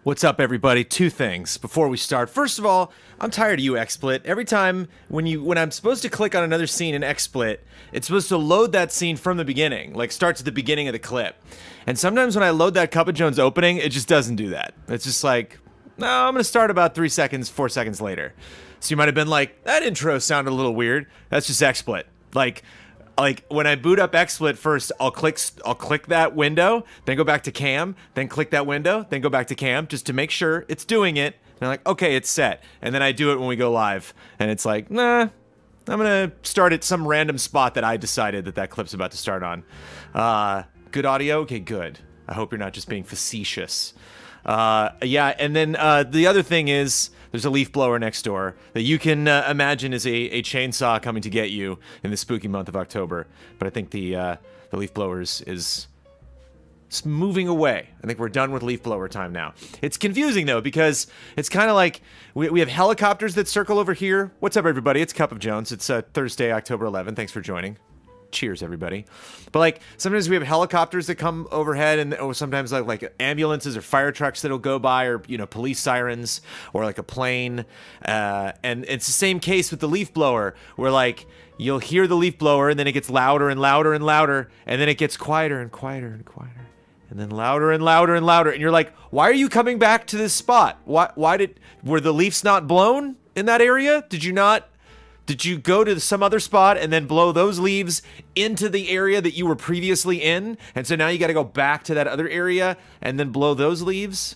What's up, everybody? Two things before we start. First of all, I'm tired of you, XSplit. Every time when I'm supposed to click on another scene in XSplit, it's supposed to load that scene from the beginning, like starts at the beginning of the clip. And sometimes when I load that Cup of Jones opening, it just doesn't do that. It's just like, no, I'm gonna start about 3 seconds, 4 seconds later. So you might have been like, that intro sounded a little weird. That's just XSplit. Like when I boot up XSplit first, I'll click that window, then go back to cam, then click that window, then go back to cam, just to make sure it's doing it. And I'm like, okay, it's set. And then I do it when we go live, and it's like, nah, I'm gonna start at some random spot that I decided that clip's about to start on. Good audio? Okay, good. I hope you're not just being facetious. Yeah, and then the other thing is, there's a leaf blower next door that you can imagine is a chainsaw coming to get you in the spooky month of October. But I think the leaf blower is moving away. I think we're done with leaf blower time now. It's confusing, though, because it's kind of like we have helicopters that circle over here. What's up, everybody? It's Cup of Jones. It's Thursday, October 11th. Thanks for joining. Cheers, everybody. But like sometimes we have helicopters that come overhead, and or sometimes like ambulances or fire trucks that'll go by, or police sirens, or like a plane. And it's the same case with the leaf blower, where like you'll hear the leaf blower, and then it gets louder and louder and louder, and then it gets quieter and quieter and quieter, and then louder and louder and louder. And you're like, why are you coming back to this spot? Were the leaves not blown in that area? Did you go to some other spot and then blow those leaves into the area that you were previously in? And so now you got to go back to that other area and then blow those leaves?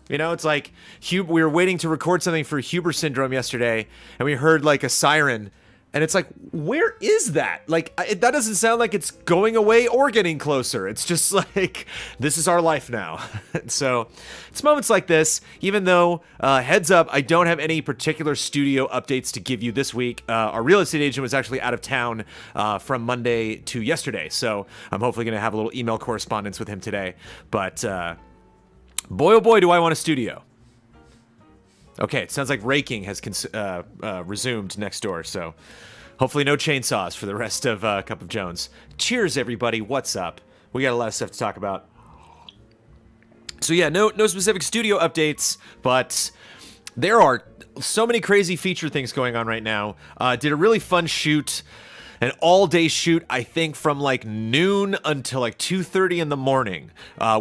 It's like we were waiting to record something for Huber syndrome yesterday, and we heard like a siren. And it's like, where is that? Like, that doesn't sound like it's going away or getting closer. It's just like, this is our life now. So it's moments like this, even though, heads up, I don't have any particular studio updates to give you this week. Our real estate agent was actually out of town from Monday to yesterday. So I'm hopefully going to have a little email correspondence with him today. But boy, oh boy, do I want a studio. Okay, it sounds like raking has resumed next door, so hopefully no chainsaws for the rest of Cup of Jones. Cheers, everybody. What's up? We got a lot of stuff to talk about. So yeah, no specific studio updates, but there are so many crazy feature things going on right now. Did a really fun shoot. An all-day shoot, I think, from like noon until like 2:30 in the morning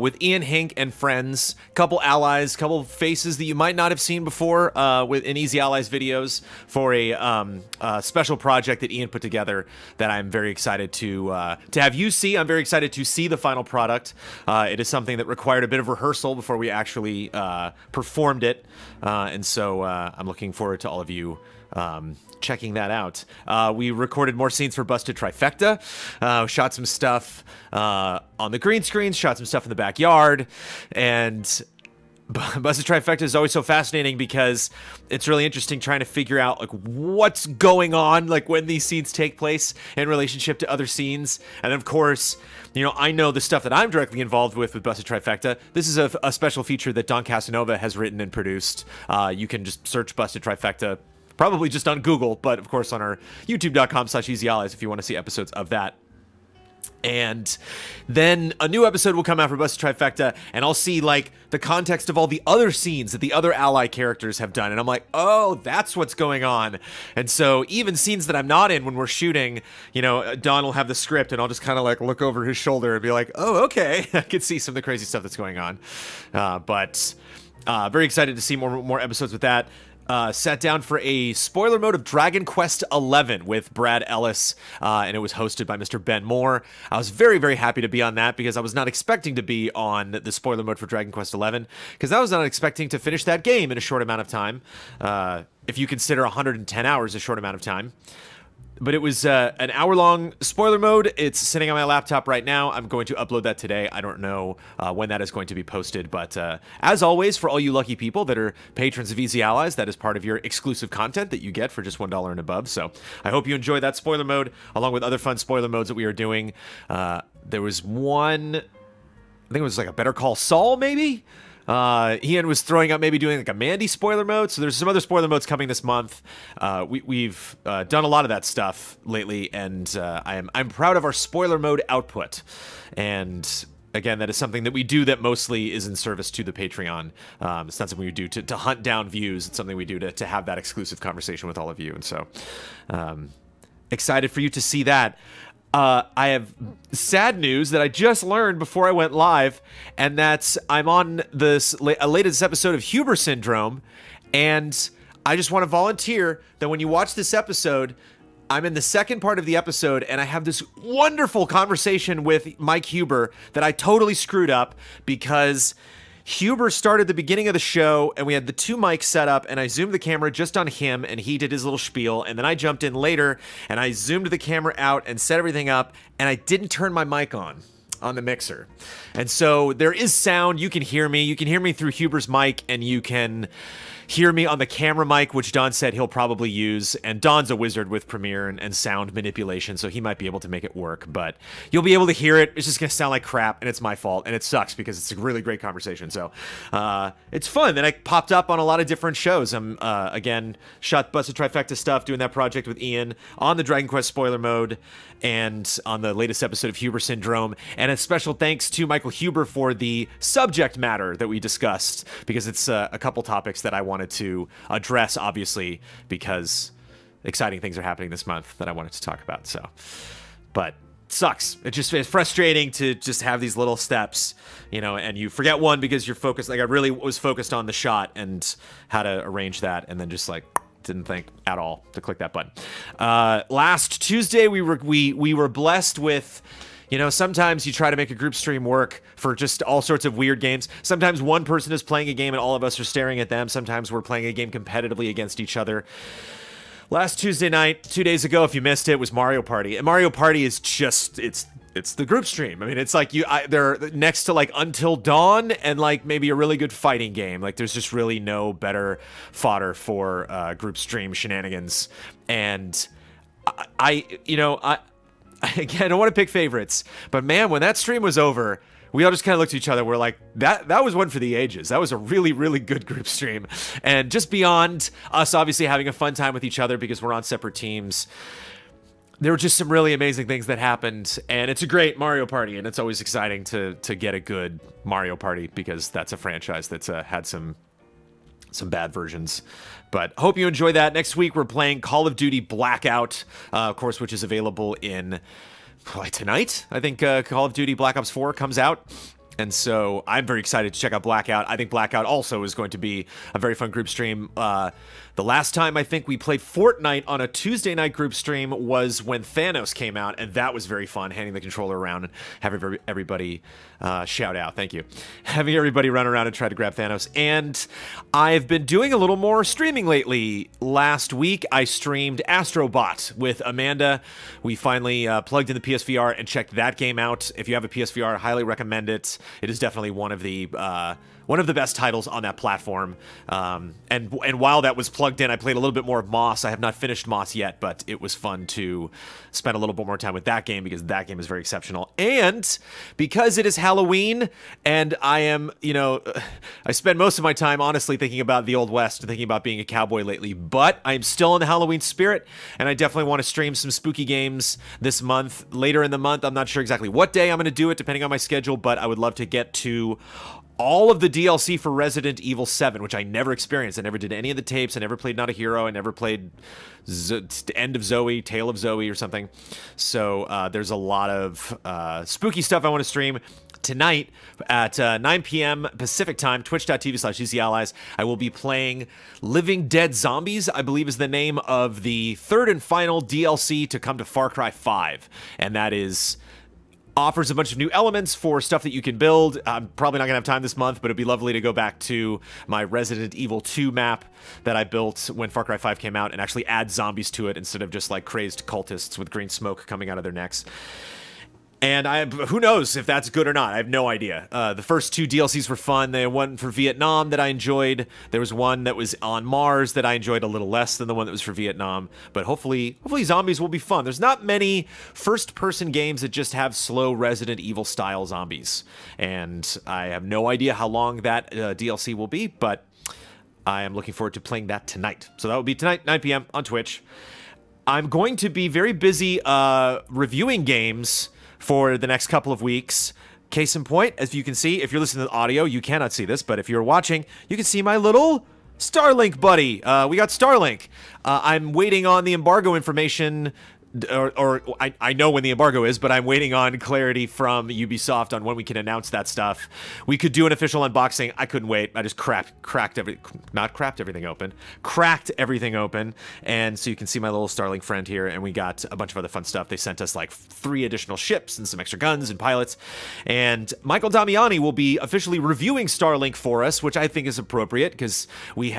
with Ian Hink and friends, couple allies, couple faces that you might not have seen before in Easy Allies videos for a special project that Ian put together that I'm very excited to have you see. I'm very excited to see the final product. It is something that required a bit of rehearsal before we actually performed it, and so I'm looking forward to all of you checking that out. We recorded more scenes for Busted Trifecta, shot some stuff on the green screens, shot some stuff in the backyard, and Busted Trifecta is always so fascinating because it's really interesting trying to figure out like what's going on, like when these scenes take place in relationship to other scenes. And of course, I know the stuff that I'm directly involved with Busted Trifecta. This is a special feature that Don Casanova has written and produced. You can just search Busted Trifecta, probably just on Google, but of course on our youtube.com/easyallies if you want to see episodes of that. And then a new episode will come out for Busted Trifecta, and I'll see like the context of all the other scenes that the other ally characters have done, and I'm like, oh, that's what's going on. And so even scenes that I'm not in when we're shooting, Don will have the script, and I'll just kind of like look over his shoulder and be like, oh, okay, I can see some of the crazy stuff that's going on. But very excited to see more episodes with that. Sat down for a spoiler mode of Dragon Quest XI with Brad Ellis, and it was hosted by Mr. Ben Moore. I was very, very happy to be on that because I was not expecting to be on the spoiler mode for Dragon Quest XI because I was not expecting to finish that game in a short amount of time, if you consider 110 hours a short amount of time. But it was an hour-long spoiler mode. It's sitting on my laptop right now. I'm going to upload that today. I don't know when that is going to be posted. But as always, for all you lucky people that are patrons of Easy Allies, that is part of your exclusive content that you get for just $1 and above. So I hope you enjoy that spoiler mode, along with other fun spoiler modes that we are doing. There was one, I think it was like a Better Call Saul, maybe? Ian was throwing up maybe doing like a Mandy spoiler mode, so there's some other spoiler modes coming this month. We've done a lot of that stuff lately, and I'm proud of our spoiler mode output. And again, that is something that we do that mostly is in service to the Patreon. It's not something we do to hunt down views. It's something we do to have that exclusive conversation with all of you. And so excited for you to see that. I have sad news that I just learned before I went live, and that's I'm on this latest episode of Huber Syndrome, and I just want to volunteer that when you watch this episode, I'm in the second part of the episode, and I have this wonderful conversation with Mike Huber that I totally screwed up because Huber started the beginning of the show, and we had the two mics set up, and I zoomed the camera just on him, and he did his little spiel, and then I jumped in later, and I zoomed the camera out and set everything up, and I didn't turn my mic on the mixer. And so there is sound. You can hear me. You can hear me through Huber's mic, and you can hear me on the camera mic, which Don said he'll probably use. And Don's a wizard with Premiere and sound manipulation, so he might be able to make it work. But you'll be able to hear it. It's just going to sound like crap, and it's my fault. And it sucks because it's a really great conversation. So it's fun. Then I popped up on a lot of different shows. I'm, again, shot Busted Trifecta stuff, doing that project with Ian on the Dragon Quest spoiler mode and on the latest episode of Huber Syndrome. And a special thanks to Michael Huber for the subject matter that we discussed, because it's a couple topics that I wanted to address, obviously, because exciting things are happening this month that I wanted to talk about. So, but sucks. It's frustrating to just have these little steps, you know, and you forget one because you're focused. Like I really was focused on the shot and how to arrange that, and then just like didn't think at all to click that button. Last Tuesday, we were blessed with, you know, sometimes you try to make a group stream work for just all sorts of weird games. Sometimes one person is playing a game and all of us are staring at them. Sometimes we're playing a game competitively against each other. Last Tuesday night, 2 days ago, if you missed it, was Mario Party. And Mario Party is just, it's the group stream. I mean, it's like they're next to like Until Dawn and like maybe a really good fighting game. Like there's just really no better fodder for group stream shenanigans. And again, I don't want to pick favorites, but man, when that stream was over, we all just kind of looked at each other. We're like, that was one for the ages. That was a really, really good group stream. And just beyond us obviously having a fun time with each other because we're on separate teams, there were just some really amazing things that happened. And it's a great Mario Party, and it's always exciting to get a good Mario Party because that's a franchise that's had some bad versions. But hope you enjoy that. Next week, we're playing Call of Duty Blackout, of course, which is available in tonight. I think Call of Duty Black Ops 4 comes out. And so I'm very excited to check out Blackout. I think Blackout also is going to be a very fun group stream. The last time I think we played Fortnite on a Tuesday night group stream was when Thanos came out, and that was very fun, handing the controller around and having everybody shout out. Thank you. Having everybody run around and try to grab Thanos. And I've been doing a little more streaming lately. Last week, I streamed Astrobot with Amanda. We finally plugged in the PSVR and checked that game out. If you have a PSVR, I highly recommend it. It is definitely one of the best titles on that platform. And while that was plugged in, I played a little bit more of Moss. I have not finished Moss yet, but it was fun to spend a little bit more time with that game because that game is very exceptional. And because it is Halloween, and I am, I spend most of my time honestly thinking about the Old West and thinking about being a cowboy lately, but I am still in the Halloween spirit, and I definitely want to stream some spooky games this month. Later in the month, I'm not sure exactly what day I'm going to do it, depending on my schedule, but I would love to get to all of the DLC for Resident Evil 7, which I never experienced. I never did any of the tapes. I never played Not a Hero. I never played End of Zoe, Tale of Zoe or something. So there's a lot of spooky stuff I want to stream. Tonight at 9 p.m. Pacific time, twitch.tv/GCAllies, I will be playing Living Dead Zombies, I believe is the name of the third and final DLC to come to Far Cry 5. And that offers a bunch of new elements for stuff that you can build. I'm probably not going to have time this month, but it'd be lovely to go back to my Resident Evil 2 map that I built when Far Cry 5 came out and actually add zombies to it instead of just like crazed cultists with green smoke coming out of their necks. And who knows if that's good or not. I have no idea. The first two DLCs were fun. There was one for Vietnam that I enjoyed. There was one that was on Mars that I enjoyed a little less than the one that was for Vietnam. But hopefully zombies will be fun. There's not many first-person games that just have slow Resident Evil-style zombies. And I have no idea how long that DLC will be, but I am looking forward to playing that tonight. So that will be tonight, 9 p.m. on Twitch. I'm going to be very busy reviewing games for the next couple of weeks. Case in point, as you can see, if you're listening to the audio, you cannot see this, but if you're watching, you can see my little Starlink buddy. We got Starlink. I'm waiting on the embargo information, or I know when the embargo is, but I'm waiting on clarity from Ubisoft on when we can announce that stuff. We could do an official unboxing. I couldn't wait. I just cracked everything open. And so you can see my little Starlink friend here, and we got a bunch of other fun stuff. They sent us like 3 additional ships and some extra guns and pilots. And Michael Damiani will be officially reviewing Starlink for us, which I think is appropriate because we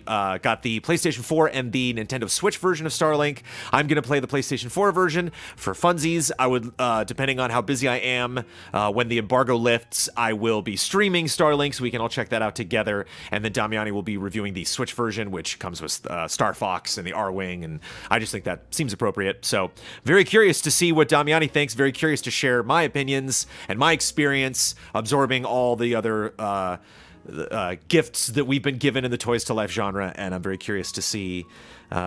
got the PlayStation 4 and the Nintendo Switch version of Starlink. I'm going to play the PlayStation 4 version for funsies. I would, depending on how busy I am, when the embargo lifts, I will be streaming Starlink, so we can all check that out together. And then Damiani will be reviewing the Switch version, which comes with Star Fox and the R-Wing, and I just think that seems appropriate. So very curious to see what Damiani thinks, very curious to share my opinions and my experience absorbing all the other gifts that we've been given in the Toys to Life genre, and I'm very curious to see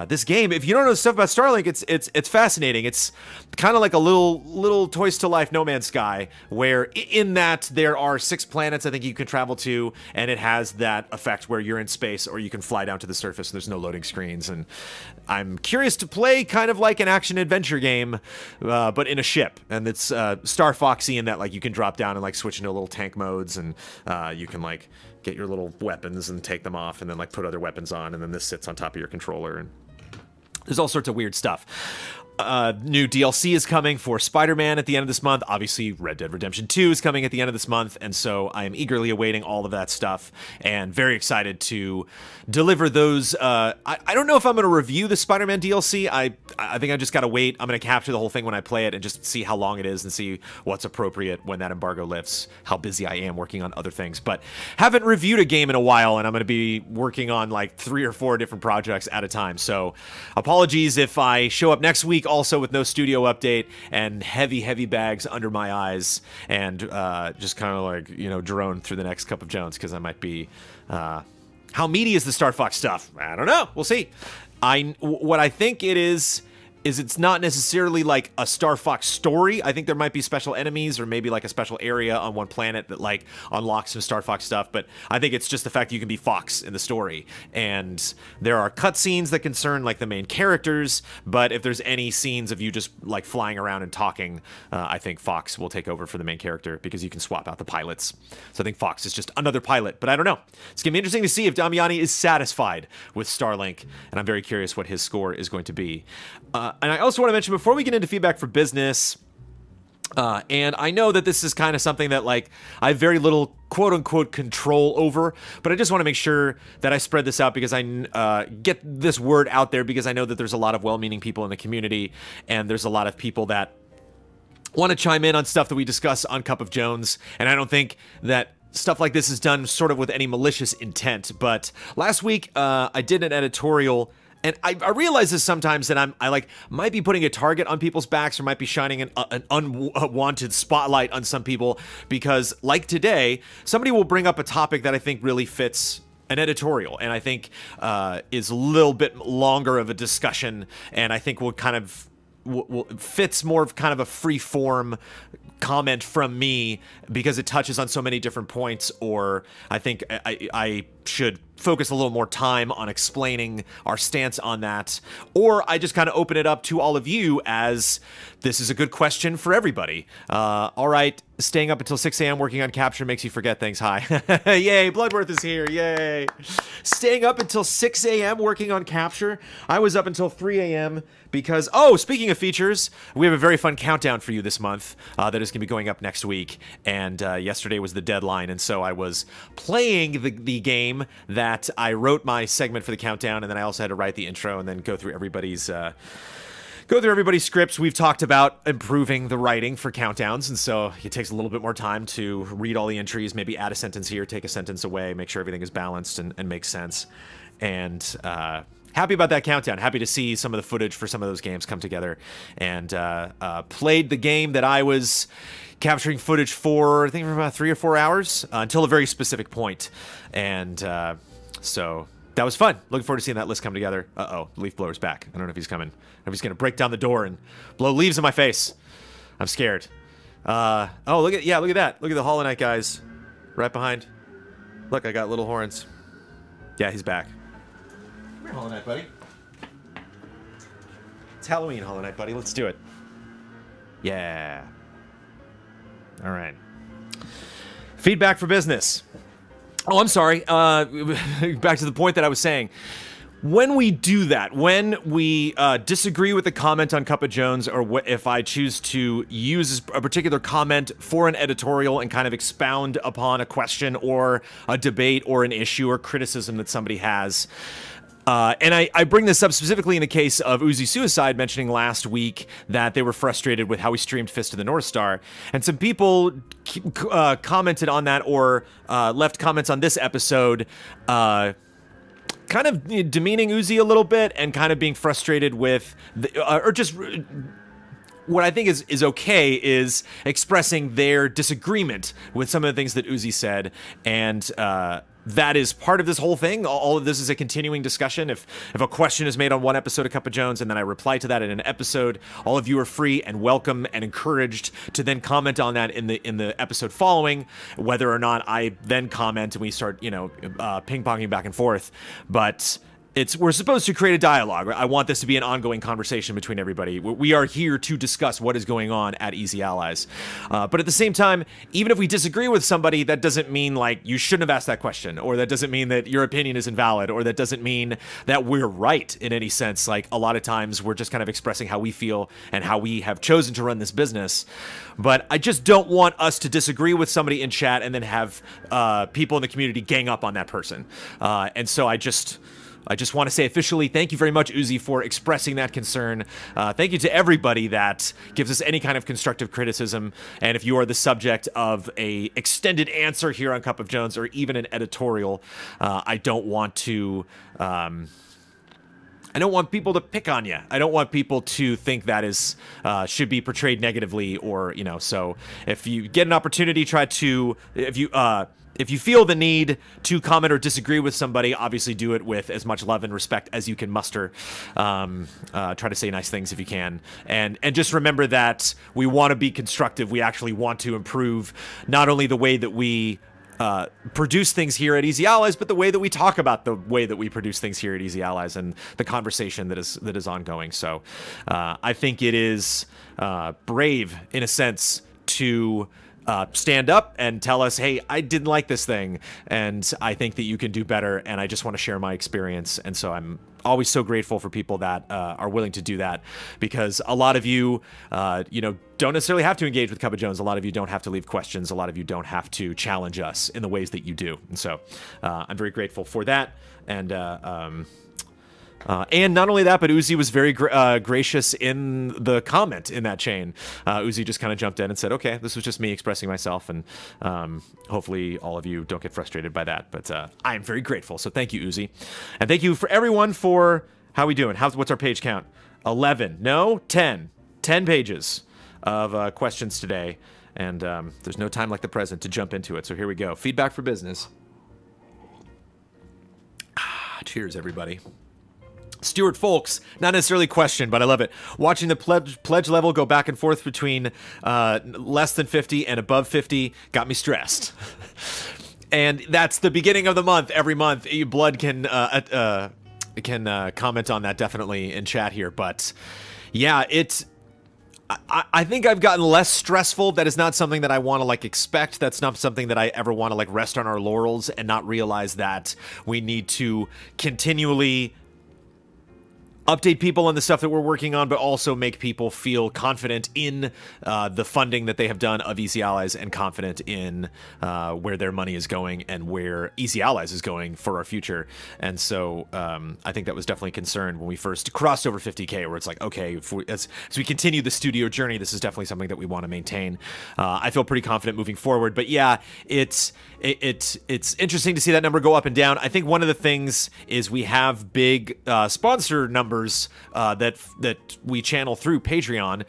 this game. If you don't know stuff about Starlink, it's fascinating. It's kind of like a little Toys to Life No Man's Sky, where in that there are 6 planets I think you can travel to, and it has that effect where you're in space or you can fly down to the surface and there's no loading screens. And I'm curious to play kind of like an action-adventure game, but in a ship. And it's Star Foxy in that like you can drop down and like switch into little tank modes, and you can like get your little weapons and take them off and then like put other weapons on, and then this sits on top of your controller, and there's all sorts of weird stuff. New DLC is coming for Spider-Man at the end of this month. Obviously, Red Dead Redemption 2 is coming at the end of this month, and so I am eagerly awaiting all of that stuff and very excited to deliver those. I don't know if I'm going to review the Spider-Man DLC. I think I just got to wait. I'm going to capture the whole thing when I play it and just see how long it is and see what's appropriate when that embargo lifts, how busy I am working on other things. But haven't reviewed a game in a while, and I'm going to be working on like 3 or 4 different projects at a time. So apologies if I show up next week also with no studio update and heavy bags under my eyes, and just kind of like, you know, drone through the next cup of Jones, because I might be how meaty is the Star Fox stuff? I don't know, we'll see. What I think it is it's not necessarily like a Star Fox story. I think there might be special enemies or maybe like a special area on one planet that like unlocks some Star Fox stuff, but I think it's just the fact that you can be Fox in the story. And there are cutscenes that concern like the main characters, but if there's any scenes of you just like flying around and talking, I think Fox will take over for the main character because you can swap out the pilots. So I think Fox is just another pilot, but I don't know. It's gonna be interesting to see if Damiani is satisfied with Starlink, and I'm very curious what his score is going to be. And I also want to mention, before we get into feedback for business, and I know that this is kind of something that like I have very little quote-unquote control over, but I just want to make sure that I spread this out because I get this word out there, because I know that there's a lot of well-meaning people in the community, and there's a lot of people that want to chime in on stuff that we discuss on Cup of Jones, and I don't think that stuff like this is done sort of with any malicious intent. But last week, I did an editorial, and I realize this sometimes, that I like might be putting a target on people's backs, or might be shining an unwanted spotlight on some people, because like today, somebody will bring up a topic that I think really fits an editorial, and I think is a little bit longer of a discussion, and I think will kind of fits more of kind of a free form comment from me, because it touches on so many different points, or I think I should focus a little more time on explaining our stance on that, or I just kind of open it up to all of you as this is a good question for everybody. All right, staying up until 6 a.m. working on Capture makes you forget things. Hi. Yay, Bloodworth is here. Yay. Staying up until 6 a.m. working on Capture. I was up until 3 a.m. because, oh, speaking of features, we have a very fun countdown for you this month that is going to be going up next week, and yesterday was the deadline, and so I was playing the game that I wrote my segment for the countdown, and then I also had to write the intro and then go through everybody's scripts. We've talked about improving the writing for countdowns, and so it takes a little bit more time to read all the entries, maybe add a sentence here, take a sentence away, make sure everything is balanced and makes sense. And happy about that countdown. Happy to see some of the footage for some of those games come together. And played the game that I was capturing footage for, I think, for about 3 or 4 hours until a very specific point. And so that was fun. Looking forward to seeing that list come together. Uh-oh, leaf blower's back. I don't know if he's coming. I don't know if he's going to break down the door and blow leaves in my face. I'm scared. Oh, look at that. Look at the Hollow Knight guys right behind. Look, I got little horns. Yeah, he's back. Come here, Hollow Knight, buddy. It's Halloween, Hollow Knight, buddy. Let's do it. Yeah. All right. Feedback for business. Oh, I'm sorry. Back to the point that I was saying. When we do that, when we disagree with the comment on Cup of Jones, or if I choose to use a particular comment for an editorial and kind of expound upon a question or a debate or an issue or criticism that somebody has, and I bring this up specifically in the case of Uzi Suicide mentioning last week that they were frustrated with how we streamed Fist of the North Star. And some people commented on that or left comments on this episode kind of demeaning Uzi a little bit and kind of being frustrated with, or just what I think is okay is expressing their disagreement with some of the things that Uzi said, and that is part of this whole thing. All of this is a continuing discussion. If a question is made on one episode of Cup of Jones and then I reply to that in an episode, all of you are free and welcome and encouraged to then comment on that in the episode following, whether or not I then comment and we start, ping-ponging back and forth. But we're supposed to create a dialogue. I want this to be an ongoing conversation between everybody. We are here to discuss what is going on at Easy Allies. But at the same time, even if we disagree with somebody, that doesn't mean like you shouldn't have asked that question, or that doesn't mean that your opinion is invalid, or that doesn't mean that we're right in any sense. Like a lot of times we're just kind of expressing how we feel and how we have chosen to run this business. But I just don't want us to disagree with somebody in chat and then have people in the community gang up on that person. And so I just want to say officially, thank you very much, Uzi, for expressing that concern. Thank you to everybody that gives us any kind of constructive criticism. And if you are the subject of a extended answer here on Cup of Jones, or even an editorial, I don't want to... I don't want people to pick on you. I don't want people to think that is should be portrayed negatively, or So if you get an opportunity, if you feel the need to comment or disagree with somebody, obviously do it with as much love and respect as you can muster. Try to say nice things if you can. And just remember that we want to be constructive. We actually want to improve not only the way that we produce things here at Easy Allies, but the way that we talk about the way that we produce things here at Easy Allies and the conversation that is ongoing. So I think it is brave, in a sense, to stand up and tell us, hey, I didn't like this thing, and I think that you can do better, and I just want to share my experience. And so I'm always so grateful for people that are willing to do that, because a lot of you, don't necessarily have to engage with Cup of Jones. A lot of you don't have to leave questions. A lot of you don't have to challenge us in the ways that you do. And so I'm very grateful for that. And not only that, but Uzi was very gracious in the comment in that chain. Uzi just kind of jumped in and said, okay, this was just me expressing myself, and hopefully all of you don't get frustrated by that. But I am very grateful, so thank you, Uzi. And thank you for everyone for... How we doing? What's our page count? 11. No? 10. 10 pages of questions today. And there's no time like the present to jump into it, so here we go. Feedback for business. Cheers, everybody. Stuart Folks, not necessarily question, but I love it. Watching the pledge level go back and forth between less than 50 and above 50 got me stressed. And that's the beginning of the month. Every month, Blood can comment on that definitely in chat here. But yeah, I think I've gotten less stressful. That is not something that I want to expect. That's not something that I ever want to rest on our laurels and not realize that we need to continually update people on the stuff that we're working on, but also make people feel confident in the funding that they have done of Easy Allies, and confident in where their money is going and where Easy Allies is going for our future. And so I think that was definitely a concern when we first crossed over 50K, where it's like, okay, as we continue the studio journey, this is definitely something that we want to maintain. I feel pretty confident moving forward, but yeah, it's interesting to see that number go up and down. I think one of the things is we have big sponsor numbers members that we channel through Patreon,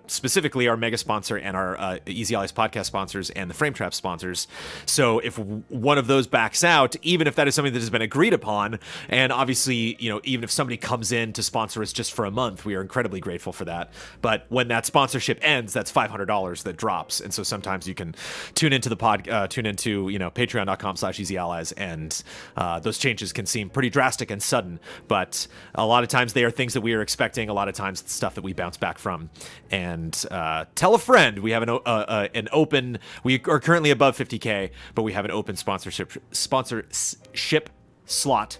specifically our mega sponsor and our Easy Allies podcast sponsors and the Frame Trap sponsors. So if one of those backs out, even if that is something that has been agreed upon, and obviously, you know, even if somebody comes in to sponsor us just for a month, we are incredibly grateful for that. But when that sponsorship ends, that's $500 that drops. And so sometimes you can tune into you know, patreon.com/easyallies, and those changes can seem pretty drastic and sudden, but a lot of times they are things that we are expecting. A lot of times it's stuff that we bounce back from. And tell a friend. We have an open, we are currently above 50K, but we have an open sponsorship slot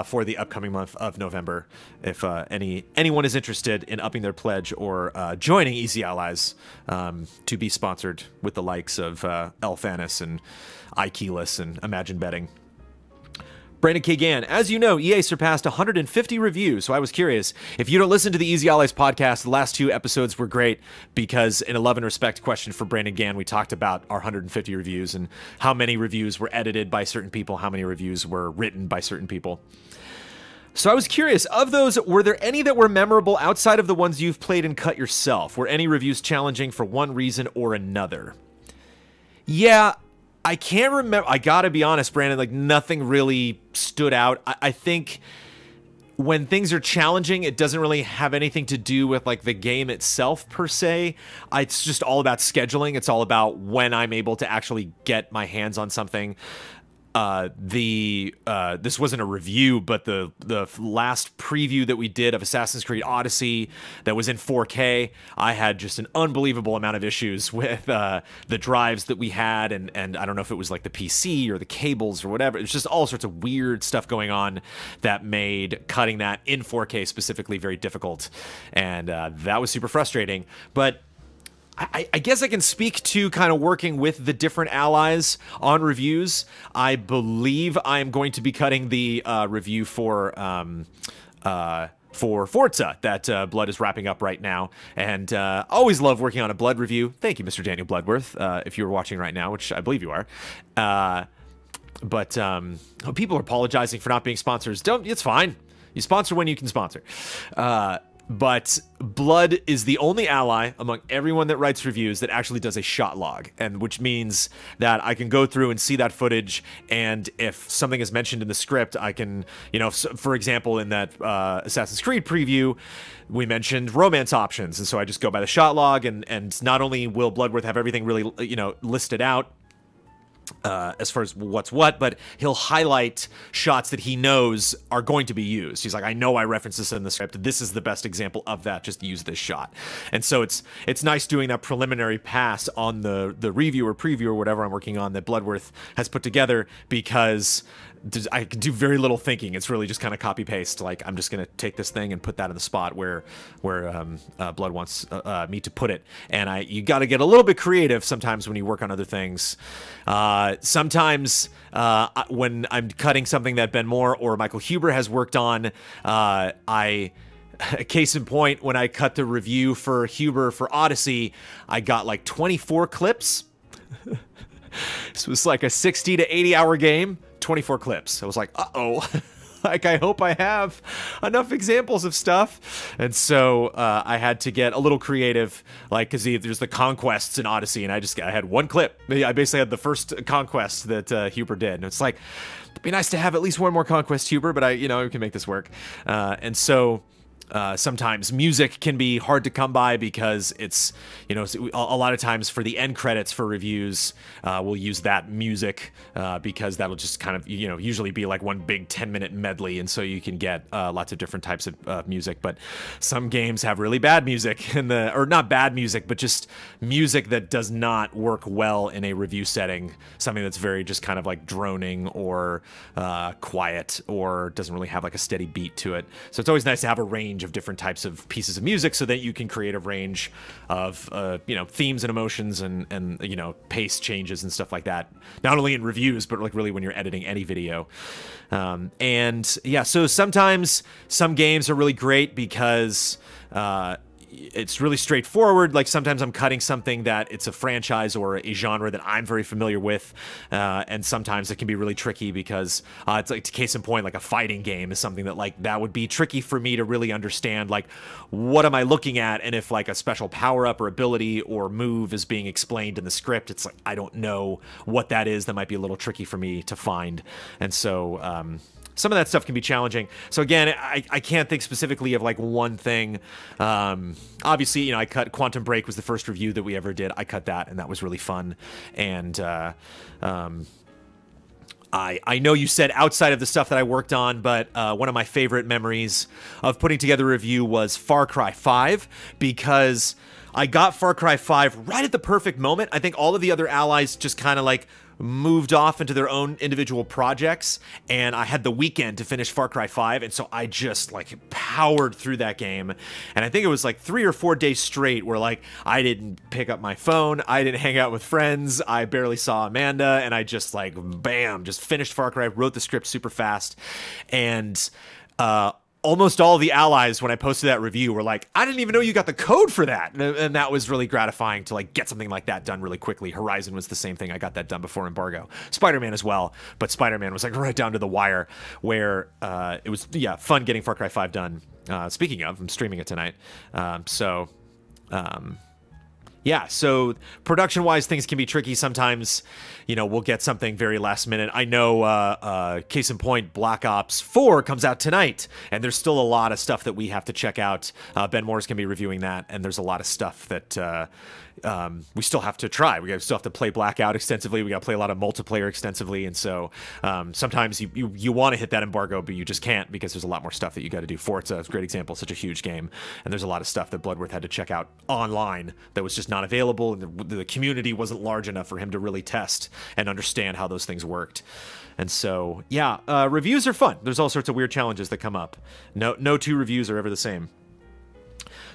for the upcoming month of November. If anyone is interested in upping their pledge or joining Easy Allies to be sponsored with the likes of Elfanis and iKeyless and Imagine Betting. Brandon K. Gann, as you know, EA surpassed 150 reviews, so I was curious. If you don't listen to the Easy Allies podcast, the last 2 episodes were great because in a Love and Respect question for Brandon Gann, we talked about our 150 reviews and how many reviews were edited by certain people, how many reviews were written by certain people. So I was curious, of those, were there any that were memorable outside of the ones you've played and cut yourself? Were any reviews challenging for one reason or another? Yeah, I can't remember. I gotta be honest, Brandon, like nothing really stood out. I think when things are challenging, it doesn't really have anything to do with like the game itself per se. It's just all about scheduling. It's all about when I'm able to actually get my hands on something. This wasn't a review, but the last preview that we did of Assassin's Creed Odyssey that was in 4K, I had just an unbelievable amount of issues with the drives that we had, and I don't know if it was like the PC or the cables or whatever. It's just all sorts of weird stuff going on that made cutting that in 4K specifically very difficult, and that was super frustrating. But I guess I can speak to kind of working with the different allies on reviews. I believe I'm going to be cutting the review for Forza that Blood is wrapping up right now. And always love working on a Blood review. Thank you, Mr. Daniel Bloodworth, if you're watching right now, which I believe you are. But people are apologizing for not being sponsors. It's fine. You sponsor when you can sponsor. But Blood is the only ally among everyone that writes reviews that actually does a shot log, and which means that I can go through and see that footage, and if something is mentioned in the script, I can, you know, for example, in that Assassin's Creed preview, we mentioned romance options, and so I just go by the shot log, and not only will Bloodworth have everything really, you know, listed out, as far as what's what, but he'll highlight shots that he knows are going to be used. He's like, I know I referenced this in the script. This is the best example of that. Just use this shot. And so it's nice doing that preliminary pass on the review or preview or whatever I'm working on that Bloodworth has put together, because I can do very little thinking. It's really just kind of copy paste. Like, I'm just gonna take this thing and put that in the spot where Blood wants me to put it. And you got to get a little bit creative sometimes when you work on other things. Sometimes when I'm cutting something that Ben Moore or Michael Huber has worked on, case in point, when I cut the review for Huber for Odyssey, I got like 24 clips. This was like a 60 to 80 hour game. 24 clips. I was like, uh-oh. Like, I hope I have enough examples of stuff. And so I had to get a little creative, like, because there's the conquests in Odyssey, and I had one clip. I basically had the first conquest that Huber did. And it's like, it'd be nice to have at least one more conquest, Huber, but we can make this work. And so sometimes music can be hard to come by because it's, a lot of times for the end credits for reviews, we'll use that music because that'll just kind of, usually be like one big 10-minute medley. And so you can get lots of different types of music. But some games have really bad music or not bad music, but just music that does not work well in a review setting. Something that's very just kind of like droning or quiet, or doesn't really have like a steady beat to it. So it's always nice to have a range of different types of pieces of music so that you can create a range of themes and emotions and pace changes and stuff like that, not only in reviews but like really when you're editing any video. And yeah, so sometimes some games are really great because it's really straightforward. Like sometimes I'm cutting something that it's a franchise or a genre that I'm very familiar with, and sometimes it can be really tricky because it's like, case in point, like a fighting game is something that like that would be tricky for me to really understand. Like, what am I looking at, and if like a special power up or ability or move is being explained in the script, it's like I don't know what that is. That might be a little tricky for me to find, and so. Some of that stuff can be challenging. So again, I can't think specifically of like one thing. Obviously, you know, I cut Quantum Break was the first review that we ever did. I cut that, and that was really fun. And I know you said outside of the stuff that I worked on, but one of my favorite memories of putting together a review was Far Cry 5, because I got Far Cry 5 right at the perfect moment. I think all of the other allies just kind of like moved off into their own individual projects, and I had the weekend to finish Far Cry 5, and so I just like powered through that game. And I think it was like 3 or 4 days straight where like I didn't pick up my phone, I didn't hang out with friends, I barely saw Amanda, and I just like bam, just finished Far Cry, wrote the script super fast. And almost all the allies, when I posted that review, were like, I didn't even know you got the code for that. And that was really gratifying to like get something like that done really quickly. Horizon was the same thing. I got that done before embargo. Spider-Man as well, but Spider-Man was like right down to the wire, where it was, yeah, fun getting Far Cry 5 done. Speaking of, I'm streaming it tonight. Yeah, so production-wise, things can be tricky sometimes. You know, we'll get something very last minute. I know, case in point, Black Ops 4 comes out tonight, and there's still a lot of stuff that we have to check out. Ben Moore's going to be reviewing that, and there's a lot of stuff that we still have to try. We still have to play Blackout extensively. We got to play a lot of multiplayer extensively, and so sometimes you want to hit that embargo, but you just can't because there's a lot more stuff that you got to do. Forza is a great example, such a huge game, and there's a lot of stuff that Bloodworth had to check out online that was just not available, and the community wasn't large enough for him to really test and understand how those things worked. And so, yeah, reviews are fun. There's all sorts of weird challenges that come up. No two reviews are ever the same.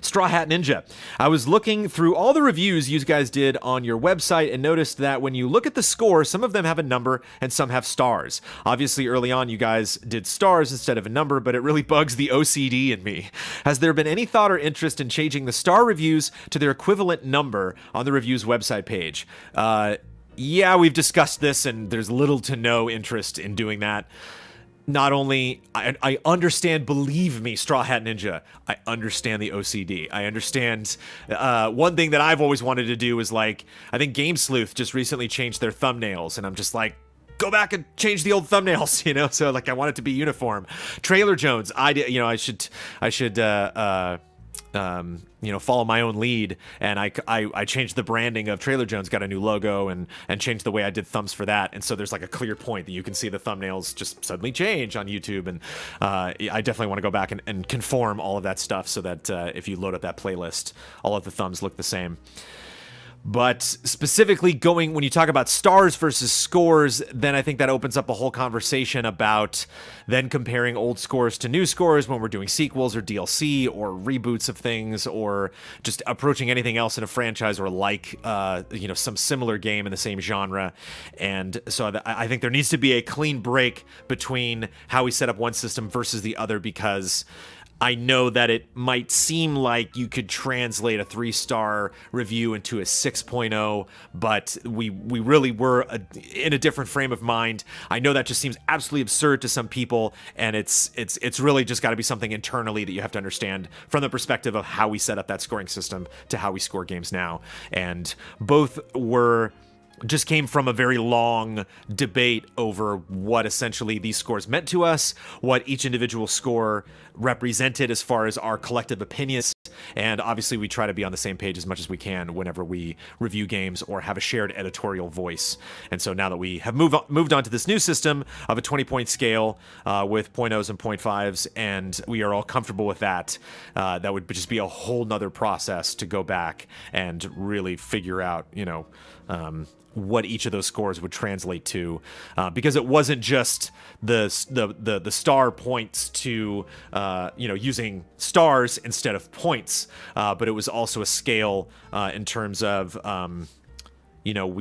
Straw Hat Ninja. I was looking through all the reviews you guys did on your website and noticed that when you look at the score, some of them have a number and some have stars. Obviously, early on, you guys did stars instead of a number, but it really bugs the OCD in me. Has there been any thought or interest in changing the star reviews to their equivalent number on the reviews website page? Yeah, we've discussed this, and there's little to no interest in doing that. Not only, I understand, believe me, Straw Hat Ninja, I understand the OCD. I understand, one thing that I've always wanted to do is like, I think Game Sleuth just recently changed their thumbnails, and I'm just like, go back and change the old thumbnails, you know? So like, I want it to be uniform. Trailer Jones, I should you know, follow my own lead, and I changed the branding of Trailer Jones, got a new logo, and changed the way I did thumbs for that, and so there's like a clear point that you can see the thumbnails just suddenly change on YouTube, and I definitely want to go back and conform all of that stuff so that if you load up that playlist, all of the thumbs look the same. But specifically when you talk about stars versus scores, then I think that opens up a whole conversation about then comparing old scores to new scores when we're doing sequels or DLC or reboots of things, or just approaching anything else in a franchise or like, you know, some similar game in the same genre. And so I think there needs to be a clean break between how we set up one system versus the other, because I know that it might seem like you could translate a 3-star review into a 6.0, but we really were in a different frame of mind. I know that just seems absolutely absurd to some people, and it's really just got to be something internally that you have to understand from the perspective of how we set up that scoring system to how we score games now. And both just came from a very long debate over what essentially these scores meant to us, what each individual score represented as far as our collective opinions, and obviously we try to be on the same page as much as we can whenever we review games or have a shared editorial voice. And so now that we have moved on to this new system of a 20-point scale with 0.0s and 0.5s, and we are all comfortable with that, that would just be a whole nother process to go back and really figure out, you know, what each of those scores would translate to, because it wasn't just the star points to you know, using stars instead of points, but it was also a scale in terms of you know,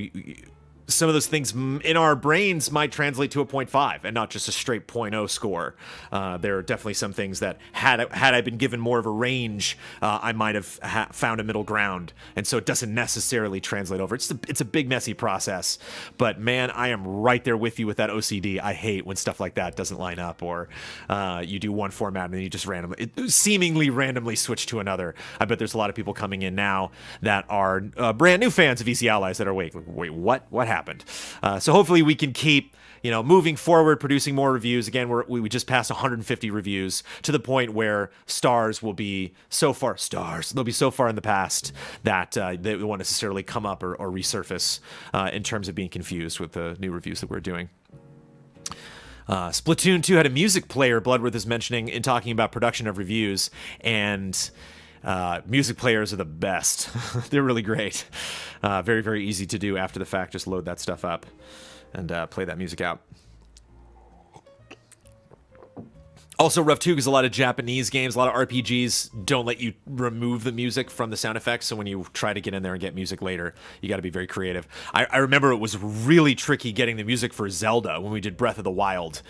some of those things in our brains might translate to a 0.5 and not just a straight 0.0 score. There are definitely some things that had I been given more of a range, I might have found a middle ground, and so it doesn't necessarily translate over. It's a big messy process, but man, I am right there with you with that OCD. I hate when stuff like that doesn't line up, or you do one format and then you just seemingly randomly switch to another. I bet there's a lot of people coming in now that are brand new fans of Easy Allies that are wait, what happened? So hopefully we can keep, moving forward, producing more reviews. Again, we just passed 150 reviews, to the point where stars will be so far they'll be so far in the past that they won't necessarily come up or resurface in terms of being confused with the new reviews that we're doing. Splatoon 2 had a music player, Bloodworth is mentioning, in talking about production of reviews, and music players are the best. They're really great. Very, very easy to do after the fact. Just load that stuff up and play that music out. Also rough too, because a lot of Japanese games, a lot of RPGs don't let you remove the music from the sound effects. So when you try to get in there and get music later, you got to be very creative. I remember it was really tricky getting the music for Zelda when we did Breath of the Wild.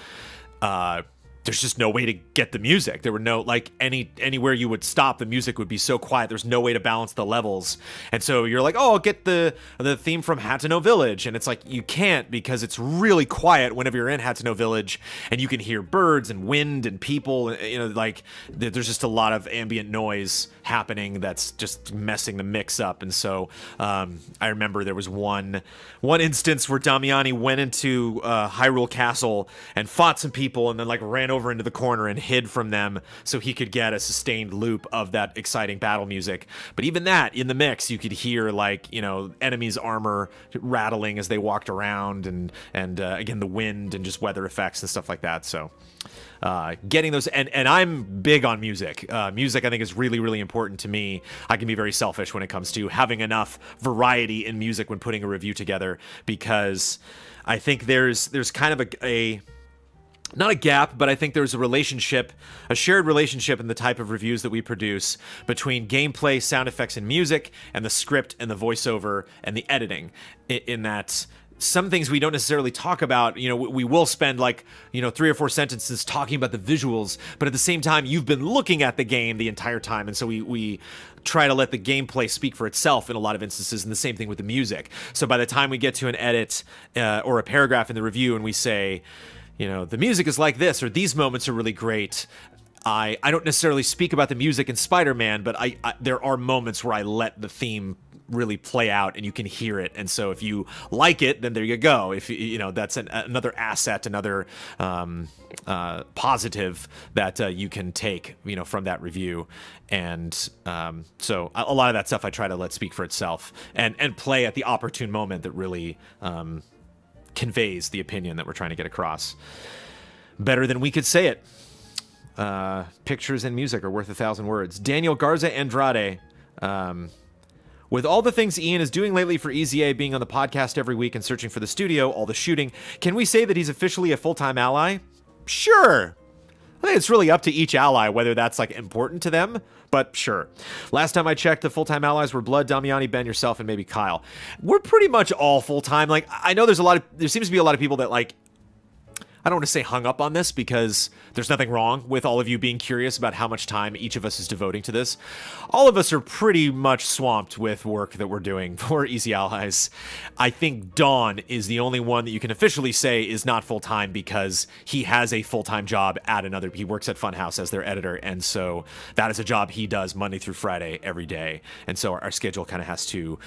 There's just no way to get the music. There were no, like, anywhere you would stop, the music would be so quiet. There's no way to balance the levels. And so you're like, oh, I'll get the theme from Hateno Village. And it's like, you can't, because it's really quiet whenever you're in Hateno Village, and you can hear birds and wind and people. Like, there's just a lot of ambient noise happening that's just messing the mix up. And so I remember there was one instance where Damiani went into Hyrule Castle and fought some people, and then like ran over into the corner and hid from them so he could get a sustained loop of that exciting battle music. But even that, in the mix, you could hear, like, enemies' armor rattling as they walked around, and again, the wind and just weather effects and stuff like that. So getting those, and I'm big on music. Music, I think, is really, really important to me. I can be very selfish when it comes to having enough variety in music when putting a review together, because I think there's kind of a not a gap, but I think there's a shared relationship in the type of reviews that we produce between gameplay, sound effects, and music, and the script and the voiceover and the editing. In that, some things we don't necessarily talk about, we will spend like, 3 or 4 sentences talking about the visuals, but at the same time, you've been looking at the game the entire time, and so we try to let the gameplay speak for itself in a lot of instances, and the same thing with the music. So by the time we get to an edit or a paragraph in the review and we say, the music is like this, or these moments are really great, I don't necessarily speak about the music in Spider-Man, but there are moments where I let the theme really play out and you can hear it. And so if you like it, then there you go. If that's another asset, another positive that you can take, from that review. And so a lot of that stuff I try to let speak for itself and play at the opportune moment that really conveys the opinion that we're trying to get across better than we could say it. Pictures and music are worth 1,000 words. Daniel Garza Andrade, with all the things Ian is doing lately for EZA, being on the podcast every week and searching for the studio, all the shooting, can we say that he's officially a full-time ally? Sure. I think it's really up to each ally whether that's like important to them, but sure. Last time I checked, the full-time allies were Blood, Damiani, Ben, yourself, and maybe Kyle. We're pretty much all full-time. Like, I know there seems to be a lot of people that, like, I don't want to say hung up on this, because there's nothing wrong with all of you being curious about how much time each of us is devoting to this. All of us are pretty much swamped with work that we're doing for Easy Allies. I think Dawn is the only one that you can officially say is not full-time, because he has a full-time job at he works at Funhouse as their editor, and so that is a job he does Monday through Friday every day. And so our schedule kind of has to,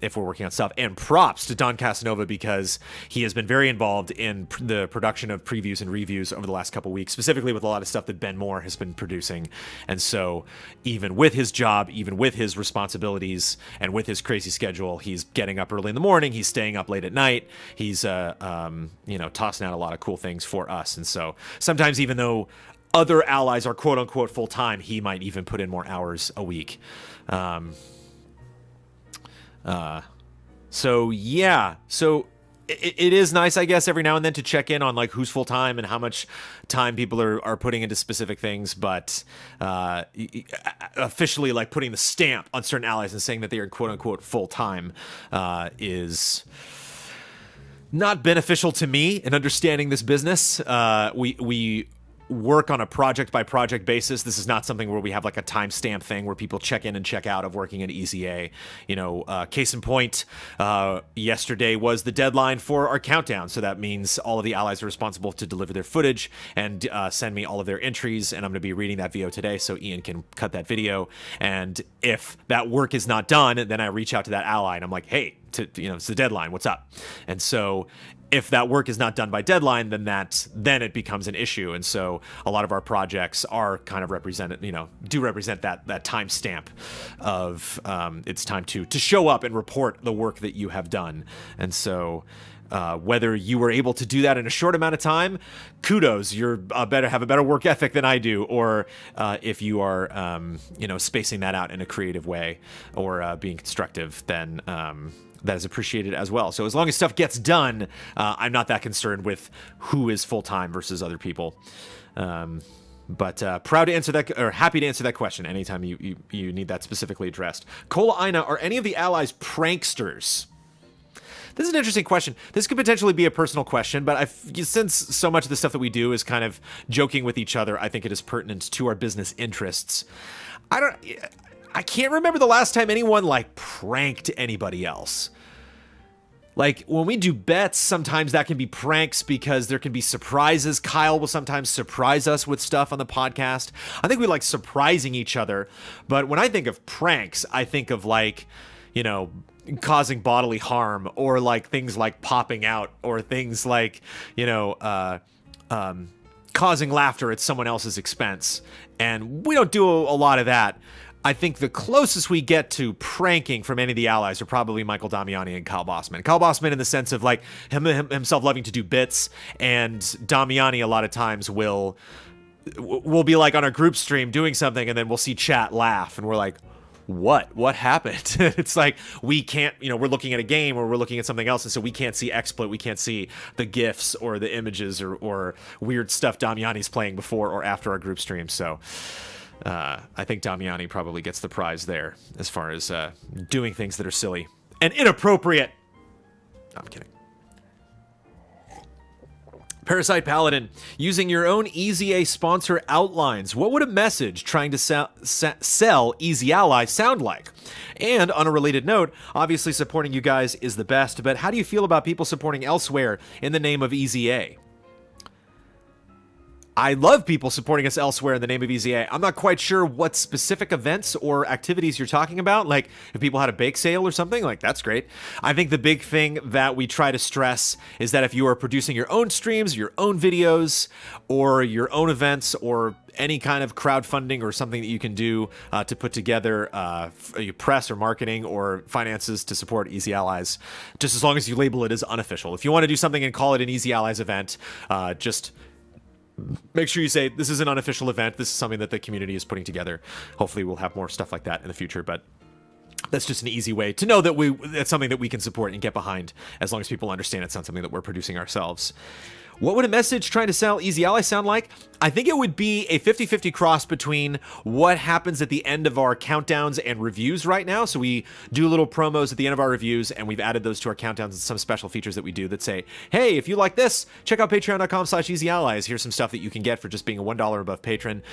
if we're working on stuff. And props to Don Casanova, because he has been very involved in the production of previews and reviews over the last couple weeks, specifically with a lot of stuff that Ben Moore has been producing. And so even with his job, even with his responsibilities, and with his crazy schedule, he's getting up early in the morning, he's staying up late at night, he's tossing out a lot of cool things for us. And so sometimes, even though other allies are quote-unquote full-time, he might even put in more hours a week. So yeah, so it is nice, I guess, every now and then to check in on like who's full time and how much time people are putting into specific things. But officially, like, putting the stamp on certain allies and saying that they are quote unquote full time is not beneficial to me in understanding this business. We work on a project by project basis. This is not something where we have like a timestamp thing where people check in and check out of working at EZA. You know, case in point, yesterday was the deadline for our countdown. So that means all of the allies are responsible to deliver their footage and send me all of their entries. And I'm going to be reading that VO today so Ian can cut that video. And if that work is not done, then I reach out to that ally and I'm like, hey, it's the deadline. What's up? And so if that work is not done by deadline, then it becomes an issue. And so a lot of our projects are kind of represented, do represent that timestamp of it's time to show up and report the work that you have done. And so whether you were able to do that in a short amount of time, kudos, you're have a better work ethic than I do. Or if you are, spacing that out in a creative way or being constructive, then that is appreciated as well. So as long as stuff gets done, I'm not that concerned with who is full-time versus other people. But proud to answer that, or happy to answer that question anytime you need that specifically addressed. Kola Ina, are any of the allies pranksters? This is an interesting question. This could potentially be a personal question, but since so much of the stuff that we do is kind of joking with each other, I think it is pertinent to our business interests. I can't remember the last time anyone like pranked anybody else. Like when we do bets, sometimes that can be pranks because there can be surprises. Kyle will sometimes surprise us with stuff on the podcast. I think we like surprising each other. But when I think of pranks, I think of like, causing bodily harm, or like things like popping out, or things like, causing laughter at someone else's expense. And we don't do a lot of that. I think the closest we get to pranking from any of the allies are probably Michael Damiani and Kyle Bossman. Kyle Bossman in the sense of like himself loving to do bits, and Damiani a lot of times will be like on our group stream doing something, and then we'll see chat laugh, and we're like, what happened? It's like we can't, we're looking at a game or we're looking at something else, and so we can't see XSplit, we can't see the GIFs or the images or weird stuff Damiani's playing before or after our group stream. So I think Damiani probably gets the prize there as far as doing things that are silly and inappropriate. No, I'm kidding. Parasite Paladin, using your own EZA sponsor outlines, what would a message trying to sell Easy Ally sound like? And on a related note, obviously supporting you guys is the best, but how do you feel about people supporting elsewhere in the name of EZA? I love people supporting us elsewhere in the name of EZA. I'm not quite sure what specific events or activities you're talking about. Like, if people had a bake sale or something, like, that's great. I think the big thing that we try to stress is that if you are producing your own streams, your own videos, or your own events, or any kind of crowdfunding or something that you can do to put together press or marketing or finances to support Easy Allies, just as long as you label it as unofficial. If you want to do something and call it an Easy Allies event, just make sure you say, this is an unofficial event. This is something that the community is putting together. Hopefully we'll have more stuff like that in the future, but that's just an easy way to know that it's something that we can support and get behind, as long as people understand it's not something that we're producing ourselves. What would a message trying to sell Easy Ally sound like? I think it would be a 50-50 cross between what happens at the end of our countdowns and reviews right now. So we do little promos at the end of our reviews, and we've added those to our countdowns and some special features that we do that say, hey, if you like this, check out patreon.com/easyallies. Here's some stuff that you can get for just being a $1 above patron.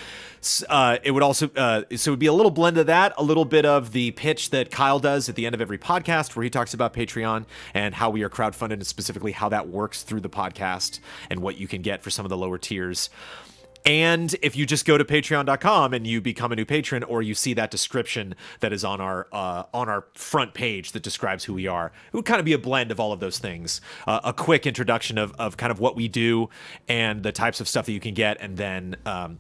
It would also, so it would be a little blend of that, a little bit of the pitch that Kyle does at the end of every podcast, where he talks about Patreon and how we are crowdfunded, and specifically how that works through the podcast and what you can get for some of the lower tiers. And if you just go to patreon.com and you become a new patron, or you see that description that is on our front page that describes who we are, it would kind of be a blend of all of those things. A quick introduction of kind of what we do and the types of stuff that you can get, and then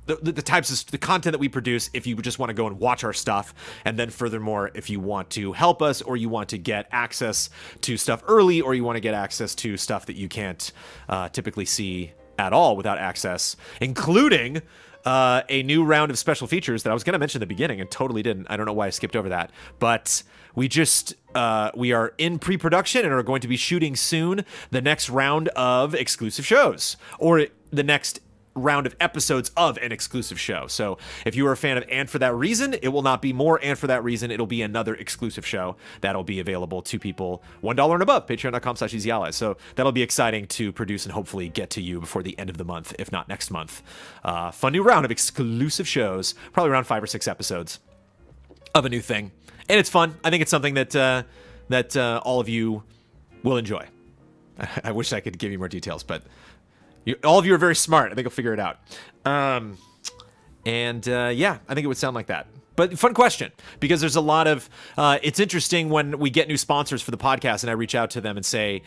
the types of the content that we produce if you just want to go and watch our stuff. And then furthermore, if you want to help us, or you want to get access to stuff early, or you want to get access to stuff that you can't typically see at all without access, including a new round of special features that I was going to mention at the beginning and totally didn't. I don't know why I skipped over that, but we just we are in pre-production and are going to be shooting soon the next round of exclusive shows, or the next round of episodes of an exclusive show. So if you are a fan of And For That Reason, it will not be more And For That Reason. It'll be another exclusive show that'll be available to people $1 and above, patreon.com/easyallies. So that'll be exciting to produce and hopefully get to you before the end of the month, if not next month. Fun new round of exclusive shows, probably around 5 or 6 episodes of a new thing. And it's fun. I think it's something that all of you will enjoy. I wish I could give you more details, but all of you are very smart. I think I'll figure it out. Yeah, I think it would sound like that. But fun question, because there's a lot of, it's interesting when we get new sponsors for the podcast and I reach out to them and say,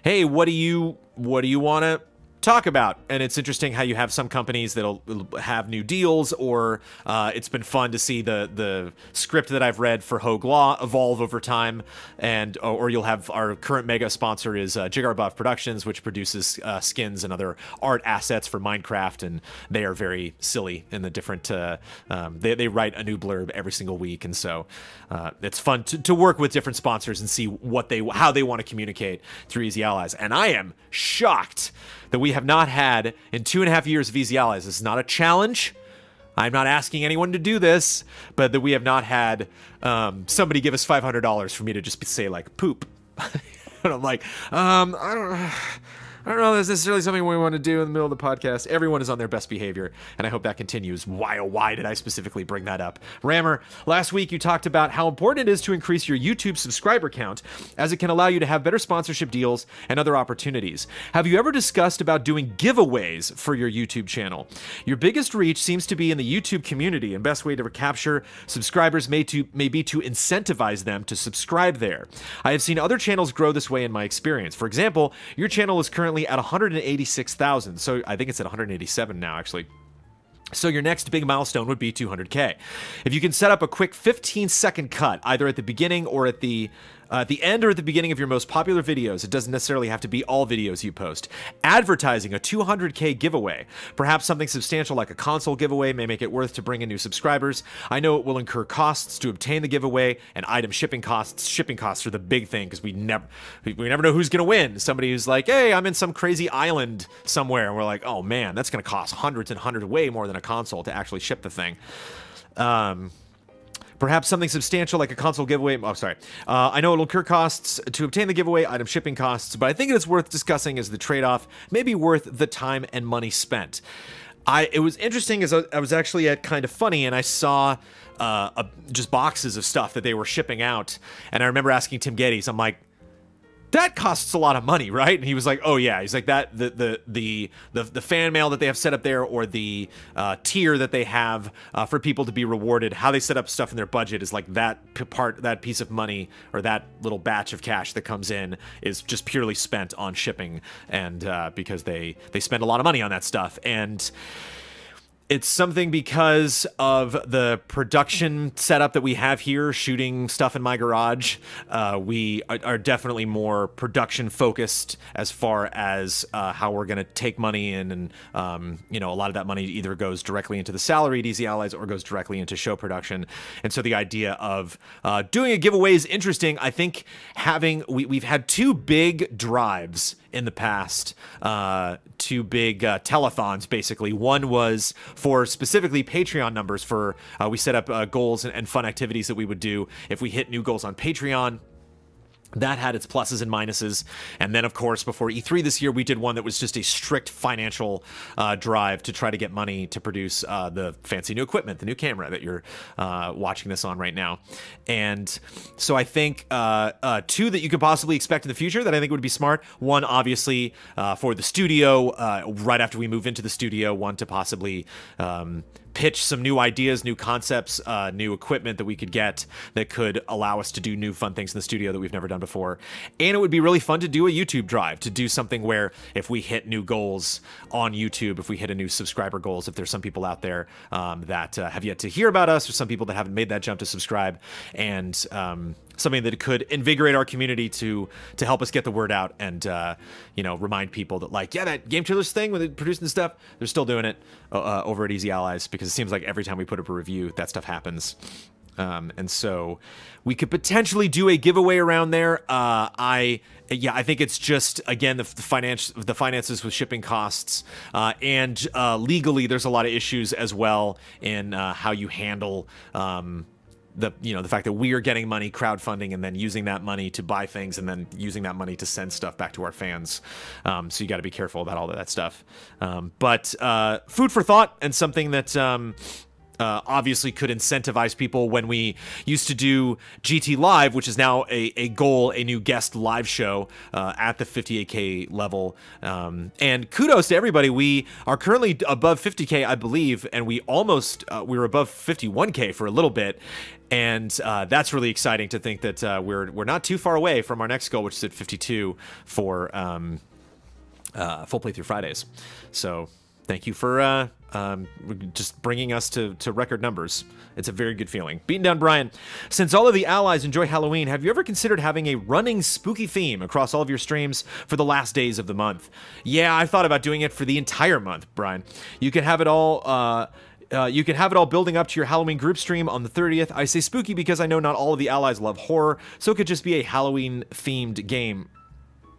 hey, what do you want to talk about? And it's interesting how you have some companies that'll have new deals, or it's been fun to see the script that I've read for Hogue Law evolve over time, and or you'll have our current mega sponsor is Jigarbuff Productions, which produces skins and other art assets for Minecraft, and they are very silly in the different they write a new blurb every single week, and so it's fun to work with different sponsors and see how they want to communicate through Easy Allies. And I am shocked that we have not had in 2.5 years of Easy Allies. This is not a challenge. I'm not asking anyone to do this, but that we have not had somebody give us $500 for me to just say like poop. And I'm like, I don't know if that's necessarily something we want to do in the middle of the podcast. Everyone is on their best behavior, and I hope that continues. Why, oh, why did I specifically bring that up? Rammer, last week you talked about how important it is to increase your YouTube subscriber count, as it can allow you to have better sponsorship deals and other opportunities. Have you ever discussed about doing giveaways for your YouTube channel? Your biggest reach seems to be in the YouTube community, and best way to capture subscribers may be to incentivize them to subscribe there. I have seen other channels grow this way in my experience. For example, your channel is currently at 186,000, so I think it's at 187 now, actually. So your next big milestone would be 200K. If you can set up a quick 15-second cut, either at the beginning or at the end or at the beginning of your most popular videos, it doesn't necessarily have to be all videos you post, advertising a 200K giveaway, perhaps something substantial like a console giveaway, may make it worth to bring in new subscribers. I know it will incur costs to obtain the giveaway, and item shipping costs. Shipping costs are the big thing, because we never know who's gonna win. Somebody who's like, hey, I'm in some crazy island somewhere, and we're like, oh man, that's gonna cost hundreds and hundreds, way more than a console to actually ship the thing. Perhaps something substantial like a console giveaway. Oh, sorry. I know it'll incur costs to obtain the giveaway, item shipping costs, but I think it's worth discussing as the trade-off may be worth the time and money spent. It was interesting as I was actually at Kind of Funny, and I saw just boxes of stuff that they were shipping out, and I remember asking Tim Geddes, I'm like, that costs a lot of money, right? And he was like, oh yeah. He's like, that the fan mail that they have set up there, or the tier that they have for people to be rewarded, how they set up stuff in their budget is like that piece of money, or that little batch of cash that comes in is just purely spent on shipping, and because they spend a lot of money on that stuff. And it's something because of the production setup that we have here, shooting stuff in my garage. We are definitely more production focused as far as how we're going to take money in, and you know, a lot of that money either goes directly into the salaried Easy Allies or goes directly into show production. And so the idea of doing a giveaway is interesting. I think we've had 2 big drives in the past, 2 big telethons, basically. One was for specifically Patreon numbers for, we set up goals and fun activities that we would do if we hit new goals on Patreon. That had its pluses and minuses. And then, of course, before E3 this year, we did one that was just a strict financial drive to try to get money to produce the fancy new equipment, the new camera that you're watching this on right now. And so I think 2 that you could possibly expect in the future that I think would be smart. One, obviously, for the studio, right after we move into the studio. One to possibly pitch some new ideas, new concepts, new equipment that we could get that could allow us to do new fun things in the studio that we've never done before. And it would be really fun to do a YouTube drive, to do something where if we hit new goals on YouTube, if we hit a new subscriber goals, if there's some people out there that have yet to hear about us, or some people that haven't made that jump to subscribe, and something that could invigorate our community to help us get the word out, and you know, remind people that, like, yeah, that Game Trailers thing with producing stuff, they're still doing it over at Easy Allies, because it seems like every time we put up a review, that stuff happens. And so we could potentially do a giveaway around there. I think it's just, again, the finances with shipping costs, and legally there's a lot of issues as well in how you handle the fact that we are getting money crowdfunding and then using that money to buy things and then using that money to send stuff back to our fans. So you got to be careful about all of that stuff. But food for thought, and something that obviously could incentivize people. When we used to do GT Live, which is now a goal, a new guest live show at the 58K level. And kudos to everybody. We are currently above 50K, I believe, and we were above 51K for a little bit. And that's really exciting to think that we're not too far away from our next goal, which is at 52 for full playthrough Fridays. So thank you for just bringing us to record numbers. It's a very good feeling. Beating Down Brian, since all of the allies enjoy Halloween, have you ever considered having a running spooky theme across all of your streams for the last days of the month? Yeah, I thought about doing it for the entire month, Brian. You can have it all... you can have it all building up to your Halloween group stream on the 30th. I say spooky because I know not all of the allies love horror, so it could just be a Halloween-themed game.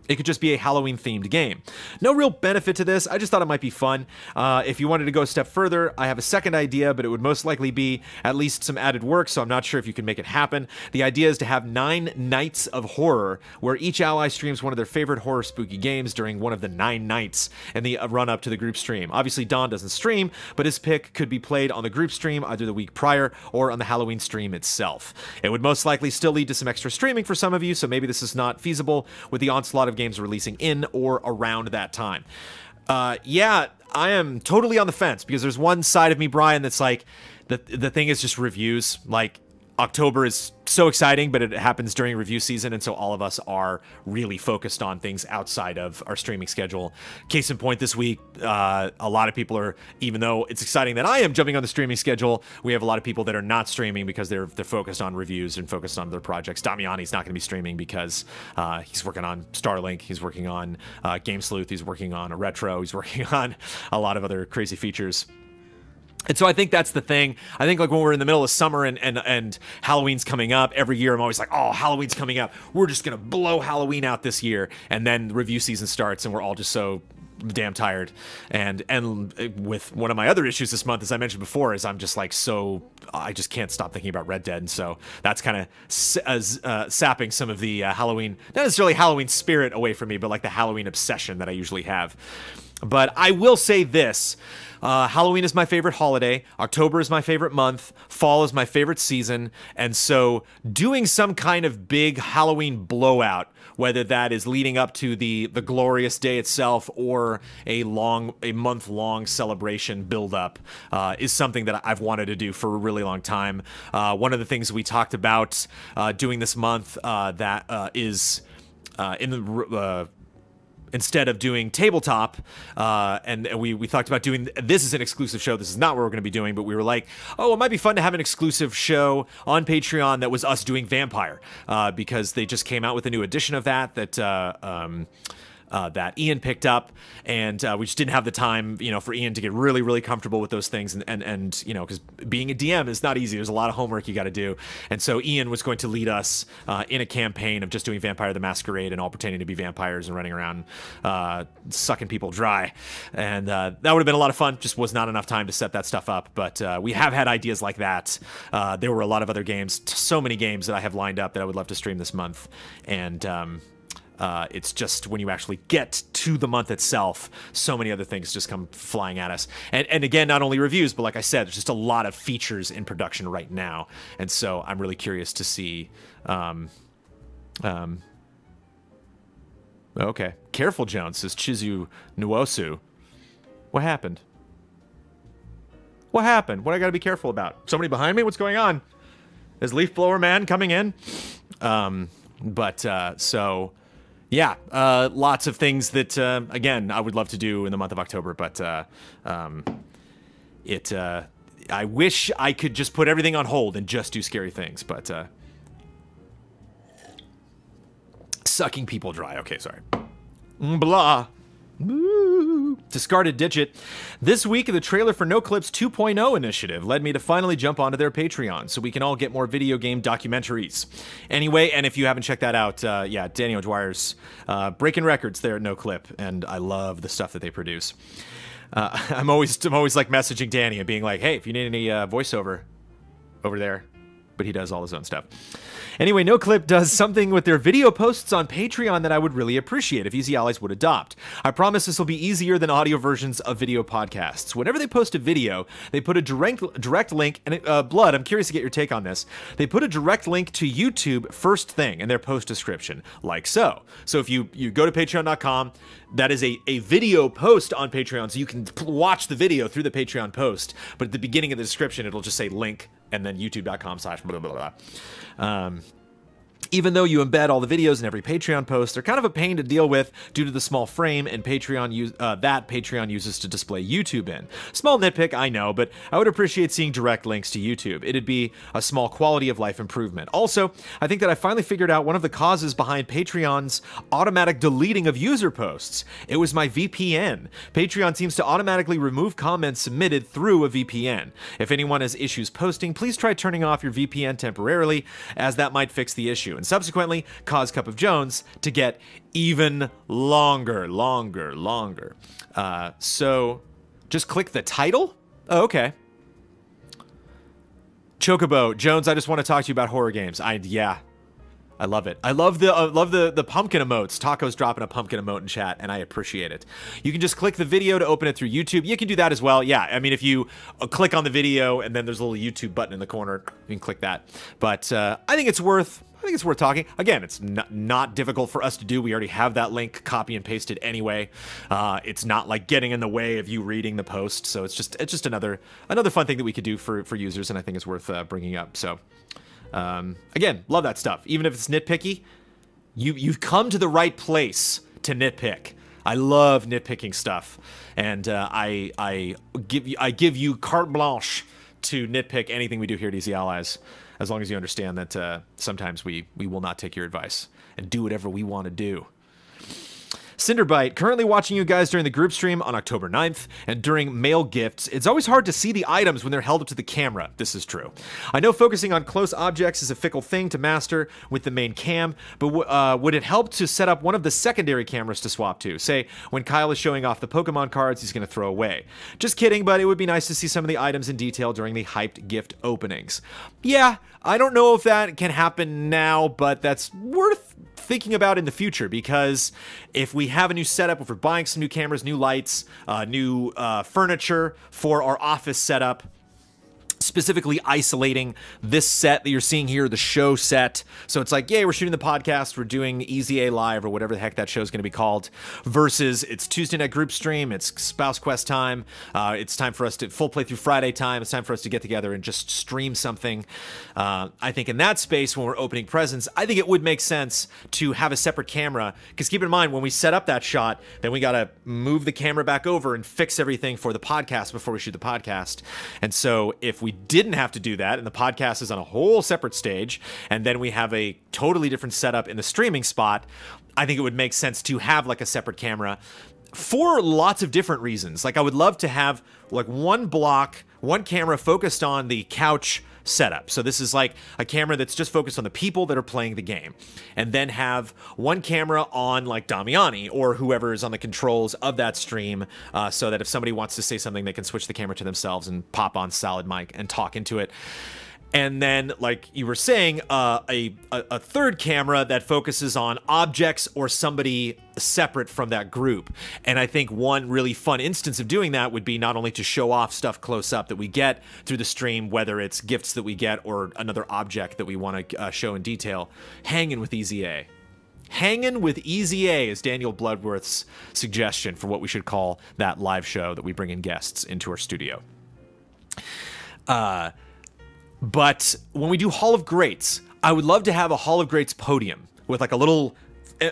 It could just be a Halloween-themed game. No real benefit to this. I just thought it might be fun. If you wanted to go a step further, I have a second idea, but it would most likely be at least some added work, so I'm not sure if you can make it happen. The idea is to have 9 nights of horror, where each ally streams one of their favorite horror spooky games during one of the 9 nights in the run-up to the group stream. Obviously, Don doesn't stream, but his pick could be played on the group stream either the week prior or on the Halloween stream itself. It would most likely still lead to some extra streaming for some of you, so maybe this is not feasible with the onslaught of games releasing in or around that time. Yeah, I am totally on the fence, because there's one side of me, Brian, that's like, the thing is just reviews. Like, October is so exciting, but it happens during review season, and so all of us are really focused on things outside of our streaming schedule. Case in point, this week, a lot of people are, even though it's exciting that I am jumping on the streaming schedule, we have a lot of people that are not streaming because they're focused on reviews and focused on their projects. Damiani's not going to be streaming because he's working on Starlink, he's working on Game Sleuth, he's working on a retro, he's working on a lot of other crazy features. And so I think that's the thing. I think, like, when we're in the middle of summer and Halloween's coming up, every year I'm always like, oh, Halloween's coming up, we're just gonna blow Halloween out this year. And then review season starts and we're all just so damn tired. And with one of my other issues this month, as I mentioned before, is I'm just like, I just can't stop thinking about Red Dead. And so that's kind of sapping some of the Halloween, not necessarily Halloween spirit away from me, but like the Halloween obsession that I usually have. But I will say this. Halloween is my favorite holiday. October is my favorite month. Fall is my favorite season. And so doing some kind of big Halloween blowout, whether that is leading up to the glorious day itself or a month-long celebration build-up, is something that I've wanted to do for a really long time. One of the things we talked about doing this month is in the... instead of doing tabletop, and we talked about doing, this is an exclusive show, this is not what we're going to be doing, but we were like, oh, it might be fun to have an exclusive show on Patreon that was us doing Vampire, because they just came out with a new edition of that Ian picked up, and we just didn't have the time, for Ian to get really, really comfortable with those things, and because being a DM is not easy. There's a lot of homework you got to do, and so Ian was going to lead us in a campaign of just doing Vampire the Masquerade and all pretending to be vampires and running around sucking people dry, and that would have been a lot of fun. Just was not enough time to set that stuff up, but we have had ideas like that. There were a lot of other games, so many games that I have lined up that I would love to stream this month, and it's just when you actually get to the month itself, so many other things just come flying at us. And again, not only reviews, but like I said, there's just a lot of features in production right now. And so I'm really curious to see... okay. Careful, Jones, says Chizu Nuosu. What happened? What happened? What I gotta be careful about? Somebody behind me? What's going on? Is Leaf Blower Man coming in? So... yeah, lots of things that, again, I would love to do in the month of October, but I wish I could just put everything on hold and just do scary things, but sucking people dry. Okay, sorry. Blah. Boo. Discarded Digit. This week, the trailer for No Clips 2.0 initiative led me to finally jump onto their Patreon so we can all get more video game documentaries. Anyway, and if you haven't checked that out, yeah, Danny O'Dwyer's breaking records there at No Clip, and I love the stuff that they produce. I'm always like messaging Danny and being like, hey, if you need any voiceover over there, but he does all his own stuff. Anyway, No Clip does something with their video posts on Patreon that I would really appreciate if Easy Allies would adopt. I promise this will be easier than audio versions of video podcasts. Whenever they post a video, they put a direct link, and Blood, I'm curious to get your take on this. They put a direct link to YouTube first thing in their post description, like so. So if you go to patreon.com, that is a video post on Patreon, so you can watch the video through the Patreon post, but at the beginning of the description, it'll just say link, and then youtube.com/blah, blah, blah. Even though you embed all the videos in every Patreon post, they're kind of a pain to deal with due to the small frame and Patreon uses to display YouTube in. Small nitpick, I know, but I would appreciate seeing direct links to YouTube. It'd be a small quality of life improvement. Also, I think that I finally figured out one of the causes behind Patreon's automatic deleting of user posts. It was my VPN. Patreon seems to automatically remove comments submitted through a VPN. If anyone has issues posting, please try turning off your VPN temporarily, as that might fix the issue, and subsequently cause Cup of Jones to get even longer. So just click the title? Oh, okay. Chocobo, Jones, I just want to talk to you about horror games. Yeah. I love it. I love the pumpkin emotes. Taco's dropping a pumpkin emote in chat, and I appreciate it. You can just click the video to open it through YouTube. You can do that as well. Yeah, I mean, if you click on the video and then there's a little YouTube button in the corner, you can click that. But I think it's worth talking. Again, it's not difficult for us to do. We already have that link, copy and pasted anyway. It's not like getting in the way of you reading the post. So it's just another fun thing that we could do for users, and I think it's worth bringing up. So. Again, love that stuff. Even if it's nitpicky, you've come to the right place to nitpick. I love nitpicking stuff, and I give you carte blanche to nitpick anything we do here at Easy Allies, as long as you understand that sometimes we will not take your advice and do whatever we want to do. Cinderbite, currently watching you guys during the group stream on October 9th, and during mail gifts, it's always hard to see the items when they're held up to the camera. This is true. I know focusing on close objects is a fickle thing to master with the main cam, but would it help to set up one of the secondary cameras to swap to? Say, when Kyle is showing off the Pokemon cards he's going to throw away. Just kidding, but it would be nice to see some of the items in detail during the hyped gift openings. Yeah, I don't know if that can happen now, but that's worth thinking about in the future, because if we have a new setup, if we're buying some new cameras, new lights, new furniture for our office setup, specifically isolating this set that you're seeing here, the show set. So it's like, yay, we're shooting the podcast, we're doing Easy A Live, or whatever the heck that show is going to be called, versus it's Tuesday night group stream, it's Spouse Quest time, it's time for us to full playthrough Friday time, it's time for us to get together and just stream something. I think in that space, when we're opening presents, I think it would make sense to have a separate camera, because keep in mind, when we set up that shot, then we got to move the camera back over and fix everything for the podcast before we shoot the podcast. And so if we didn't have to do that, and the podcast is on a whole separate stage, and then we have a totally different setup in the streaming spot, I think it would make sense to have like a separate camera for lots of different reasons. Like, I would love to have like one camera focused on the couch setup. So this is like a camera that's just focused on the people that are playing the game, and then have one camera on like Damiani or whoever is on the controls of that stream, so that if somebody wants to say something, they can switch the camera to themselves and pop on Solid Mic and talk into it. And then, like you were saying, a third camera that focuses on objects or somebody separate from that group. And I think one really fun instance of doing that would be not only to show off stuff close up that we get through the stream, whether it's gifts that we get or another object that we want to show in detail, hanging with Easy A. Hanging with Easy A is Daniel Bloodworth's suggestion for what we should call that live show that we bring in guests into our studio. But when we do Hall of Greats, I would love to have a Hall of Greats podium with like a little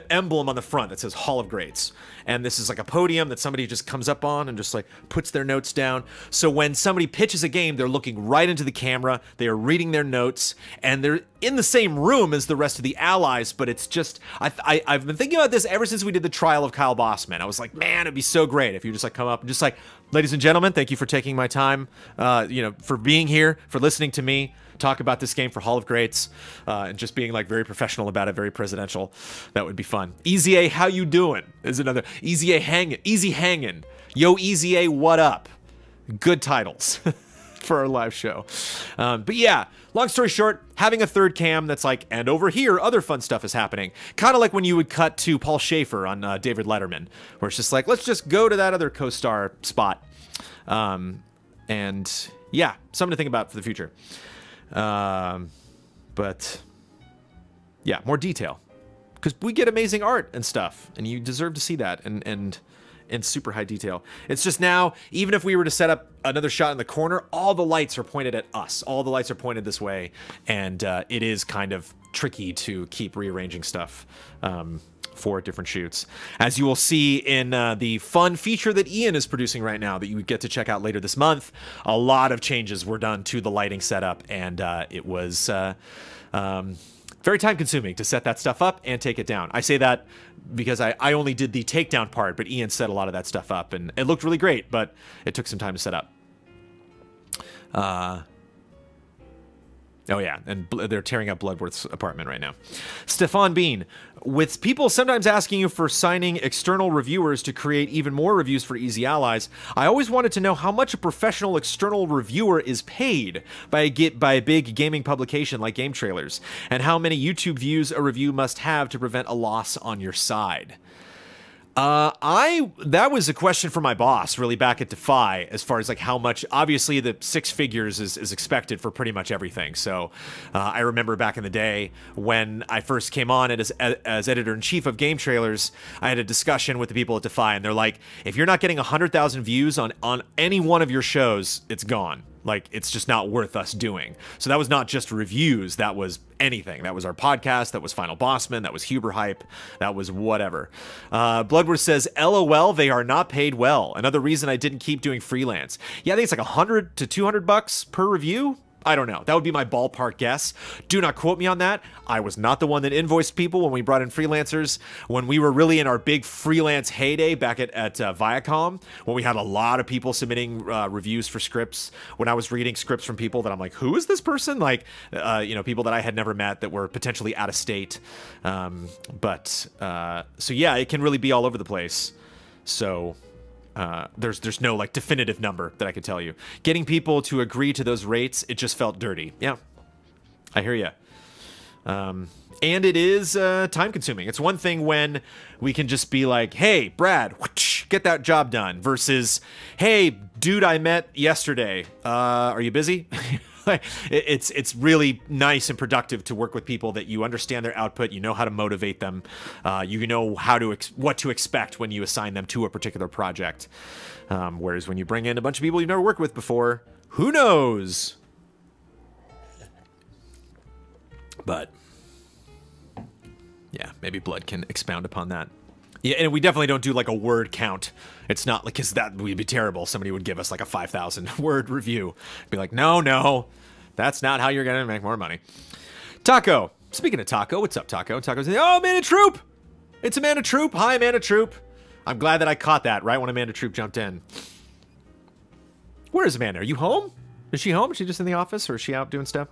emblem on the front that says Hall of Greats. And this is like a podium that somebody just comes up on and just like puts their notes down. So when somebody pitches a game, they're looking right into the camera, they are reading their notes, and they're in the same room as the rest of the allies, but it's just, I've been thinking about this ever since we did the trial of Kyle Bossman. I was like, man, it'd be so great if you just like come up and just like, ladies and gentlemen, thank you for taking my time, you know, for being here, for listening to me talk about this game for Hall of Greats, and just being like very professional about it, very presidential. That would be fun. Easy A, how you doing? Is another. Easy A, easy hanging. Yo, Easy A, what up? Good titles for our live show. But yeah, long story short, having a third cam that's like, and over here, other fun stuff is happening. Kind of like when you would cut to Paul Schaefer on David Letterman, where it's just like, let's just go to that other co-star spot. And yeah, something to think about for the future. But yeah, more detail, because we get amazing art and stuff, and you deserve to see that, and in super high detail. It's just now, even if we were to set up another shot in the corner, all the lights are pointed at us. All the lights are pointed this way, and it is kind of tricky to keep rearranging stuff for different shoots. As you will see in the fun feature that Ian is producing right now that you get to check out later this month, a lot of changes were done to the lighting setup, and it was very time consuming to set that stuff up and take it down. I say that because I only did the takedown part, but Ian set a lot of that stuff up, and it looked really great, but it took some time to set up. Oh yeah, and they're tearing up Bloodworth's apartment right now. Stefan Bean, with people sometimes asking you for signing external reviewers to create even more reviews for Easy Allies, I always wanted to know how much a professional external reviewer is paid by a big gaming publication like Game Trailers, and how many YouTube views a review must have to prevent a loss on your side. That was a question for my boss really back at Defy, as far as like how much. Obviously the 6 figures is expected for pretty much everything. So I remember back in the day when I first came on as editor-in-chief of Game Trailers, I had a discussion with the people at Defy, and they're like, if you're not getting 100,000 views on any one of your shows, it's gone. Like, it's just not worth us doing. So that was not just reviews, that was anything. That was our podcast, that was Final Bossman, that was Huber Hype, that was whatever. Bloodworth says, LOL, they are not paid well. Another reason I didn't keep doing freelance. Yeah, I think it's like 100 to 200 bucks per review. I don't know. That would be my ballpark guess. Do not quote me on that. I was not the one that invoiced people when we brought in freelancers. When we were really in our big freelance heyday back at Viacom, when we had a lot of people submitting reviews for scripts, when I was reading scripts from people that I'm like, who is this person? Like, you know, people that I had never met that were potentially out of state. So yeah, it can really be all over the place. So... there's no like definitive number that I could tell you. Getting people to agree to those rates, it just felt dirty. Yeah, I hear you. And it is time consuming. It's one thing when we can just be like, hey, Brad, whoosh, get that job done, versus, hey, dude I met yesterday, are you busy? It's really nice and productive to work with people that you understand their output, you know how to motivate them, you know what to expect when you assign them to a particular project. Whereas when you bring in a bunch of people you've never worked with before, who knows? But yeah, maybe Blood can expound upon that. Yeah, and we definitely don't do like a word count. It's not like, because that would be terrible. Somebody would give us like a 5,000 word review. Be like, no, that's not how you're gonna make more money. Taco. Speaking of Taco, what's up, Taco? Taco's saying, oh, Amanda Troop! It's Amanda Troop. Hi, Amanda Troop. I'm glad that I caught that right when Amanda Troop jumped in. Where is Amanda? Are you home? Is she home? Is she just in the office, or is she out doing stuff?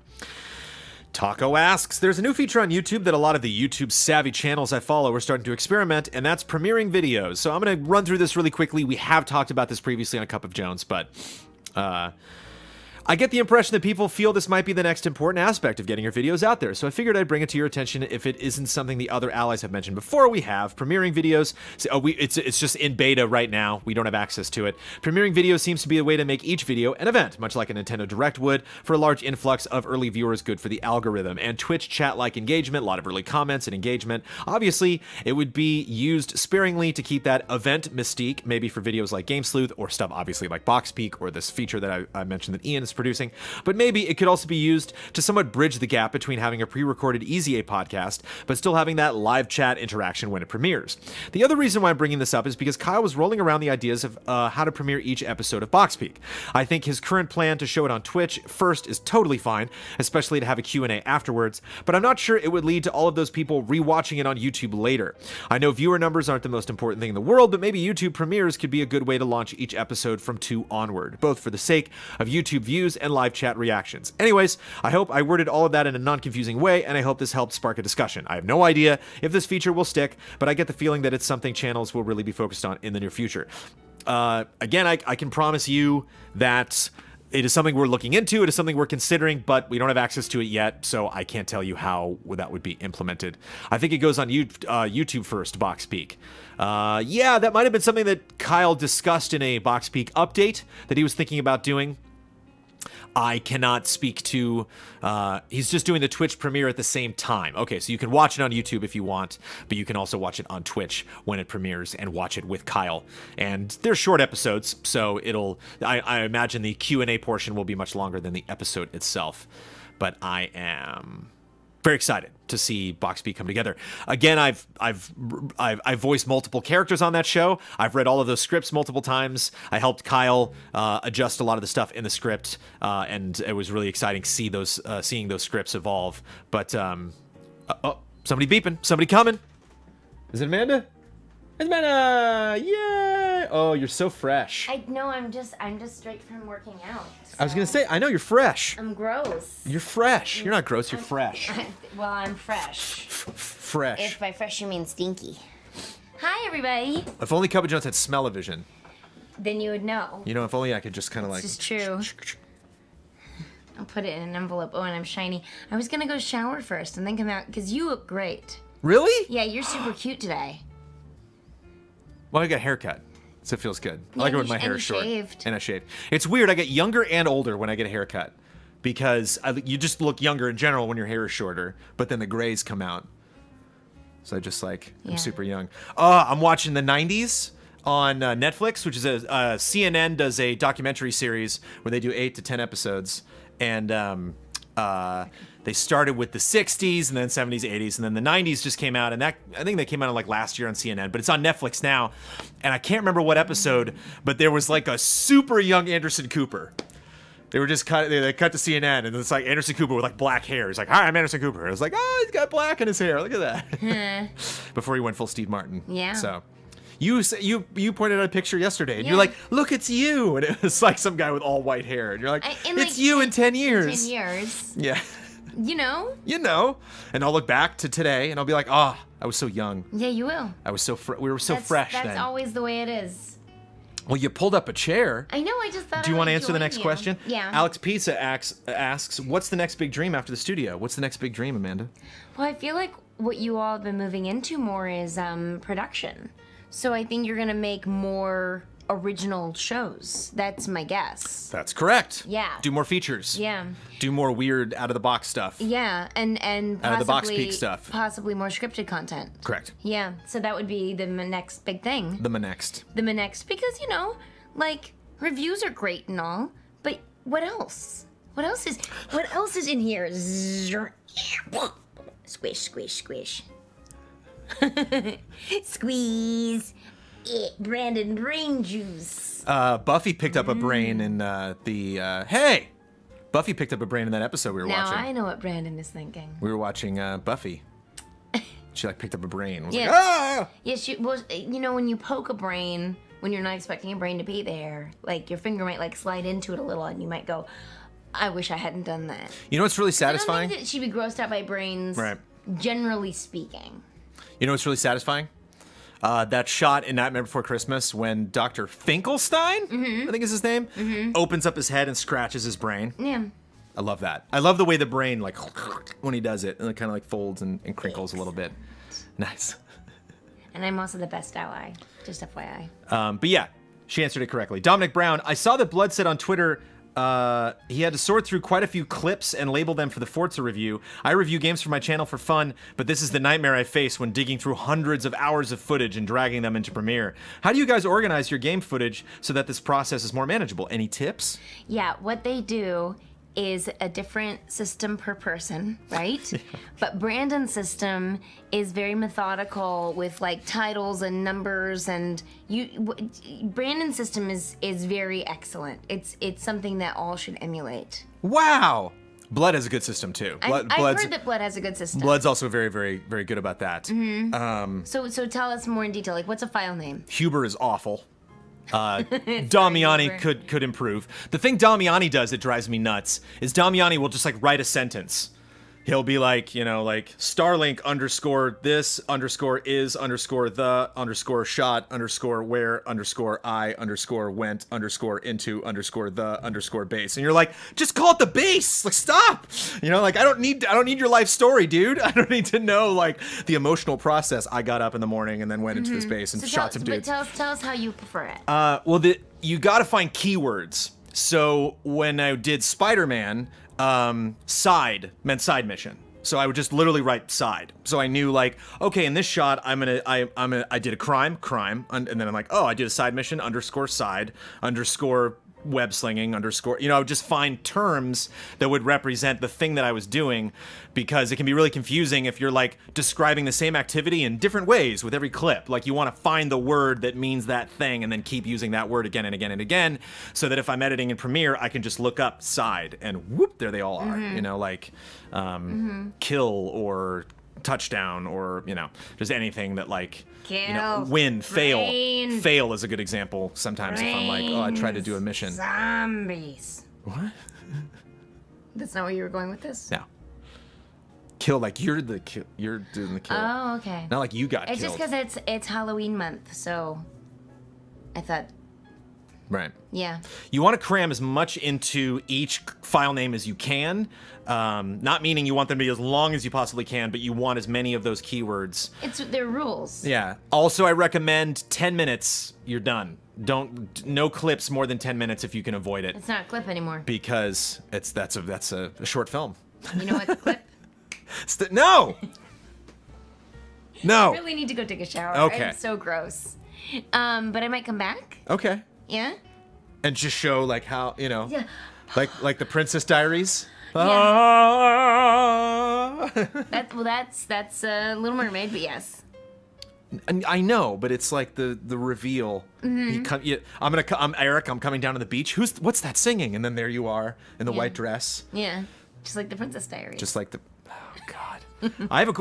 Taco asks, there's a new feature on YouTube that a lot of the YouTube savvy channels I follow are starting to experiment, and that's premiering videos. So I'm going to run through this really quickly. We have talked about this previously on A Cup of Jones, but I get the impression that people feel this might be the next important aspect of getting your videos out there, so I figured I'd bring it to your attention if it isn't something the other allies have mentioned before. We have premiering videos. So, it's just in beta right now. We don't have access to it. Premiering videos seems to be a way to make each video an event, much like a Nintendo Direct would, for a large influx of early viewers, good for the algorithm. And Twitch chat-like engagement, a lot of early comments and engagement. Obviously, it would be used sparingly to keep that event mystique, maybe for videos like Game Sleuth or stuff obviously like Box Peak or this feature that I mentioned that Ian is producing, but maybe it could also be used to somewhat bridge the gap between having a pre-recorded Easy A podcast, but still having that live chat interaction when it premieres. The other reason why I'm bringing this up is because Kyle was rolling around the ideas of how to premiere each episode of Box Peak. I think his current plan to show it on Twitch first is totally fine, especially to have a Q&A afterwards, but I'm not sure it would lead to all of those people rewatching it on YouTube later. I know viewer numbers aren't the most important thing in the world, but maybe YouTube premieres could be a good way to launch each episode from 2 onward, both for the sake of YouTube views and live chat reactions. Anyways, I hope I worded all of that in a non-confusing way, and I hope this helped spark a discussion. I have no idea if this feature will stick, but I get the feeling that it's something channels will really be focused on in the near future. Again, I can promise you that it is something we're looking into, it is something we're considering, but we don't have access to it yet, so I can't tell you how that would be implemented. I think it goes on YouTube first, Box Peak. Yeah, that might have been something that Kyle discussed in a Box Peak update that he was thinking about doing. I cannot speak to, he's just doing the Twitch premiere at the same time. Okay, so you can watch it on YouTube if you want, but you can also watch it on Twitch when it premieres and watch it with Kyle. And they're short episodes, so I imagine the Q&A portion will be much longer than the episode itself. But I am very excited to see Box Peak come together. Again, I've voiced multiple characters on that show. I've read all of those scripts multiple times. I helped Kyle adjust a lot of the stuff in the script, and it was really exciting to see seeing those scripts evolve. But oh, somebody beeping, somebody coming. Is it Amanda? It's Amanda! Yay! Oh, you're so fresh. I know. I'm just straight from working out. So. I was gonna say, I know you're fresh. I'm gross. You're fresh. You're not gross. You're fresh. Well, I'm fresh. Fresh. If by fresh you mean stinky. Hi, everybody. If only Cubba Jones had smell-o-vision. Then you would know. You know, if only I could just kind of like. This is true. I'll put it in an envelope. Oh, and I'm shiny. I was gonna go shower first and then come out because you look great. Really? Yeah, you're super cute today. Well, I got a haircut, so it feels good. I like it when my hair is short. Shaved. And I shaved. It's weird. I get younger and older when I get a haircut because you just look younger in general when your hair is shorter, but then the grays come out. So I just like, I'm super young. I'm watching the 90s on Netflix, which is CNN does a documentary series where they do 8 to 10 episodes. And they started with the 60s and then 70s, 80s, and then the 90s just came out, and I think they came out like last year on CNN, but it's on Netflix now, and I can't remember what episode, but there was like a super young Anderson Cooper. They were just they cut to CNN, and it's like Anderson Cooper with like black hair. He's like, "Hi, I'm Anderson Cooper." I was like, "Oh, he's got black in his hair. Look at that." Before he went full Steve Martin. Yeah. So. You pointed out a picture yesterday, and you're like, "Look, it's you," and it was like some guy with all white hair, and you're like, "It's you in 10 years." 10 years. Yeah. You know. You know. And I'll look back to today, and I'll be like, "Ah, oh, I was so young." Yeah, you will. I was we were so fresh then. That's always the way it is. Well, you pulled up a chair. I know. I just thought. Do you want to answer the next question? Yeah. Alex Pizza asks, "What's the next big dream after the studio?" What's the next big dream, Amanda? Well, I feel like what you all have been moving into more is production. So I think you're gonna make more original shows. That's my guess. That's correct. Yeah. Do more features. Yeah. Do more weird out of the box stuff. Yeah, and possibly, out of the Box Peak stuff. Possibly more scripted content. Correct. Yeah. So that would be the next big thing. The next. The next, because like reviews are great and all, but what else? What else is in here? Squish, squish, squish. Squeeze it, Brandon brain juice. Buffy picked up a brain in hey! Buffy picked up a brain in that episode we were watching. Now I know what Brandon is thinking. We were watching Buffy. She like picked up a brain. Was Yeah. like, ah! Yeah, she was. When you poke a brain when you're not expecting a brain to be there, like your finger might like slide into it a little, and you might go, "I wish I hadn't done that." You know what's really I satisfying? don't think that she'd be grossed out by brains. Right. Generally speaking. You know what's really satisfying? That shot in Nightmare Before Christmas when Dr. Finkelstein, I think is his name, opens up his head and scratches his brain. Yeah. I love that. I love the way the brain, like, when he does it, and it kind of like folds and crinkles a little bit. Nice. And I'm also the best ally, just FYI. But yeah, she answered it correctly. Dominic Brown, I saw that Blood said on Twitter he had to sort through quite a few clips and label them for the Forza review. I review games for my channel for fun, but this is the nightmare I face when digging through hundreds of hours of footage and dragging them into Premiere. How do you guys organize your game footage so that this process is more manageable? Any tips? Yeah, what they do is a different system per person, right? Yeah. But Brandon's system is very methodical with like titles and numbers, and Brandon's system is very excellent. It's something that all should emulate. Wow. Blood has a good system too. I've heard that Blood has a good system. Blood's also very, very, very good about that. Mm-hmm. So tell us more in detail. Like, what's a file name? Huber is awful. Damiani could improve. The thing Damiani does that drives me nuts is Damiani will just like write a sentence. He'll be like, you know, like Starlink underscore this underscore is underscore the underscore shot underscore where underscore I underscore went underscore into underscore the underscore base. And you're like, just call it the base. Like, stop. You know, like I don't need your life story, dude. I don't need to know like the emotional process. I got up in the morning and then went into this base and shot some dudes. Tell us how you prefer it. Well, you got to find keywords. So when I did Spider-Man, side meant side mission. So I would just literally write side. So I knew like, okay, in this shot, I did a crime, and then I'm like, oh, I did a side mission, underscore side, underscore web slinging, underscore, you know, I would just find terms that would represent the thing that I was doing, because it can be really confusing if you're like describing the same activity in different ways with every clip. Like you want to find the word that means that thing and then keep using that word again and again and again, so that if I'm editing in Premiere, I can just look up side and whoop, there they all are. You know, like kill or touchdown, or you know, just anything that like, you know, win, fail. Fail is a good example sometimes. If I'm like, oh, I tried to do a mission. Zombies. What? That's not where you were going with this? No. Kill, like you're doing the kill. Oh, okay. Not like you got killed. It's just because it's Halloween month, so I thought. Right. Yeah. You want to cram as much into each file name as you can. Not meaning you want them to be as long as you possibly can, but you want as many of those keywords. It's their rules. Yeah. Also, I recommend 10 minutes. You're done. No clips more than 10 minutes if you can avoid it. It's not a clip anymore. Because that's a short film. You know what's a clip? No. No. I really need to go take a shower. Okay. I'm so gross. But I might come back. Okay. Yeah. And just show like how, you know, yeah. like the Princess Diaries. Yeah. That's Little Mermaid, but yes. I know, but it's like the reveal. I'm Eric. I'm coming down to the beach. What's that singing? And then there you are in the white dress. Yeah, just like the Princess Diaries. Just like the. Oh God. I have a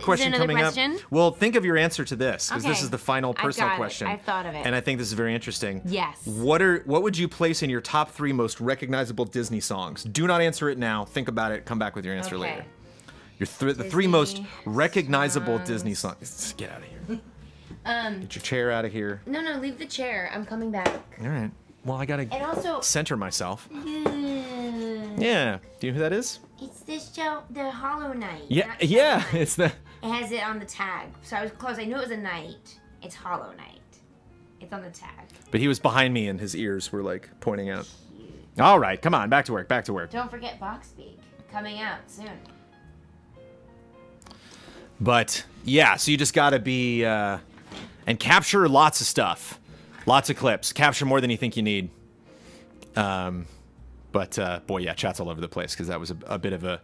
question coming up. Well, think of your answer to this, because this is the final personal question. I've thought of it, and I think this is very interesting. Yes. What would you place in your top 3 most recognizable Disney songs? Do not answer it now. Think about it. Come back with your answer later. The 3 most recognizable Disney songs. Get out of here. Get your chair out of here. No, leave the chair. I'm coming back. All right. Well, I gotta center myself. Yeah. Do you know who that is? It's this show, the Hollow Knight. Yeah, it's the. It has it on the tag, so I was close. I knew it was a knight. It's Hollow Knight. It's on the tag. But he was behind me, and his ears were like pointing out. Cute. All right, come on, back to work. Don't forget Boxspeak coming out soon. But yeah, so you just gotta be and capture lots of stuff, lots of clips. Capture more than you think you need. But boy, yeah, chat's all over the place because that was a bit of a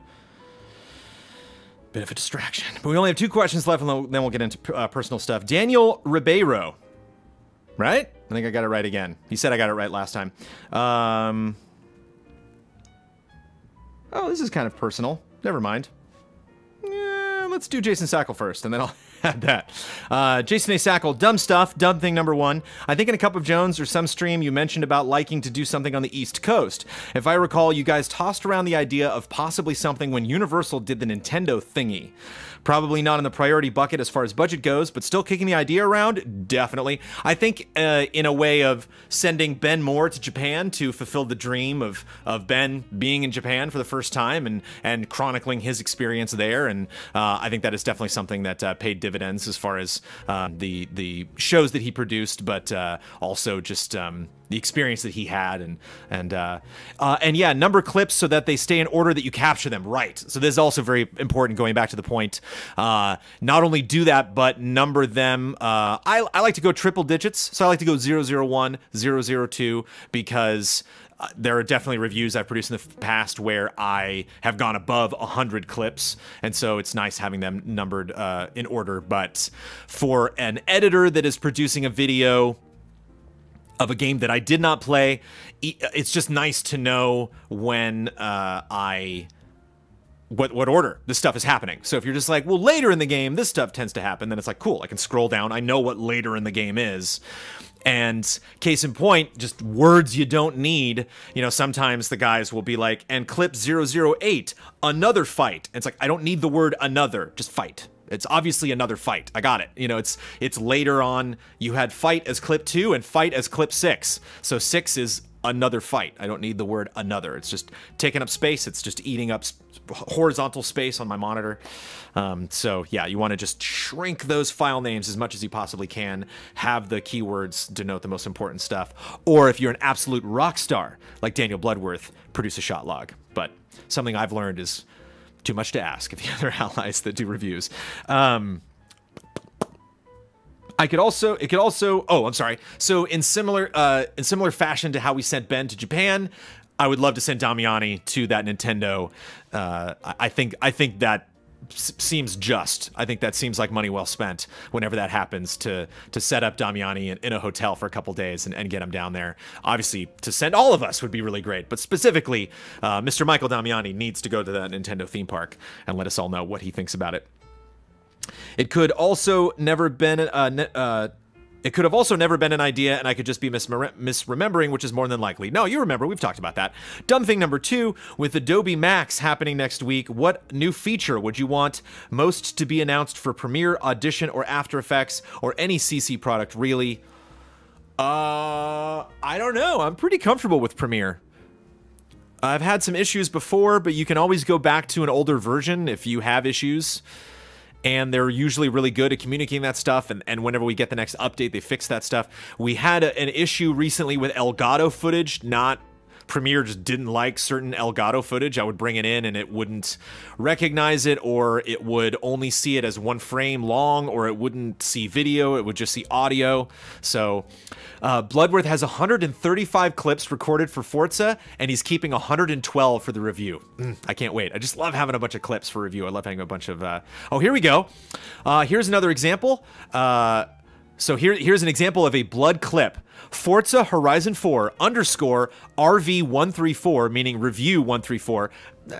distraction. But we only have 2 questions left, and then we'll get into personal stuff. Daniel Ribeiro, right? I think I got it right again. He said I got it right last time. Oh, this is kind of personal. Never mind. Let's do Jason Sackle first, and then I'll add that. Jason A. Sackle, dumb stuff, dumb thing number 1. I think in a Cup of Jones or some stream you mentioned about liking to do something on the East Coast. If I recall, you guys tossed around the idea of possibly something when Universal did the Nintendo thingy. Probably not in the priority bucket as far as budget goes, but still kicking the idea around? Definitely. I think in a way of sending Ben Moore to Japan to fulfill the dream of Ben being in Japan for the first time and chronicling his experience there, and I think that is definitely something that paid dividends dividends as far as the shows that he produced, but also just the experience that he had, and yeah, number clips so that they stay in order that you capture them right. So this is also very important, going back to the point. Not only do that, but number them. I like to go triple digits, so I like to go 001, 002, because there are definitely reviews I've produced in the past where I have gone above 100 clips, and so it's nice having them numbered in order. But for an editor that is producing a video of a game that I did not play, it's just nice to know when what order this stuff is happening. So if you're just like, well, later in the game this stuff tends to happen, then it's like, cool, I can scroll down, I know what later in the game is. And case in point, just words you don't need. You know, sometimes the guys will be like, and clip 008, another fight. And it's like, I don't need the word another, just fight. It's obviously another fight. I got it. You know, it's later on. You had fight as clip 2 and fight as clip 6. So 6 is another fight. I don't need the word another. It's just taking up space. It's just eating up horizontal space on my monitor. So yeah, you want to just shrink those file names as much as you possibly can. Have the keywords denote the most important stuff. Or if you're an absolute rock star like Daniel Bloodworth, produce a shot log. But something I've learned is too much to ask of the other allies that do reviews. It could also, oh, I'm sorry. So in similar fashion to how we sent Ben to Japan, I would love to send Damiani to that Nintendo. I think that seems just. I think that seems like money well spent whenever that happens, to set up Damiani in a hotel for a couple days and get him down there. Obviously, to send all of us would be really great, but specifically, Mr. Michael Damiani needs to go to that Nintendo theme park and let us all know what he thinks about it. It could also never been it could have also never been an idea, and I could just be misremembering, which is more than likely. No, you remember. We've talked about that. Dumb thing number 2, with Adobe Max happening next week, what new feature would you want most to be announced for Premiere, Audition, or After Effects, or any CC product, really? I don't know. I'm pretty comfortable with Premiere. I've had some issues before, but you can always go back to an older version if you have issues. And they're usually really good at communicating that stuff, and whenever we get the next update, they fix that stuff. We had an issue recently with Elgato footage. Premiere just didn't like certain Elgato footage. I would bring it in and it wouldn't recognize it, or it would only see it as 1 frame long, or it wouldn't see video, it would just see audio. So Bloodworth has 135 clips recorded for Forza, and he's keeping 112 for the review. I can't wait. I just love having a bunch of clips for review. I love having a bunch of... Oh, here we go. Here's another example. So here's an example of a blood clip. Forza Horizon 4 _RV 134, meaning review 134.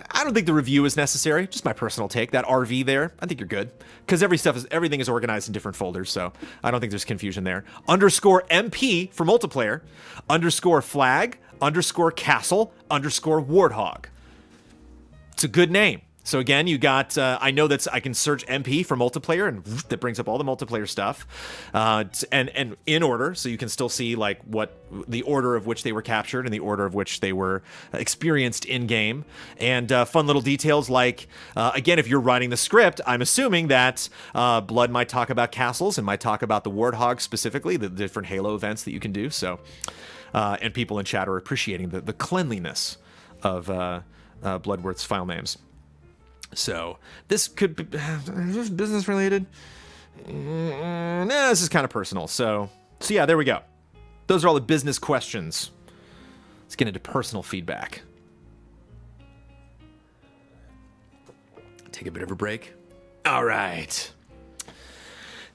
I don't think the review is necessary. Just my personal take. That RV there, I think you're good, because everything is organized in different folders, so I don't think there's confusion there. _MP for multiplayer. _flag. _castle. _warthog. It's a good name. So again, you got, I know I can search MP for multiplayer, and that brings up all the multiplayer stuff, and in order, so you can still see like what the order of which they were captured and the order of which they were experienced in game, and fun little details like, again, if you're writing the script, I'm assuming that Blood might talk about castles and might talk about the Warthog specifically, the different Halo events that you can do. So, and people in chat are appreciating the cleanliness of Bloodworth's file names. So this could be business related. Nah, this is kind of personal. So yeah, there we go. Those are all the business questions. Let's get into personal feedback. Take a bit of a break. All right.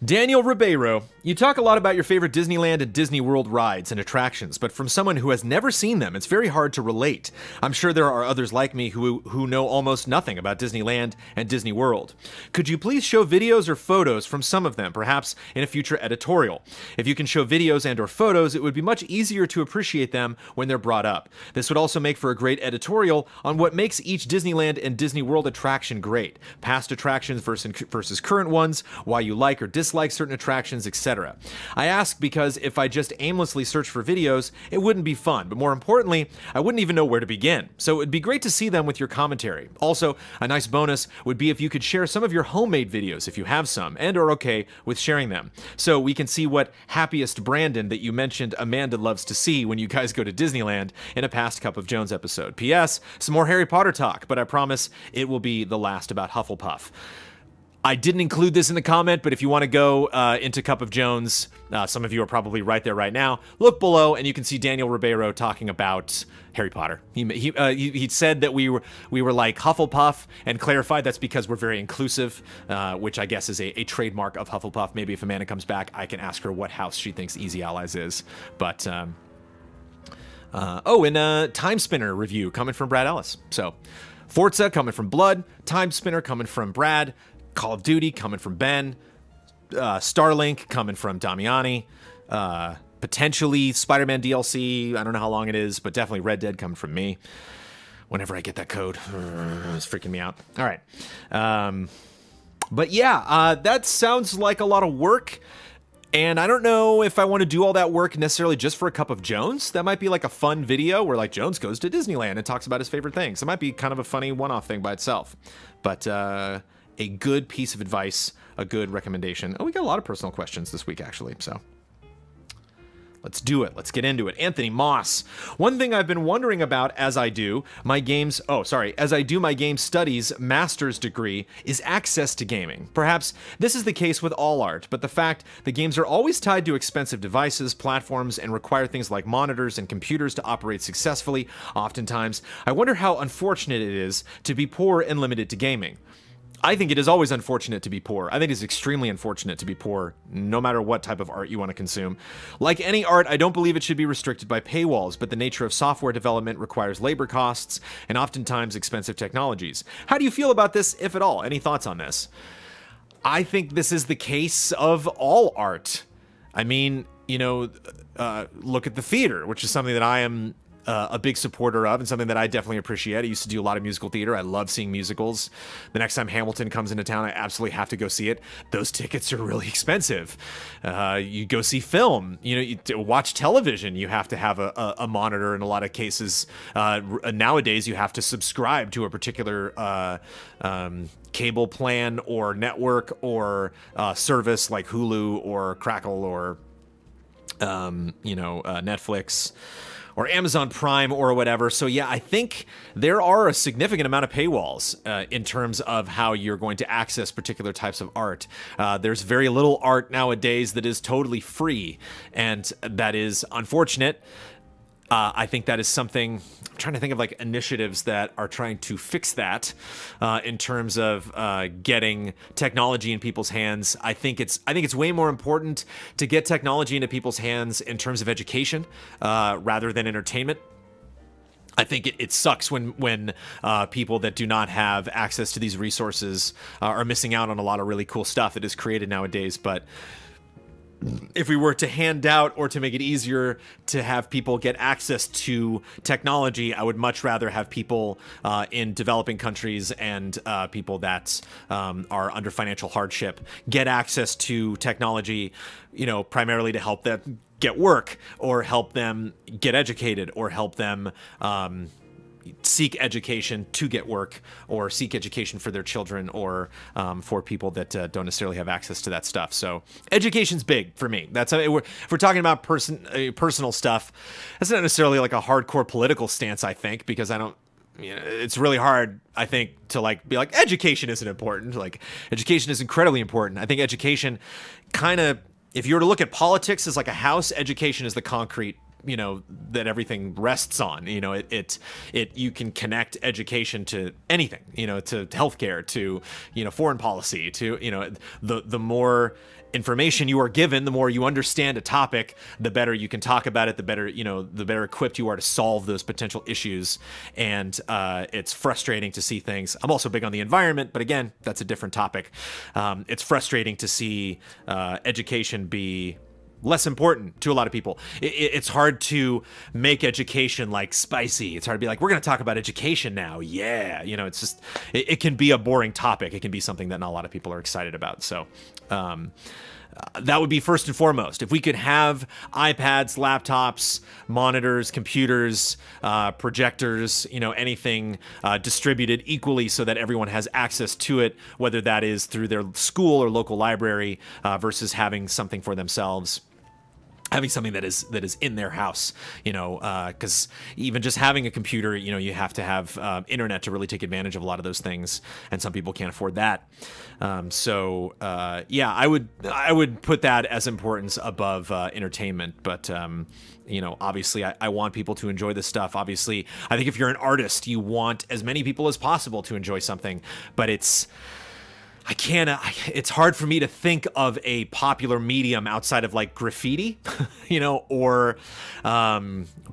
Daniel Ribeiro, you talk a lot about your favorite Disneyland and Disney World rides and attractions, but from someone who has never seen them, it's very hard to relate. I'm sure there are others like me who know almost nothing about Disneyland and Disney World. Could you please show videos or photos from some of them, perhaps in a future editorial? If you can show videos and or photos, it would be much easier to appreciate them when they're brought up. This would also make for a great editorial on what makes each Disneyland and Disney World attraction great. Past attractions versus current ones, why you like or dislike dislike certain attractions, etc. I ask because if I just aimlessly search for videos, it wouldn't be fun, but more importantly, I wouldn't even know where to begin. So it'd be great to see them with your commentary. Also, a nice bonus would be if you could share some of your homemade videos if you have some and are okay with sharing them. So we can see what happiest Brandon that you mentioned Amanda loves to see when you guys go to Disneyland in a past Cup of Jones episode. P.S. Some more Harry Potter talk, but I promise it will be the last about Hufflepuff. I didn't include this in the comment, but if you want to go into Cup of Jones, some of you are probably right there right now. Look below, and you can see Daniel Ribeiro talking about Harry Potter. He said that we were like Hufflepuff, and clarified that's because we're very inclusive, which I guess is a trademark of Hufflepuff. Maybe if Amanda comes back, I can ask her what house she thinks Easy Allies is. But and Time Spinner review coming from Brad Ellis. So Forza coming from Blood, Time Spinner coming from Brad, Call of Duty coming from Ben, Starlink coming from Damiani, potentially Spider-Man DLC, I don't know how long it is, but definitely Red Dead coming from me. Whenever I get that code, it's freaking me out. All right. But yeah, that sounds like a lot of work. And I don't know if I want to do all that work necessarily just for a Cup of Jones. That might be like a fun video where like Jones goes to Disneyland and talks about his favorite things. It might be kind of a funny one-off thing by itself. But a good piece of advice, a good recommendation. Oh, we got a lot of personal questions this week, actually, so let's do it. Let's get into it. Anthony Moss. One thing I've been wondering about as I do my game studies master's degree is access to gaming. Perhaps this is the case with all art, but the fact that games are always tied to expensive devices, platforms, and require things like monitors and computers to operate successfully, oftentimes, I wonder how unfortunate it is to be poor and limited to gaming. I think it is always unfortunate to be poor. I think it's extremely unfortunate to be poor, no matter what type of art you want to consume. Like any art, I don't believe it should be restricted by paywalls, but the nature of software development requires labor costs and oftentimes expensive technologies. How do you feel about this, if at all? Any thoughts on this? I think this is the case of all art. I mean, you know, look at the theater, which is something that I am a big supporter of and something that I definitely appreciate. I used to do a lot of musical theater. I love seeing musicals. The next time Hamilton comes into town, I absolutely have to go see it. Those tickets are really expensive. You go see film, you know, you watch television, you have to have a monitor in a lot of cases. Nowadays, you have to subscribe to a particular cable plan or network or service like Hulu or Crackle or, Netflix or Amazon Prime or whatever. So yeah, I think there are a significant amount of paywalls in terms of how you're going to access particular types of art. There's very little art nowadays that is totally free, and that is unfortunate. I think that is something, I'm trying to think of like initiatives that are trying to fix that in terms of getting technology in people's hands. I think it's way more important to get technology into people's hands in terms of education rather than entertainment. I think it sucks when people that do not have access to these resources are missing out on a lot of really cool stuff that is created nowadays. But if we were to hand out or to make it easier to have people get access to technology, I would much rather have people in developing countries and people that are under financial hardship get access to technology, you know, primarily to help them get work or help them get educated or help them seek education to get work or seek education for their children or for people that don't necessarily have access to that stuff. So education's big for me. That's if we're talking about personal stuff. That's not necessarily like a hardcore political stance, I think, because I don't. You know, it's really hard, I think, to like be like education isn't important. Like education is incredibly important. I think education kind of, if you were to look at politics as like a house, education is the concrete, you know, that everything rests on. You know, you can connect education to anything, you know, to healthcare, to, you know, foreign policy, to, you know, the more information you are given, the more you understand a topic, the better you can talk about it, the better, you know, the better equipped you are to solve those potential issues. And it's frustrating to see things. I'm also big on the environment, but again, that's a different topic. It's frustrating to see education be less important to a lot of people. It's hard to make education like spicy. It's hard to be like, we're going to talk about education now. Yeah. You know, it's just, it can be a boring topic. It can be something that not a lot of people are excited about. So, that would be first and foremost. If we could have iPads, laptops, monitors, computers, projectors, anything distributed equally so that everyone has access to it, whether that is through their school or local library versus having something for themselves. Having something that is in their house, because even just having a computer, you have to have internet to really take advantage of a lot of those things, and some people can't afford that. Yeah, I would put that as importance above entertainment. But obviously, I want people to enjoy this stuff. Obviously, I think if you're an artist, you want as many people as possible to enjoy something, but it's hard for me to think of a popular medium outside of like graffiti, or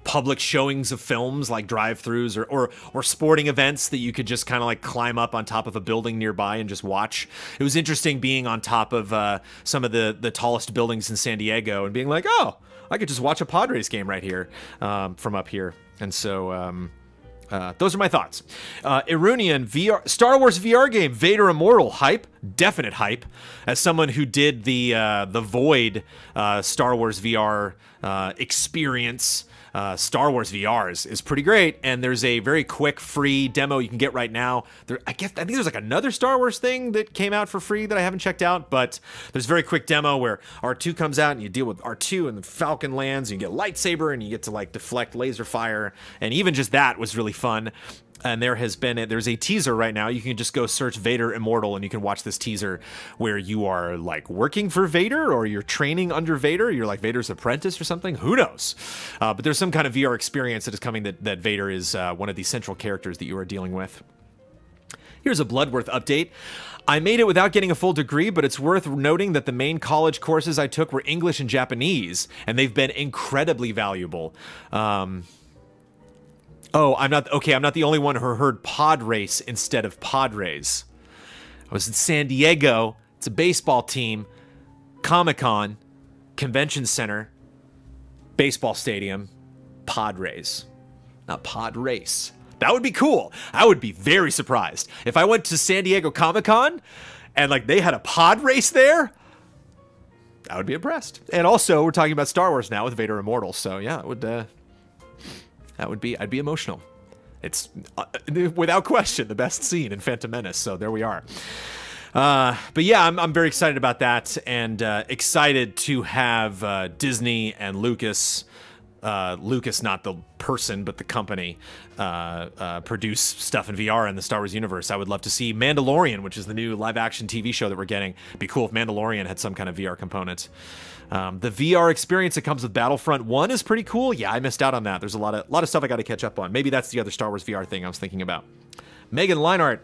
public showings of films like drive-throughs or sporting events that you could just kind of like climb up on top of a building nearby and just watch. It was interesting being on top of some of the tallest buildings in San Diego and being like, oh, I could just watch a Padres game right here from up here. And so those are my thoughts. Irunian VR, Star Wars VR game, Vader Immortal, hype, definite hype. As someone who did the Void Star Wars VR experience, Star Wars VR is pretty great, and there's a very quick free demo you can get right now. I think there's like another Star Wars thing that came out for free that I haven't checked out, but there's a very quick demo where R2 comes out and you deal with R2 and the Falcon lands, and you get a lightsaber and you get to like deflect laser fire, and even just that was really fun. And there's a teaser right now. You can just go search Vader Immortal and you can watch this teaser where you are like working for Vader, or you're training under Vader. You're like Vader's apprentice or something. Who knows? But there's some kind of VR experience that is coming that Vader is one of the central characters that you are dealing with. Here's a Bloodworth update. I made it without getting a full degree, but it's worth noting that the main college courses I took were English and Japanese, and they've been incredibly valuable. Oh, I'm not the only one who heard pod race instead of Padres. I was in San Diego. It's a baseball team. Comic-Con, Convention Center, baseball stadium, Padres. Not pod race. That would be cool. I would be very surprised. If I went to San Diego Comic-Con and like they had a pod race there, I would be impressed. And also, we're talking about Star Wars now with Vader Immortal, so yeah, it would... I'd be emotional. It's, without question, the best scene in Phantom Menace, so there we are. But yeah, I'm very excited about that, and excited to have Disney and Lucas, not the person, but the company, produce stuff in VR in the Star Wars universe. I would love to see Mandalorian, which is the new live-action TV show that we're getting. It'd be cool if Mandalorian had some kind of VR component. The VR experience that comes with Battlefront 1 is pretty cool. Yeah, I missed out on that. There's a lot of stuff I got to catch up on. Maybe that's the other Star Wars VR thing I was thinking about. Megan Leinart.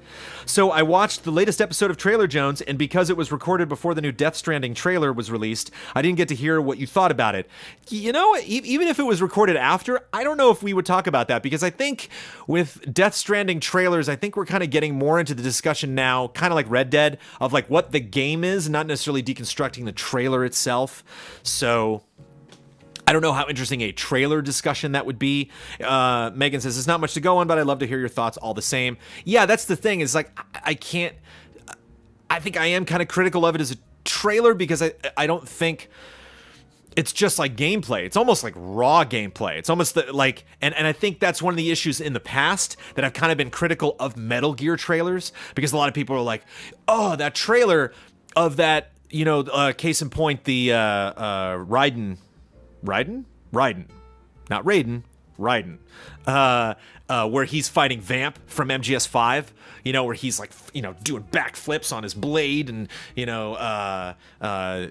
So I watched the latest episode of Trailer Jones, and because it was recorded before the new Death Stranding trailer was released, I didn't get to hear what you thought about it. Even if it was recorded after, I don't know if we would talk about that, because I think with Death Stranding trailers, I think we're kind of getting more into the discussion now, kind of like Red Dead, of like what the game is, not necessarily deconstructing the trailer itself. So... I don't know how interesting a trailer discussion that would be. Megan says, it's not much to go on, but I'd love to hear your thoughts all the same. Yeah, that's the thing, is like, I think I am kind of critical of it as a trailer, because I don't think it's just like gameplay. It's almost like raw gameplay. It's almost like, and I think that's one of the issues in the past that I've kind of been critical of Metal Gear trailers, because a lot of people are like, oh, that trailer of that, case in point, the Raiden, not Raiden, Raiden, where he's fighting Vamp from MGS5, where he's like, doing backflips on his blade, and,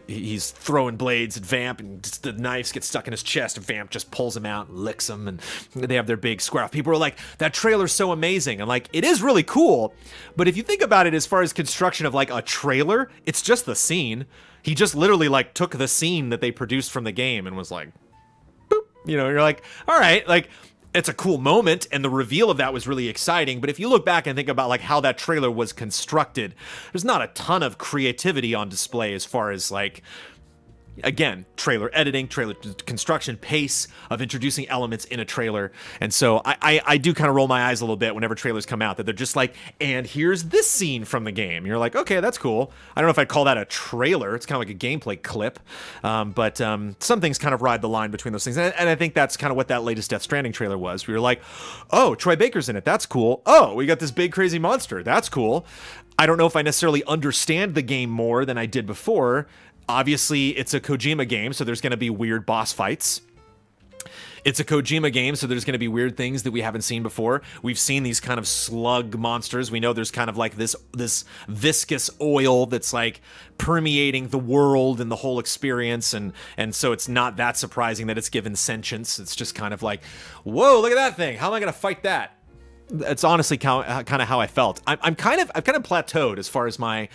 he's throwing blades at Vamp, and just the knives get stuck in his chest, and Vamp just pulls him out and licks him, and they have their big square off. People are like, that trailer's so amazing, and like, it is really cool, but if you think about it as far as construction of like a trailer, it's just the scene. He just literally like took the scene that they produced from the game and was like, boop. You're like, all right, like, it's a cool moment, and the reveal of that was really exciting. But if you look back and think about like how that trailer was constructed, there's not a ton of creativity on display as far as like, again, trailer editing, trailer construction, pace of introducing elements in a trailer. And so I do kind of roll my eyes a little bit whenever trailers come out, that they're just like, and here's this scene from the game. You're like, okay, that's cool. I don't know if I'd call that a trailer. It's kind of like a gameplay clip. But some things kind of ride the line between those things. And I think that's kind of what that latest Death Stranding trailer was. We were like, oh, Troy Baker's in it. That's cool. Oh, we got this big crazy monster. That's cool. I don't know if I necessarily understand the game more than I did before. Obviously, it's a Kojima game, so there's going to be weird boss fights. It's a Kojima game, so there's going to be weird things that we haven't seen before. We've seen these kind of slug monsters. We know there's kind of like this viscous oil that's like permeating the world and the whole experience, and so it's not that surprising that it's given sentience. It's just kind of like, whoa, look at that thing. How am I going to fight that? That's honestly kind of how I felt. I've kind of plateaued as far as my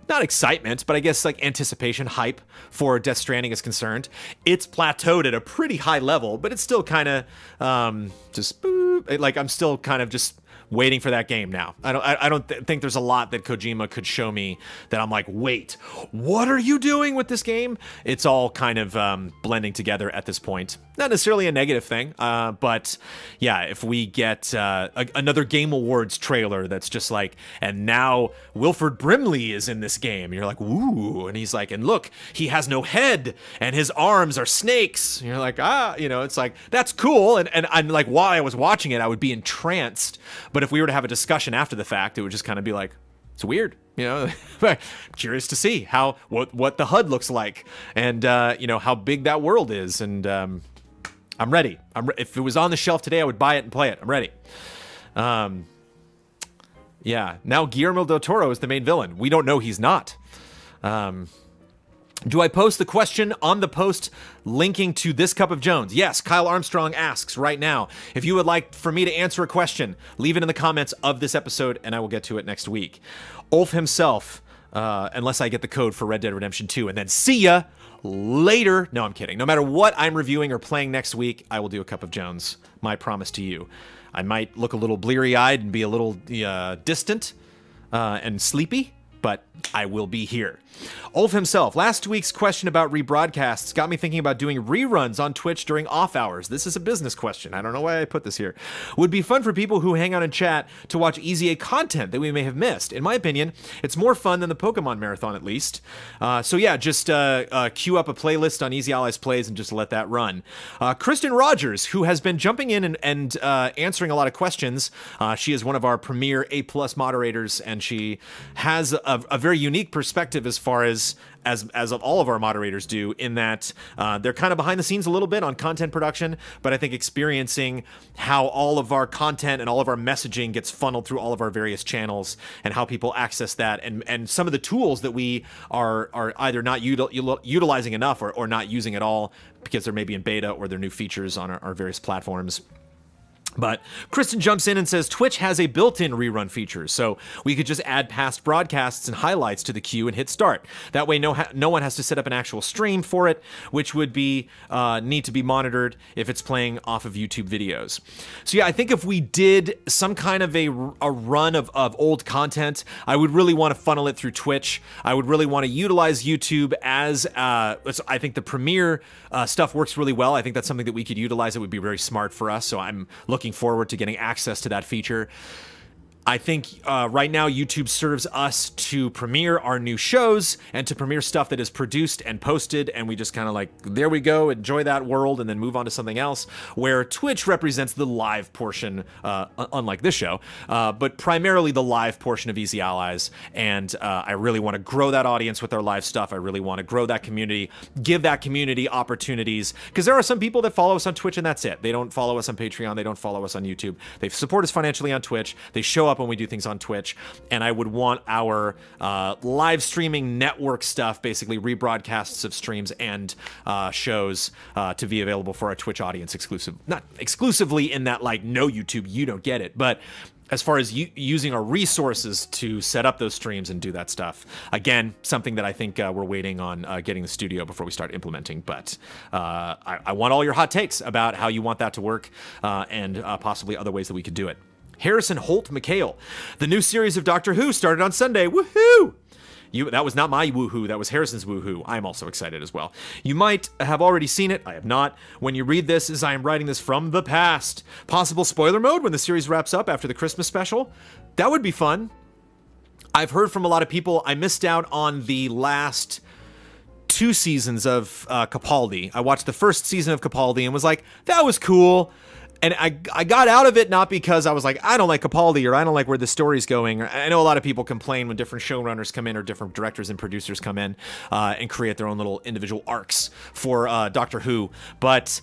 not excitement, but I guess like anticipation, hype for Death Stranding is concerned. It's plateaued at a pretty high level, but it's still kind of just boop, like I'm still kind of just waiting for that game now. I don't think there's a lot that Kojima could show me that I'm like, wait, what are you doing with this game? It's all kind of blending together at this point. Not necessarily a negative thing, but yeah, if we get another Game Awards trailer that's just like, and now Wilford Brimley is in this game, and you're like, ooh, and he's like, and look, he has no head, and his arms are snakes. And you're like, it's like, that's cool, and I'm like, while I was watching it, I would be entranced, but if we were to have a discussion after the fact, it would just kind of be like, it's weird, curious to see what the HUD looks like, and how big that world is, and I'm ready. If it was on the shelf today, I would buy it and play it. I'm ready. Yeah, now Guillermo del Toro is the main villain. We don't know he's not. Do I post the question on the post linking to This Cup of Jones? Yes, Kyle Armstrong asks right now. If you would like for me to answer a question, leave it in the comments of this episode, and I will get to it next week. Ulf himself, unless I get the code for Red Dead Redemption 2, and then see ya later. No, I'm kidding. No matter what I'm reviewing or playing next week, I will do a Cup of Jones. My promise to you. I might look a little bleary-eyed and be a little distant and sleepy, but I will be here. Ulf himself, last week's question about rebroadcasts got me thinking about doing reruns on Twitch during off hours. This is a business question. I don't know why I put this here. Would be fun for people who hang out and chat to watch EZA content that we may have missed. In my opinion, it's more fun than the Pokemon Marathon, at least. So yeah, just queue up a playlist on Easy Allies Plays and just let that run. Kristen Rogers, who has been jumping in and answering a lot of questions. She is one of our premier A+ moderators, and she has a very unique perspective as far as of all of our moderators do, in that they're kind of behind the scenes a little bit on content production, but I think experiencing how all of our content and all of our messaging gets funneled through all of our various channels, and how people access that, and some of the tools that we are either not utilizing enough or not using at all because they're maybe in beta or they're new features on our various platforms. But Kristen jumps in and says Twitch has a built-in rerun feature, so we could just add past broadcasts and highlights to the queue and hit start. That way no one has to set up an actual stream for it, which would be need to be monitored if it's playing off of YouTube videos. So yeah, I think if we did some kind of a run of old content, I would really want to funnel it through Twitch. I would really want to utilize YouTube as, I think the Premiere stuff works really well. I think that's something that we could utilize. It would be very smart for us, so I'm looking forward to getting access to that feature. I think right now YouTube serves us to premiere our new shows and to premiere stuff that is produced and posted, and we just kind of like, there we go, enjoy that world, and then move on to something else, where Twitch represents the live portion, unlike this show, but primarily the live portion of Easy Allies, and I really want to grow that audience with our live stuff. I really want to grow that community, give that community opportunities, because there are some people that follow us on Twitch and that's it. They don't follow us on Patreon, they don't follow us on YouTube. They support us financially on Twitch, they show up when we do things on Twitch, and I would want our live streaming network stuff, basically rebroadcasts of streams and shows, to be available for our Twitch audience not exclusively in that, like, no YouTube, you don't get it, but as far as using our resources to set up those streams and do that stuff. Again, something that I think we're waiting on getting the studio before we start implementing, but I want all your hot takes about how you want that to work, and possibly other ways that we could do it. Harrison Holt McHale. The new series of Doctor Who started on Sunday. Woohoo! That was not my woohoo. That was Harrison's woohoo. I'm also excited as well. You might have already seen it. I have not. When you read this, as I am writing this from the past, possible spoiler mode when the series wraps up after the Christmas special. That would be fun. I've heard from a lot of people. I missed out on the last 2 seasons of Capaldi. I watched the first season of Capaldi and was like, that was cool. And I got out of it not because I was like, I don't like Capaldi or I don't like where the story's going. I know a lot of people complain when different showrunners come in or different directors and producers come in and create their own little individual arcs for Doctor Who. But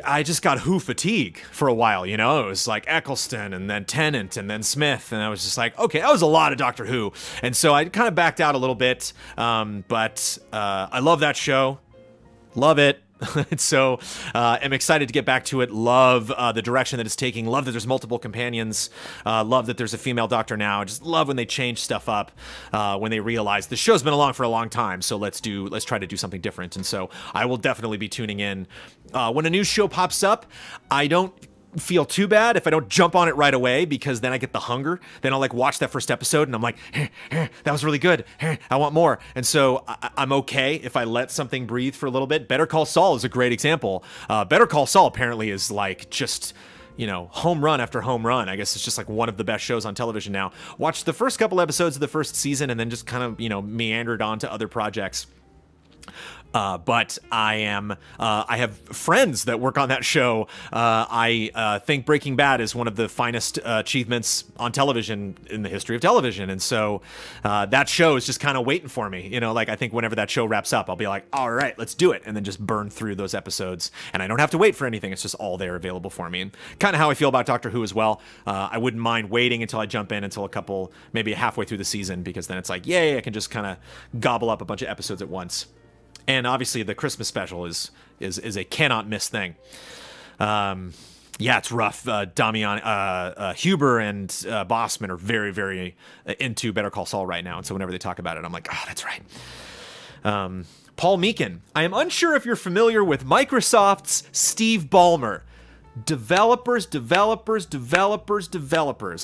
I just got Who fatigue for a while, you know? It was like Eccleston and then Tennant and then Smith. And I was just like, okay, that was a lot of Doctor Who. And so I kind of backed out a little bit. But I love that show. Love it. So I'm excited to get back to it. Love the direction that it's taking. Love that there's multiple companions. Love that there's a female doctor now. Just love when they change stuff up, when they realize the show's been along for a long time, so let's try to do something different. And so I will definitely be tuning in. When a new show pops up, I don't feel too bad if I don't jump on it right away, because then I get the hunger. Then I'll like watch that first episode and I'm like, that was really good. I want more. And so I'm okay if I let something breathe for a little bit. Better Call Saul is a great example. Better Call Saul apparently is like just, you know, home run after home run. I guess it's just like one of the best shows on television now. Watched the first couple episodes of the first season and then just kind of, you know, meandered on to other projects. But I have friends that work on that show. I think Breaking Bad is one of the finest achievements on television in the history of television. And so that show is just kind of waiting for me. You know, like I think whenever that show wraps up, I'll be like, all right, let's do it. And then just burn through those episodes. And I don't have to wait for anything. It's just all there available for me. And kind of how I feel about Doctor Who as well. I wouldn't mind waiting until I jump in until maybe halfway through the season, because then it's like, yay, I can just kind of gobble up a bunch of episodes at once. And obviously, the Christmas special is a cannot miss thing. Yeah, it's rough. Damian, Huber, and Bossman are very, very into Better Call Saul right now. And so whenever they talk about it, I'm like, oh, that's right. Paul Meekin. I am unsure if you're familiar with Microsoft's Steve Ballmer. Developers.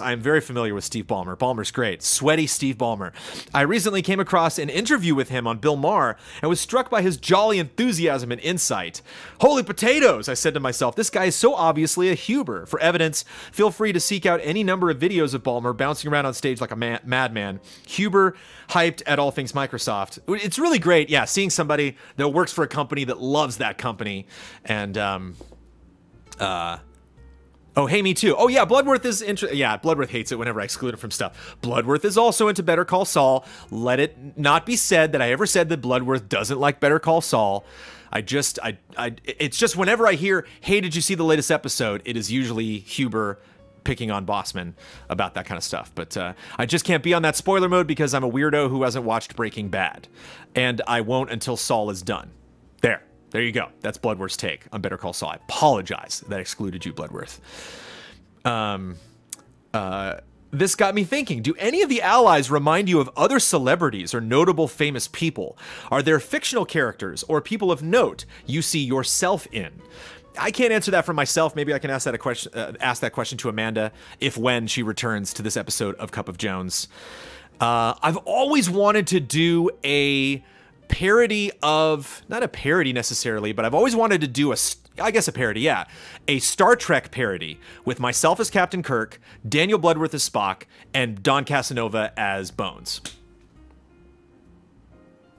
I am very familiar with Steve Ballmer. Ballmer's great. Sweaty Steve Ballmer. I recently came across an interview with him on Bill Maher and was struck by his jolly enthusiasm and insight. Holy potatoes, I said to myself. This guy is so obviously a Huber. For evidence, feel free to seek out any number of videos of Ballmer bouncing around on stage like a madman. Huber hyped at all things Microsoft. It's really great, yeah, seeing somebody that works for a company that loves that company. And, oh, hey, me too. Oh, yeah, Bloodworth is yeah, Bloodworth hates it whenever I exclude him from stuff. Bloodworth is also into Better Call Saul. Let it not be said that I ever said that Bloodworth doesn't like Better Call Saul. It's just whenever I hear, hey, did you see the latest episode? It is usually Huber picking on Bossman about that kind of stuff. But I just can't be on that spoiler mode because I'm a weirdo who hasn't watched Breaking Bad. And I won't until Saul is done. There you go. That's Bloodworth's take on Better Call Saul. I apologize that I excluded you, Bloodworth. This got me thinking. Do any of the allies remind you of other celebrities or notable famous people? Are there fictional characters or people of note you see yourself in? I can't answer that for myself. Maybe I can ask that question to Amanda when she returns to this episode of Cup of Jones. I've always wanted to do a parody of, not a parody necessarily, but I've always wanted to do a parody, yeah. A Star Trek parody with myself as Captain Kirk, Daniel Bloodworth as Spock, and Don Casanova as Bones.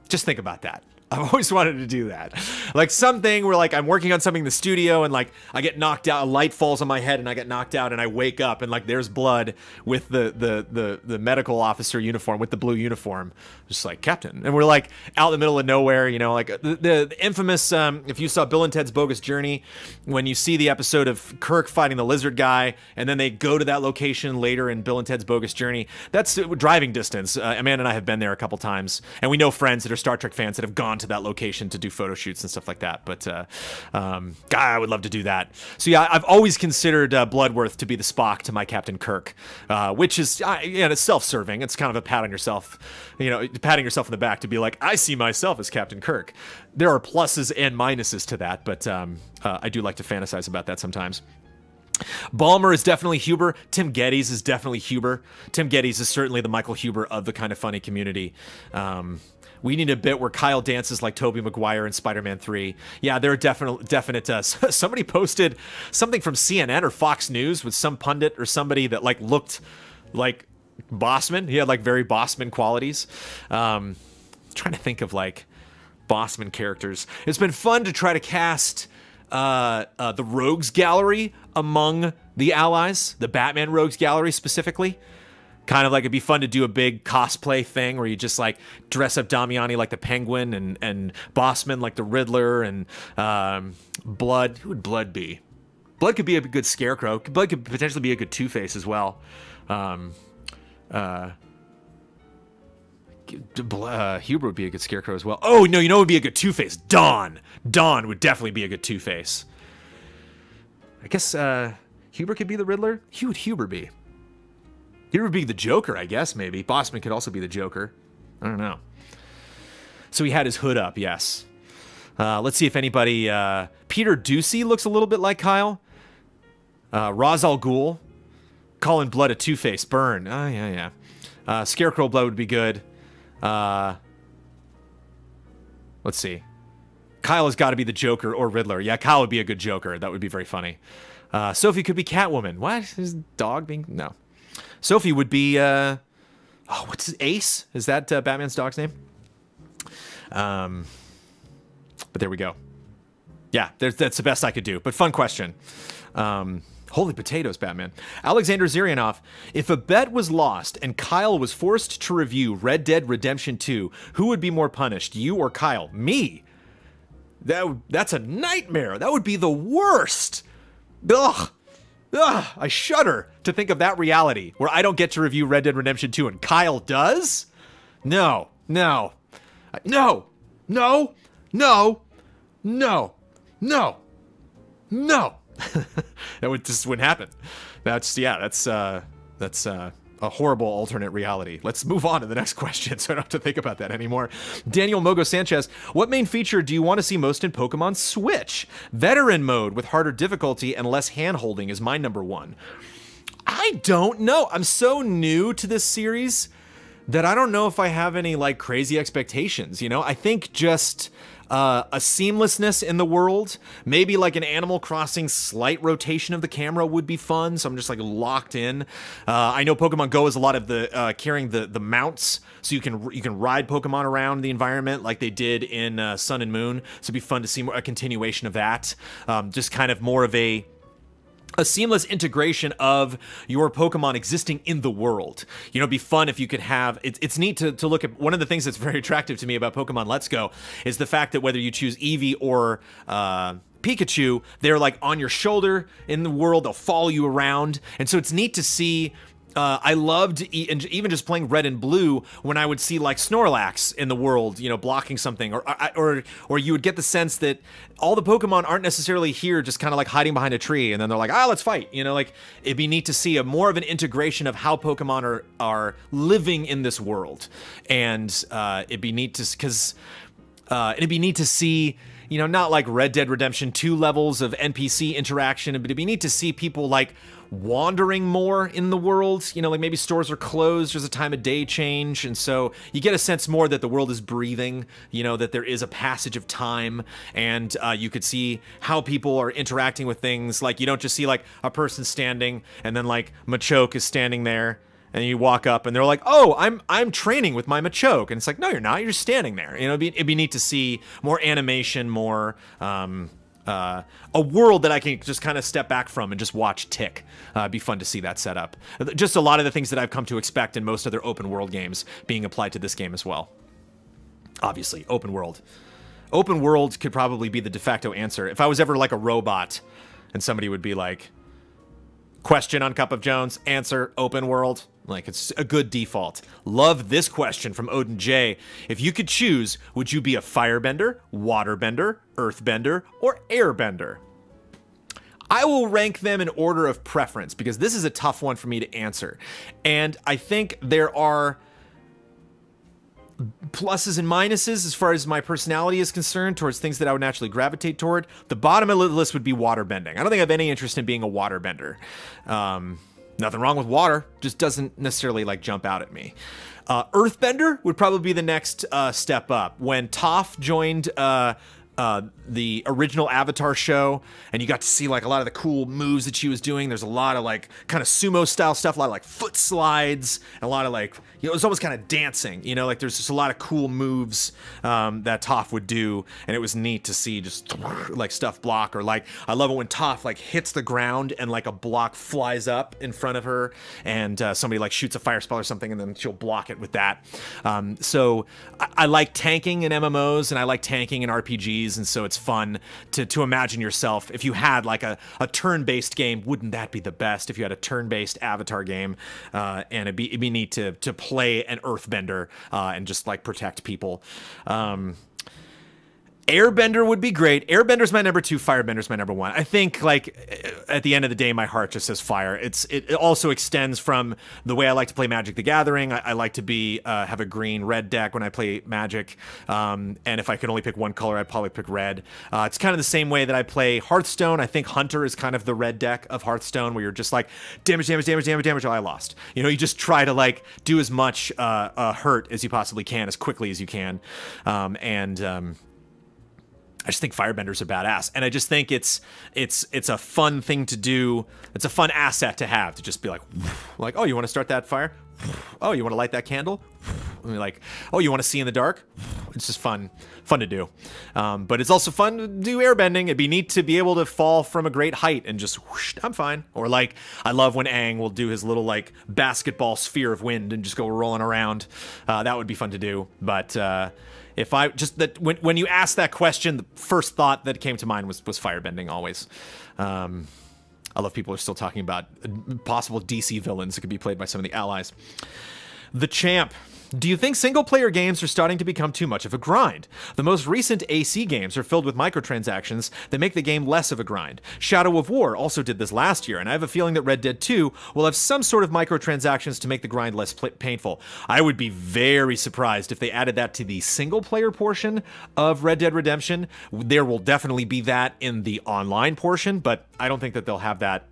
Just think about that. I've always wanted to do that. Like something where like I'm working on something in the studio and like I get knocked out, a light falls on my head and I get knocked out and I wake up and like there's blood with the medical officer uniform, with the blue uniform. Just like, Captain. And we're like out in the middle of nowhere, you know, like the infamous, if you saw Bill and Ted's Bogus Journey, when you see the episode of Kirk fighting the lizard guy and then they go to that location later in Bill and Ted's Bogus Journey, that's driving distance. Amanda and I have been there a couple times and we know friends that are Star Trek fans that have gone to that location to do photo shoots and stuff like that. But God, I would love to do that. So yeah, I've always considered Bloodworth to be the Spock to my Captain Kirk, which is, it's self-serving. It's kind of a pat on yourself, you know, patting yourself in the back to be like, I see myself as Captain Kirk. There are pluses and minuses to that, but I do like to fantasize about that sometimes. Balmer is definitely Huber. Tim Geddes is definitely Huber. Tim Geddes is certainly the Michael Huber of the Kind of Funny community. We need a bit where Kyle dances like Tobey Maguire in Spider-Man 3. Yeah, there are definite somebody posted something from CNN or Fox News with some pundit or somebody that like looked like Bossman. He had like very Bossman qualities. Trying to think of like Bossman characters. It's been fun to try to cast the Rogues Gallery among the allies, the Batman Rogues Gallery specifically. Kind of like it'd be fun to do a big cosplay thing where you just like dress up Damiani like the Penguin and Bossman like the Riddler and Blood. Who would Blood be? Blood could be a good Scarecrow. Blood could potentially be a good Two-Face as well. Huber would be a good Scarecrow as well. Oh, no, you know what would be a good Two-Face? Dawn. Dawn would definitely be a good Two-Face. I guess Huber could be the Riddler. Who would Huber be? Huber would be the Joker, I guess, maybe. Bossman could also be the Joker. I don't know. So he had his hood up, yes. Let's see if anybody... Peter Ducey looks a little bit like Kyle. Ra's al Ghul. Calling Blood a Two-Face. Burn. Oh, yeah. Scarecrow Blood would be good. Let's see. Kyle has got to be the Joker or Riddler. Yeah, Kyle would be a good Joker. That would be very funny. Sophie could be Catwoman. What? Is dog being... No. Sophie would be... what's his... Ace? Is that Batman's dog's name? But there we go. Yeah, that's the best I could do. But fun question. Holy potatoes, Batman. Alexander Zirianov, if a bet was lost and Kyle was forced to review Red Dead Redemption 2, who would be more punished, you or Kyle? Me. That's a nightmare. That would be the worst. Ugh. Ugh. I shudder to think of that reality where I don't get to review Red Dead Redemption 2 and Kyle does? No. No. No. No. No. No. No. No. That just wouldn't happen. That's a horrible alternate reality. Let's move on to the next question so I don't have to think about that anymore. Daniel Mogo Sanchez, what main feature do you want to see most in Pokemon Switch? Veteran mode with harder difficulty and less hand-holding is my #1. I don't know. I'm so new to this series that I don't know if I have any like crazy expectations, you know? I think just a seamlessness in the world, maybe like an Animal Crossing slight rotation of the camera would be fun, so I'm just like locked in. I know Pokemon Go is a lot of the carrying the mounts, so you can ride Pokemon around the environment like they did in Sun and Moon, so it'd be fun to see a continuation of that. Just kind of more of a seamless integration of your Pokemon existing in the world. You know, it'd be fun if you could have... It's neat to look at... One of the things that's very attractive to me about Pokemon Let's Go is the fact that whether you choose Eevee or Pikachu, they're like on your shoulder in the world. They'll follow you around. And so it's neat to see... I loved even just playing Red and Blue when I would see like Snorlax in the world, you know, blocking something, or you would get the sense that all the Pokemon aren't necessarily here just kind of like hiding behind a tree and then they're like, let's fight, you know, like it'd be neat to see more of an integration of how Pokemon are living in this world, and it'd be neat to see, you know, not like Red Dead Redemption 2 levels of NPC interaction, but it'd be neat to see people like wandering more in the world. You know, like maybe stores are closed, there's a time of day change, and so you get a sense more that the world is breathing, you know, that there is a passage of time, and you could see how people are interacting with things. Like you don't just see like a person standing and then like Machoke is standing there and you walk up and they're like, oh, I'm training with my Machoke, and it's like, no, you're not, you're just standing there. You know, it'd be neat to see more animation, more a world that I can just kind of step back from and just watch tick. It'd be fun to see that set up. Just a lot of the things that I've come to expect in most other open world games being applied to this game as well. Obviously, open world. Open world could probably be the de facto answer. If I was ever like a robot and somebody would be like, question on Cup of Jones, answer, open world. Like, it's a good default. Love this question from Odin J. If you could choose, would you be a firebender, waterbender, earthbender, or airbender? I will rank them in order of preference because this is a tough one for me to answer. And I think there are pluses and minuses as far as my personality is concerned towards things that I would naturally gravitate toward. The bottom of the list would be waterbending. I don't think I have any interest in being a waterbender. Nothing wrong with water, just doesn't necessarily like jump out at me. Earthbender would probably be the next step up. When Toph joined the original Avatar show, and you got to see like a lot of the cool moves that she was doing. There's a lot of like kind of sumo style stuff, a lot of like foot slides, and a lot of like, you know, it was almost kind of dancing, you know, like there's just a lot of cool moves that Toph would do, and it was neat to see just like stuff block, or like I love it when Toph like hits the ground and like a block flies up in front of her, and somebody like shoots a fire spell or something, and then she'll block it with that. So I like tanking in MMOs, and I like tanking in RPGs. And so it's fun to imagine yourself, if you had like a turn-based game, wouldn't that be the best if you had a turn-based Avatar game? And it'd be neat to play an Earthbender and just like protect people. Airbender would be great. Airbender's my number 2, Firebender's my number 1. I think, like, at the end of the day, my heart just says fire. It also extends from the way I like to play Magic the Gathering. I like to have a green-red deck when I play Magic, and if I could only pick one color, I'd probably pick red. It's kind of the same way that I play Hearthstone. I think Hunter is kind of the red deck of Hearthstone, where you're just like, damage, damage, damage, damage, damage, oh, I lost. You know, you just try to, like, do as much hurt as you possibly can, as quickly as you can, I just think Firebenders are badass, and I just think it's a fun thing to do. It's a fun asset to have, to just be like, oh, you want to start that fire? Oh, you want to light that candle? And like, oh, you want to see in the dark? It's just fun to do. But it's also fun to do airbending. It'd be neat to be able to fall from a great height and just whoosh, I'm fine. Or like, I love when Aang will do his little like basketball sphere of wind and just go rolling around. That would be fun to do. But if I just that when you asked that question, the first thought that came to mind was firebending always. I love people are still talking about possible DC villains that could be played by some of the allies. The Champ. Do you think single-player games are starting to become too much of a grind? The most recent AC games are filled with microtransactions that make the game less of a grind. Shadow of War also did this last year, and I have a feeling that Red Dead 2 will have some sort of microtransactions to make the grind less painful. I would be very surprised if they added that to the single-player portion of Red Dead Redemption. There will definitely be that in the online portion, but I don't think that they'll have that.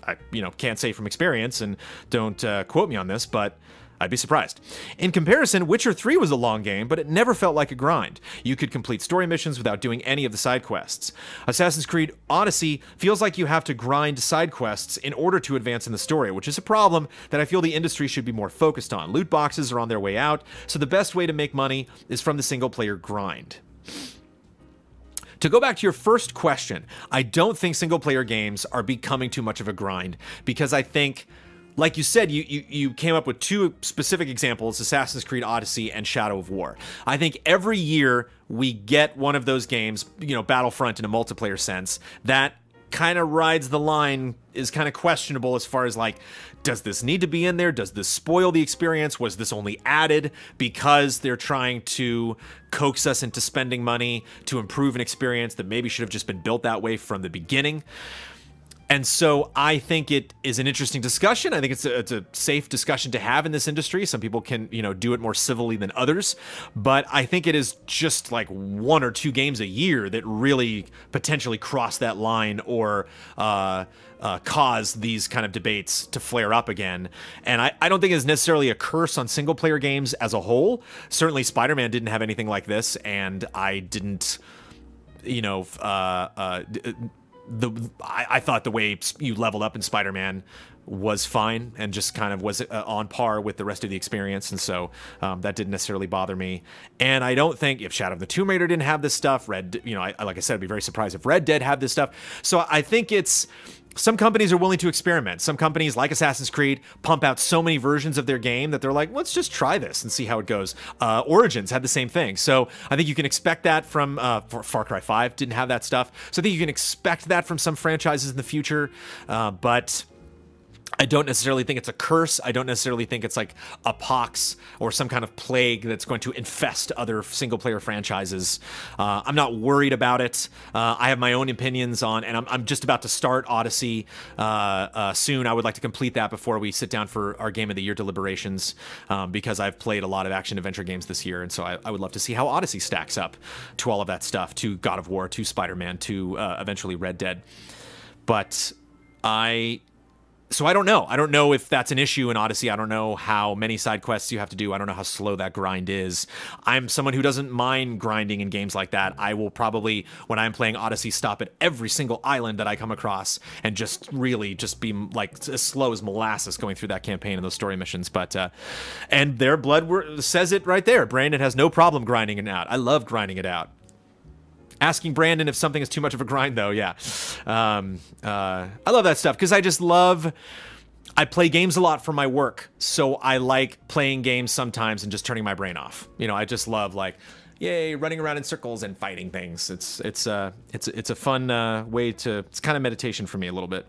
I, can't say from experience, and don't quote me on this, but I'd be surprised. In comparison, Witcher 3 was a long game, but it never felt like a grind. You could complete story missions without doing any of the side quests. Assassin's Creed Odyssey feels like you have to grind side quests in order to advance in the story, which is a problem that I feel the industry should be more focused on. Loot boxes are on their way out, so the best way to make money is from the single-player grind. To go back to your first question, I don't think single-player games are becoming too much of a grind, because I think, like you said, you came up with 2 specific examples, Assassin's Creed Odyssey and Shadow of War. I think every year we get one of those games, Battlefront in a multiplayer sense, that kind of rides the line, is kind of questionable as far as like, does this need to be in there? Does this spoil the experience? Was this only added because they're trying to coax us into spending money to improve an experience that maybe should have just been built that way from the beginning? And so I think it is an interesting discussion. I think it's a safe discussion to have in this industry. Some people can, do it more civilly than others. But I think it is just like 1 or 2 games a year that really potentially cross that line or cause these kind of debates to flare up again. And I don't think it's necessarily a curse on single-player games as a whole. Certainly Spider-Man didn't have anything like this, and I didn't, I thought the way you leveled up in Spider-Man was fine and just kind of was on par with the rest of the experience, and so that didn't necessarily bother me. And I don't think if Shadow of the Tomb Raider didn't have this stuff, like I said, I'd be very surprised if Red Dead had this stuff. So I think some companies are willing to experiment. Some companies, like Assassin's Creed, pump out so many versions of their game that they're like, let's just try this and see how it goes. Origins had the same thing. So I think you can expect that from Far Cry 5 didn't have that stuff. So I think you can expect that from some franchises in the future. But I don't necessarily think it's a curse. I don't necessarily think it's like a pox or some kind of plague that's going to infest other single-player franchises. I'm not worried about it. I have my own opinions on, and I'm just about to start Odyssey soon. I would like to complete that before we sit down for our Game of the Year deliberations, because I've played a lot of action-adventure games this year, and so I would love to see how Odyssey stacks up to all of that stuff, to God of War, to Spider-Man, to eventually Red Dead. But So I don't know. I don't know if that's an issue in Odyssey. I don't know how many side quests you have to do. I don't know how slow that grind is. I'm someone who doesn't mind grinding in games like that. I will probably, when I'm playing Odyssey, stop at every single island that I come across and just really just be like as slow as molasses going through that campaign and those story missions. But and their blood says it right there. Brandon has no problem grinding it out. I love grinding it out. Asking Brandon if something is too much of a grind, though, yeah. I love that stuff because I just love... I play games a lot for my work, so I like playing games sometimes and just turning my brain off. You know, I just love, like, yay, running around in circles and fighting things. It's a fun way to... It's kind of meditation for me a little bit.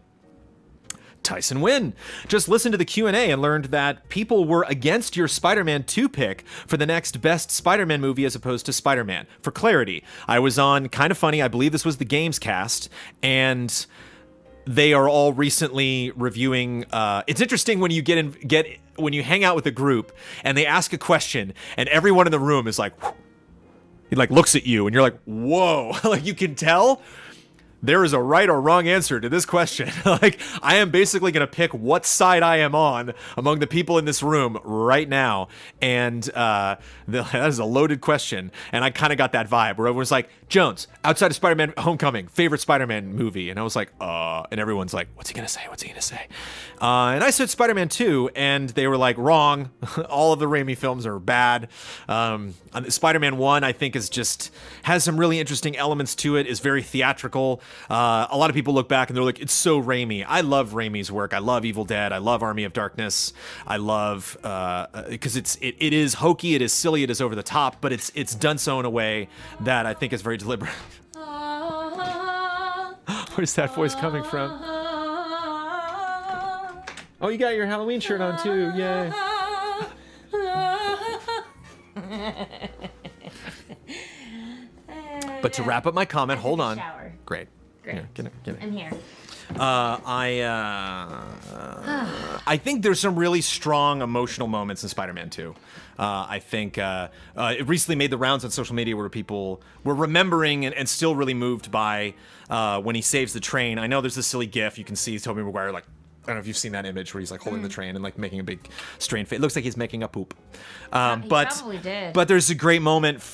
Tyson Wynn just listened to the Q&A and learned that people were against your Spider-Man 2 pick for the next best Spider-Man movie as opposed to Spider-Man. For clarity, I was on Kind of Funny, I believe this was the Games Cast, and they are all recently reviewing. It's interesting when you when you hang out with a group and they ask a question and everyone in the room is like, whew, he like looks at you and you're like, whoa, like you can tell there is a right or wrong answer to this question. Like, I am basically going to pick what side I am on among the people in this room right now. And that is a loaded question. And I kind of got that vibe where everyone's like, Jones, outside of Spider-Man Homecoming, favorite Spider-Man movie? And I was like, and everyone's like, what's he going to say? What's he going to say? And I said Spider-Man 2, and they were like, wrong. All of the Raimi films are bad. Spider-Man 1, I think, has some really interesting elements to it, is very theatrical. A lot of people look back and they're like, it's so Raimi. I love Raimi's work. I love Evil Dead. I love Army of Darkness. I love, because it is hokey, it is silly, it is over the top, but it's done so in a way that I think is very deliberate. Where's that voice coming from? Oh, you got your Halloween shirt on too, yay. But to wrap up my comment, hold on. Shower. Great. Here, get it. I'm here. I think there's some really strong emotional moments in Spider-Man 2. I think it recently made the rounds on social media where people were remembering and still really moved by when he saves the train. I know there's this silly gif you can see Tobey Maguire like, I don't know if you've seen that image where he's like holding the train and like making a big strained face. It looks like he's making a poop. He probably did. But there's a great moment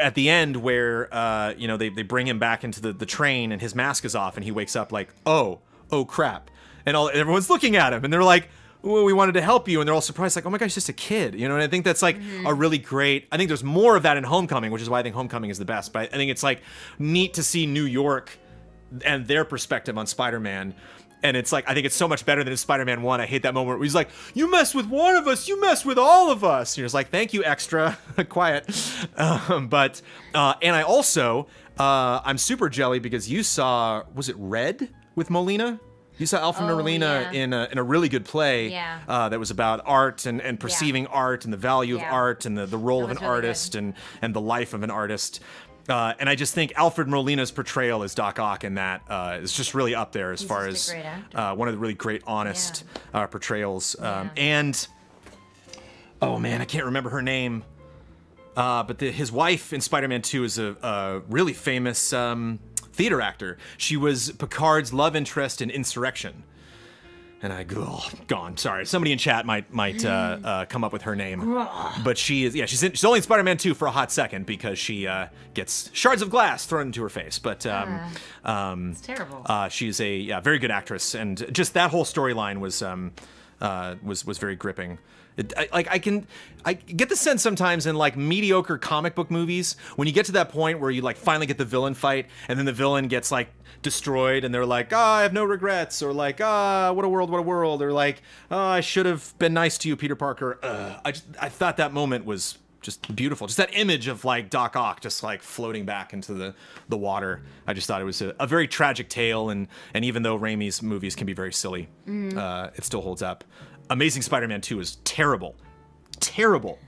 at the end where you know, they bring him back into the train and his mask is off and he wakes up like, oh crap, and everyone's looking at him and they're like, well, we wanted to help you, and they're all surprised like, oh my gosh, just a kid, you know. And I think that's like a really great. I think there's more of that in Homecoming, which is why I think Homecoming is the best. But I think it's like neat to see New York and their perspective on Spider-Man. And it's like, I think it's so much better than in Spider-Man 1. I hate that moment where he's like, you mess with one of us, you mess with all of us. And you're just like, thank you, extra. Quiet. And I also, I'm super jelly because you saw, was it Red with Molina? You saw Alfred Molina in a really good play that was about art and perceiving art and the value of art and the role of an artist and the life of an artist. And I just think Alfred Molina's portrayal as Doc Ock in that is just really up there as far as one of the really great, honest portrayals. And, oh man, I can't remember her name. But his wife in Spider-Man 2 is a really famous theater actor. She was Picard's love interest in Insurrection. And gone. Sorry, somebody in chat might come up with her name, but she is. Yeah, she's only in Spider-Man 2 for a hot second because she gets shards of glass thrown into her face. But it's terrible. She's a very good actress, and just that whole storyline was very gripping. I get the sense sometimes in like mediocre comic book movies when you get to that point where you like finally get the villain fight and then the villain gets like destroyed and they're like, I have no regrets, or like, what a world, or like, I should have been nice to you, Peter Parker. I thought that moment was just beautiful. Just that image of like Doc Ock just like floating back into the water. I just thought it was a very tragic tale, and even though Raimi's movies can be very silly, it still holds up. Amazing Spider-Man 2 is terrible. Terrible.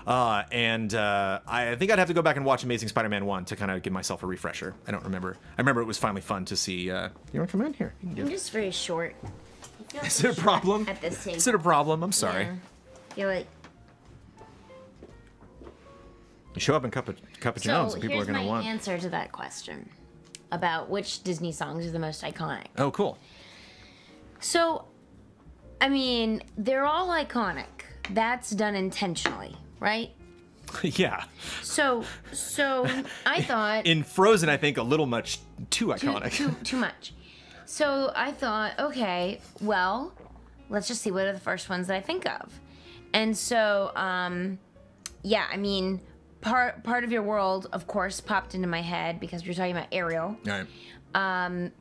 I think I'd have to go back and watch Amazing Spider-Man 1 to kind of give myself a refresher. I don't remember. I remember it was finally fun to see. You want to come in here? I'm just very short. Is it a problem? At this table. Is it a problem? I'm sorry. Yeah. I feel like. You show up in Cup of Jones, and people are going to want. Here's my answer to that question about which Disney songs are the most iconic. Oh, cool. So, I mean, they're all iconic. That's done intentionally, right? Yeah. So I thought in Frozen, I think a little much too iconic. Too much. So I thought, okay, well, let's just see what are the first ones that I think of. And so, yeah, I mean, part of your world, of course, popped into my head because we were talking about Ariel. Right.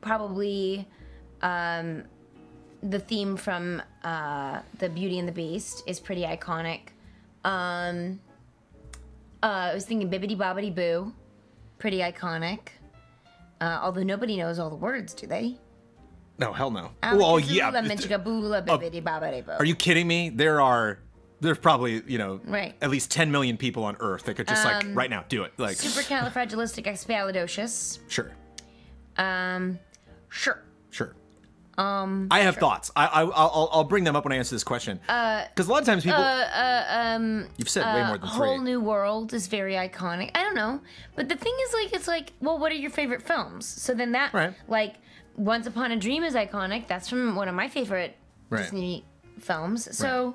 Probably the theme from The Beauty and the Beast is pretty iconic. I was thinking Bibbidi Bobbidi Boo, pretty iconic. Although nobody knows all the words, do they? No, hell no. Well, yeah. Are you kidding me? There's probably, right. at least 10 million people on Earth that could just right now do it. Like Supercalifragilisticexpialidocious. Sure. Sure. I have thoughts. I'll bring them up when I answer this question. Because a lot of times people. You've said way more than three. Whole New World is very iconic. I don't know, but the thing is, like, it's like, well, what are your favorite films? So then that, right. like, Once Upon a Dream is iconic. That's from one of my favorite Disney films. So. Right.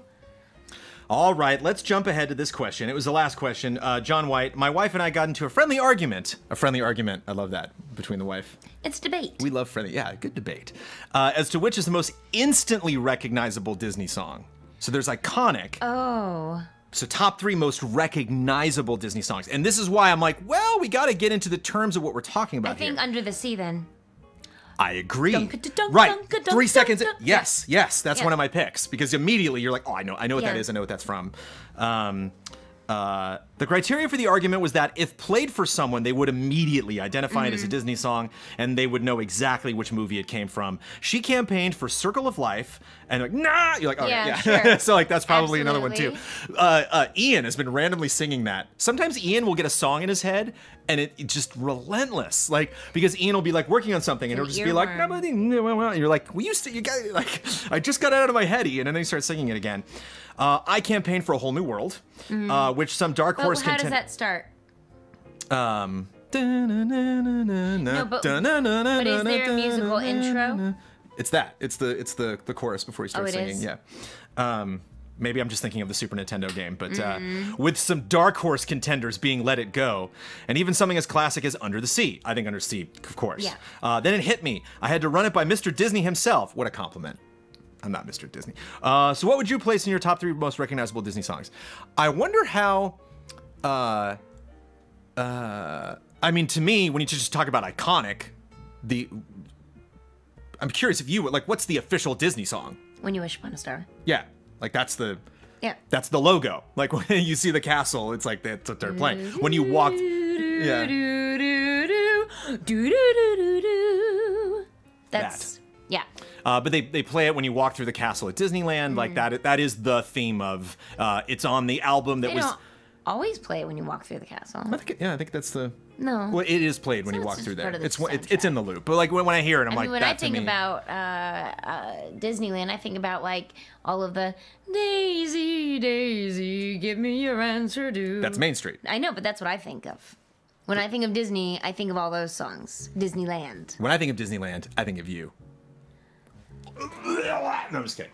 All right, let's jump ahead to this question. It was the last question. John White, my wife and I got into a friendly argument. A friendly argument. I love that. Between the wife. It's debate. We love friendly. Yeah, good debate. As to which is the most instantly recognizable Disney song. So there's iconic. Oh. So top 3 most recognizable Disney songs. And this is why I'm like, well, we got to get into the terms of what we're talking about here. I think Under the Sea then. I agree. Right. 3 seconds. Yes. That's one of my picks because immediately you're like, oh, I know what that is. I know what that's from. The criteria for the argument was that if played for someone, they would immediately identify it as a Disney song, and they would know exactly which movie it came from. She campaigned for Circle of Life, and like, nah, you're like, oh yeah. Sure. So like that's probably another one too. Ian has been randomly singing that. Sometimes Ian will get a song in his head, and it's just relentless. Like because Ian will be like working on something, and it'll just be like, you're like, you got like, I just got it out of my head, Ian, and then he starts singing it again. I campaigned for A Whole New World, which some Dark Horse how does that start? No, but is there a musical intro? It's that. It's the chorus before he starts singing. Is? Yeah. Maybe I'm just thinking of the Super Nintendo game, but with some Dark Horse contenders being Let It Go, and even something as classic as Under the Sea. I think Under the Sea, of course. Yeah. Then it hit me. I had to run it by Mr. Disney himself. What a compliment. I'm not Mr. Disney. So what would you place in your top 3 most recognizable Disney songs? I wonder how, I mean, to me, when you just talk about iconic, I'm curious if you, like, what's the official Disney song? When You Wish Upon a Star. Yeah, like that's the logo. Like when you see the castle, it's like that's what they're playing. When you walk, yeah. That's, yeah. But they play it when you walk through the castle at Disneyland. Like that is the theme of. It's on the album that was. Don't always play it when you walk through the castle. I think that's the. No. Well, it is played when you walk through there. It's in the loop. But like when I hear it, I'm like, when I think about Disneyland, I think about like all of the Daisy, Daisy, give me your answer, do. That's Main Street. I know, but that's what I think of. When I think of Disney, I think of all those songs. Disneyland. When I think of Disneyland, I think of you. No, I'm just kidding.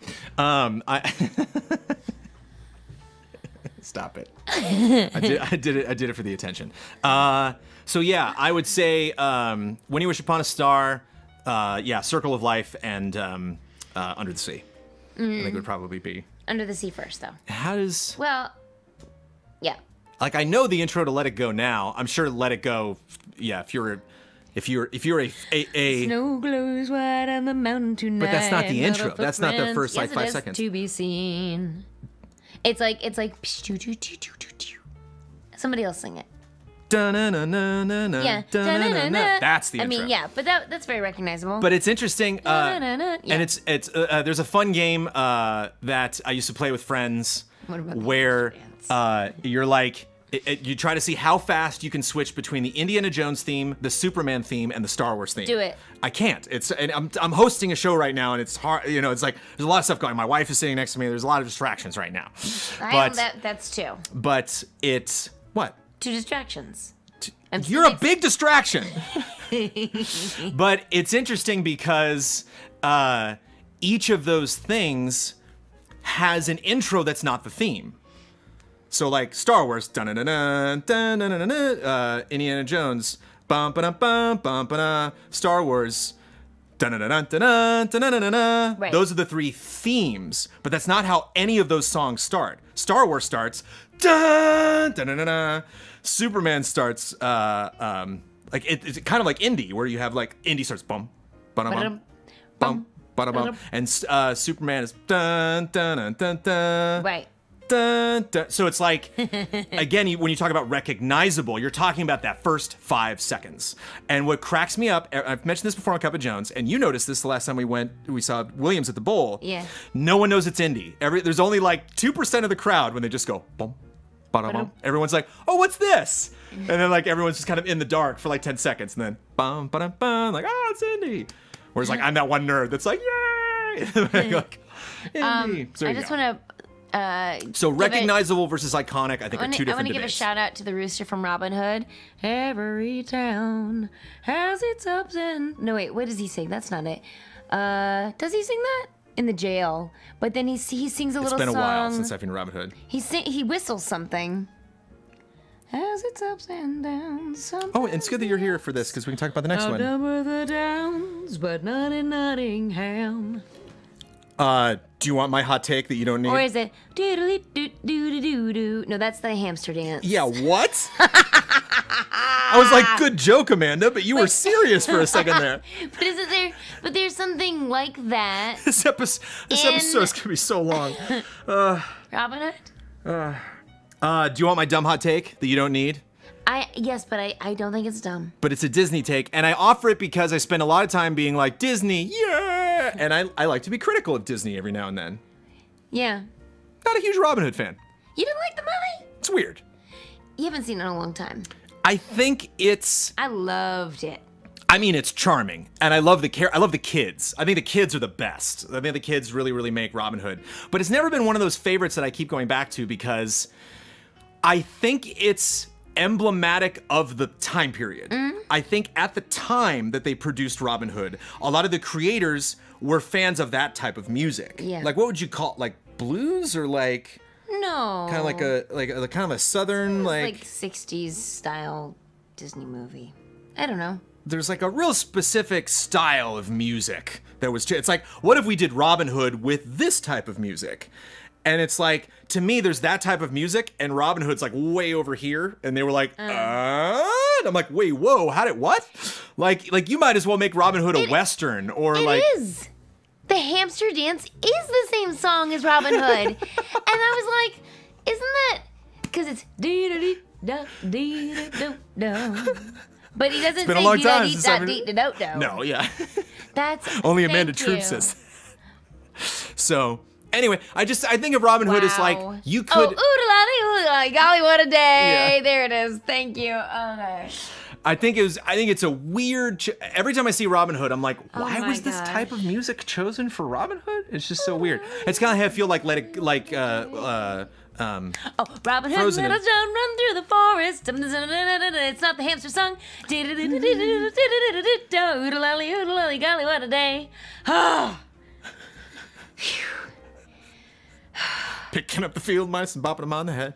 Stop it. I did it for the attention. So yeah, I would say When You Wish Upon a Star, Circle of Life, and Under the Sea. I think it would probably be Under the Sea first, though. How does? Well, yeah. Like I know the intro to Let It Go now. I'm sure Let It Go. Yeah, if you're a snow glows white on the mountain tonight. But that's not the intro. That's not the first like 5 seconds. seconds. To be seen. It's like somebody else sing it. Yeah. That's the intro. I mean, yeah, but that's very recognizable. But it's interesting, Yeah. and it's there's a fun game that I used to play with friends What about the where dance? you're like you try to see how fast you can switch between the Indiana Jones theme, the Superman theme, and the Star Wars theme. Do it. I can't. And I'm hosting a show right now, and it's hard. You know, it's like there's a lot of stuff going. My wife is sitting next to me. There's a lot of distractions right now. That's two. But it's what? 2 distractions. You're a big distraction. But it's interesting because each of those things has an intro that's not the theme. So like Star Wars, Indiana Jones, bum ba bum bum ba, Star Wars, right. Those are the 3 themes, but that's not how any of those songs start. Star Wars starts dun, dun, dun, dun, dun. Superman starts like it's kind of like Indy, where you have like Indy starts bum ba bum bum, and Superman is dun dun dun dun dun. Right. Dun, dun. So it's like, again, when you talk about recognizable, you're talking about that first 5 seconds. And what cracks me up, I've mentioned this before on Cup of Jones, and you noticed this the last time we saw Williams at the Bowl. Yeah. No one knows it's Indy. There's only like 2% of the crowd when they just go, bum, ba-da-bum. Everyone's like, oh, what's this? And then like everyone's just kind of in the dark for like 10 seconds, and then bum, ba-da-bum, like, oh, it's Indy. Whereas like I'm that one nerd that's like, yay! Like, Indy. So I just want to. So recognizable versus iconic, I think, are 2 different debates. I want to give a shout out to the rooster from Robin Hood. Every town has its ups and... No, wait, what does he sing? That's not it. Does he sing that? In the jail. But then he sings a little song. It's been a while since I've seen Robin Hood. He whistles something. Has its ups and downs. Oh, and it's good that you're here for this, because we can talk about the next one. Number the downs, but not in Nottingham. Do you want my hot take that you don't need? Or is it doodly doo doo doo doo? No, that's the hamster dance. Yeah, what? I was like, good joke, Amanda, but you were serious for a second there. But isn't there? But there's something like that. This episode's gonna be so long. Robin Hood. Do you want my dumb hot take that you don't need? Yes, but I don't think it's dumb. But it's a Disney take, and I offer it because I spend a lot of time being like, Disney, yeah! And I like to be critical of Disney every now and then. Yeah. Not a huge Robin Hood fan. You didn't like the movie? It's weird. You haven't seen it in a long time. I think it's... I loved it. I mean, it's charming, and I love the kids. I think the kids are the best. I think the kids really, really make Robin Hood. But it's never been one of those favorites that I keep going back to because I think it's emblematic of the time period. I think at the time that they produced Robin Hood, a lot of the creators were fans of that type of music. Yeah. Like, what would you call it? Like blues or like No. kind of like a kind of a southern like 60s style Disney movie. I don't know. There's like a real specific style of music that was. It's like, what if we did Robin Hood with this type of music? And it's like, to me, there's that type of music, and Robin Hood's like way over here, and they were like, and I'm like, wait, whoa, what? Like you might as well make Robin Hood a Western, or like. It is. The hamster dance is the same song as Robin Hood. And I was like, isn't that, because it's dee-da-dee-da, but he doesn't It's been a long time since dee-da-dee-da-do. No, yeah. That's only Amanda Troop says. So. Anyway, I think of Robin Hood as like, you could... Oh, golly, what a day. Yeah. There it is. Thank you. Okay. I think it's a weird... Every time I see Robin Hood, I'm like, why my was this gosh. type of music chosen for Robin Hood? It's just so weird. It's kind of how I feel like Robin Hood Frozen let us run through the forest. It's not the hamster song. Oodle-lally, golly, what a day. picking up the field mice and bopping them on the head.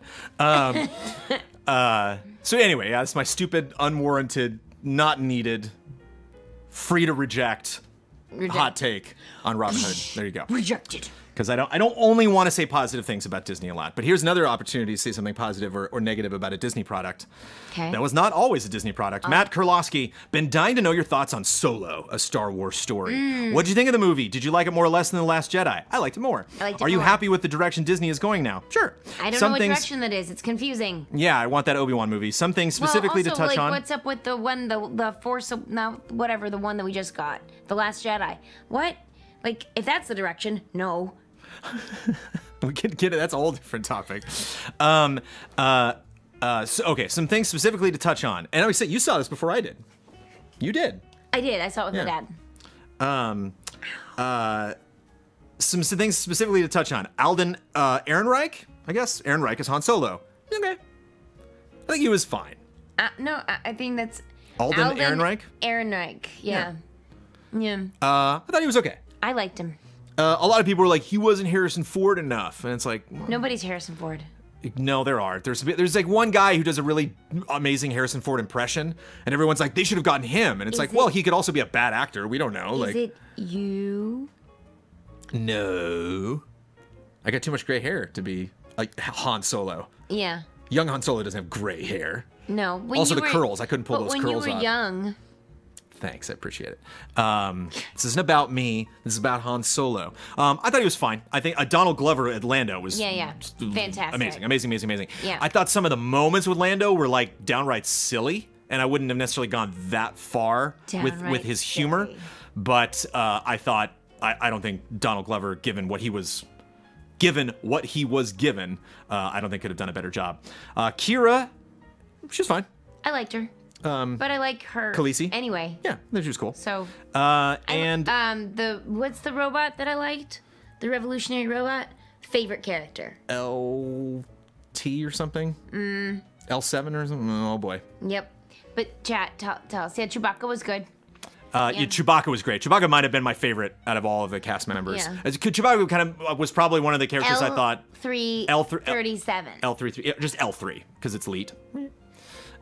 So anyway, yeah, that's my stupid, unwarranted, not needed, free to reject hot take on Robin Hood. There you go. Rejected. because I don't only want to say positive things about Disney a lot, but here's another opportunity to say something positive or negative about a Disney product. Okay. That was not always a Disney product. Matt Kurlowski, been dying to know your thoughts on Solo, a Star Wars story. What'd you think of the movie? Did you like it more or less than The Last Jedi? I liked it more. I liked it Are you more. happy with the direction Disney is going now? Sure. I don't know what direction that is. It's confusing. Yeah, I want that Obi-Wan movie. Some things specifically well, also, to touch like, on. what's up with the one, the Force, now whatever, the one that we just got, The Last Jedi? What? Like, if that's the direction, no. We can get it. That's a whole different topic. Okay, some things specifically to touch on. And I would say you saw this before I did. You did. I did. I saw it with my dad. Some things specifically to touch on. Alden Ehrenreich, I guess. Ehrenreich is Han Solo. Okay. I think he was fine. No, I think that's Alden Ehrenreich? Ehrenreich, yeah. I thought he was okay. I liked him. A lot of people were like, he wasn't Harrison Ford enough. And it's like... Nobody's Harrison Ford. No, there are. There's like one guy who does a really amazing Harrison Ford impression, and everyone's like, they should have gotten him. And it's well, he could also be a bad actor. We don't know. Is it you? No. I got too much gray hair to be like Han Solo. Yeah. Young Han Solo doesn't have gray hair. No. Also, the curls. I couldn't pull those curls off. When you were young. Thanks, I appreciate it. This isn't about me. This is about Han Solo. I thought he was fine. I think Donald Glover at Lando was fantastic, amazing. Yeah. I thought some of the moments with Lando were like downright silly, and I wouldn't have necessarily gone that far with his humor. But I thought I don't think Donald Glover, given what he was given, I don't think could have done a better job. Kira, she's fine. I liked her. But I like her. Khaleesi? Anyway. Yeah, she was cool. So. And what's the robot that I liked? The revolutionary robot? Favorite character. LT or something? L7 or something? Oh boy. Yep. But chat, tell us. Yeah, Chewbacca was good. Yeah, Chewbacca was great. Chewbacca might have been my favorite out of all of the cast members. Yeah. Chewbacca kind of was probably one of the characters I thought. L337. L3, just L3, because it's elite.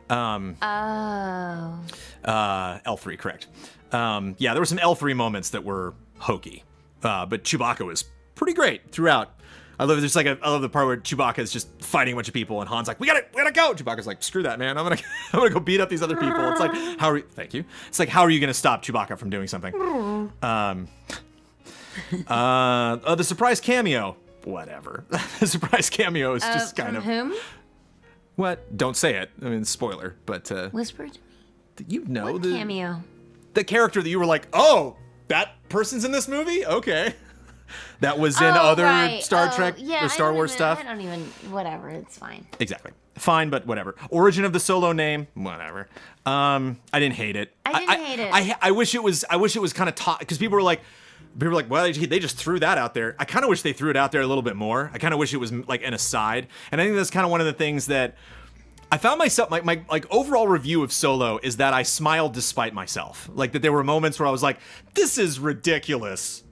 L3, correct. Yeah, there were some L3 moments that were hokey, but Chewbacca was pretty great throughout. I love the part where Chewbacca is just fighting a bunch of people, and Han's like, "We gotta go." Chewbacca's like, "Screw that, man! I'm gonna go beat up these other people." It's like, thank you. It's like, how are you gonna stop Chewbacca from doing something? The surprise cameo, whatever. The surprise cameo is just kind of whom? What? Don't say it. I mean, spoiler, but Whisper to me. You know What cameo? The character that you were like, oh, that person's in this movie? Okay. That was in other Star Trek or Star Wars stuff. I don't even, whatever, it's fine. Exactly. Fine, but whatever. Origin of the Solo name, whatever. I didn't hate it. I didn't hate it. I wish it was kind of taught, because people were like, well, they just threw that out there. I kind of wish they threw it out there a little bit more. I kind of wish it was like an aside. And I think that's kind of one of the things that I found myself, my overall review of Solo is that I smiled despite myself. Like that there were moments where I was like, this is ridiculous.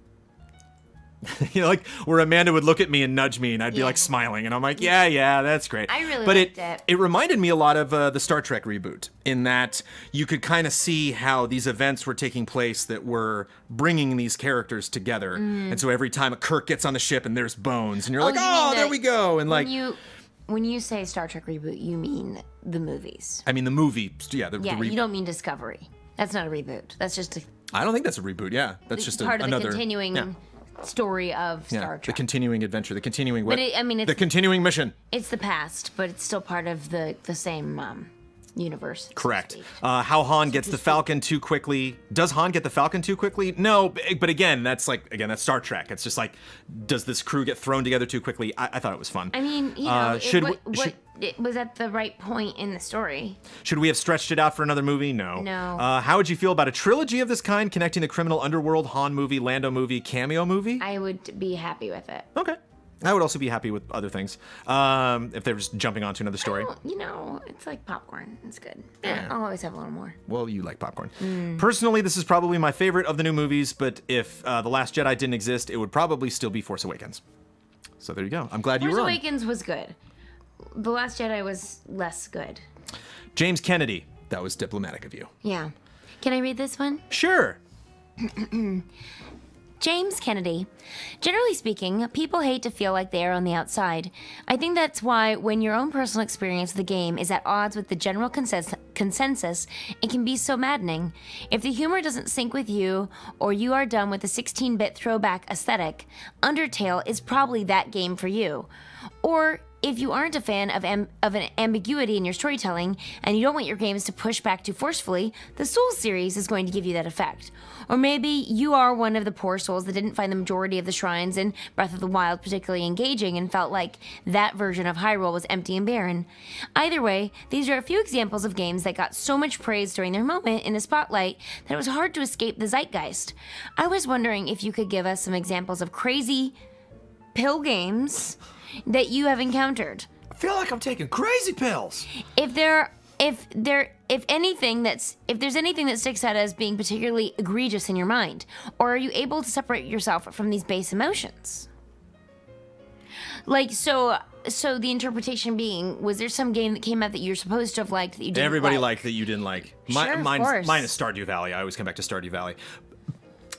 You know, like where Amanda would look at me and nudge me, and I'd be like smiling, and I'm like, yeah, that's great. I really liked it. It reminded me a lot of the Star Trek reboot, in that you could kind of see how these events were taking place that were bringing these characters together. And so every time a Kirk gets on the ship and there's Bones, and you're like, oh, there we go. And like, when you say Star Trek reboot, you mean the movies. I mean the movie, yeah. You don't mean Discovery. That's not a reboot. That's just a. I don't think that's a reboot. Yeah, that's just part of another the continuing. Story of Star Trek. The continuing adventure, the continuing the continuing mission. It's the past, but it's still part of the same universe. Correct. How Han gets the Falcon too quickly. Does Han get the Falcon too quickly? No, but again, that's Star Trek. It's just like, does this crew get thrown together too quickly? I thought it was fun. I mean, it was at the right point in the story. Should we have stretched it out for another movie? No. No. How would you feel about a trilogy of this kind, connecting the criminal underworld, Han movie, Lando movie, cameo movie? I would be happy with it. Okay. I would also be happy with other things, if they're just jumping onto another story. It's like popcorn. It's good. Yeah, I'll always have a little more. Well, you like popcorn. Personally, this is probably my favorite of the new movies, but if The Last Jedi didn't exist, it would probably still be Force Awakens. So there you go. I'm glad you were on. Force Awakens was good. The Last Jedi was less good. James Kennedy. That was diplomatic of you. Yeah. Can I read this one? Sure. James Kennedy. Generally speaking, people hate to feel like they are on the outside. I think that's why when your own personal experience of the game is at odds with the general consensus, it can be so maddening. If the humor doesn't sync with you, or you are done with the 16-bit throwback aesthetic, Undertale is probably that game for you. Or if you aren't a fan of an ambiguity in your storytelling and you don't want your games to push back too forcefully, the Souls series is going to give you that effect. Or maybe you are one of the poor souls that didn't find the majority of the shrines in Breath of the Wild particularly engaging and felt like that version of Hyrule was empty and barren. Either way, these are a few examples of games that got so much praise during their moment in the spotlight that it was hard to escape the zeitgeist. I was wondering if you could give us some examples of crazy pill games that you have encountered. I feel like I'm taking crazy pills. If there's anything that sticks out as being particularly egregious in your mind, or are you able to separate yourself from these base emotions? Like, so the interpretation being, was there some game that came out that you're supposed to have liked that you didn't Everybody like? liked that you didn't like. Sure, of course. Mine is Stardew Valley. I always come back to Stardew Valley.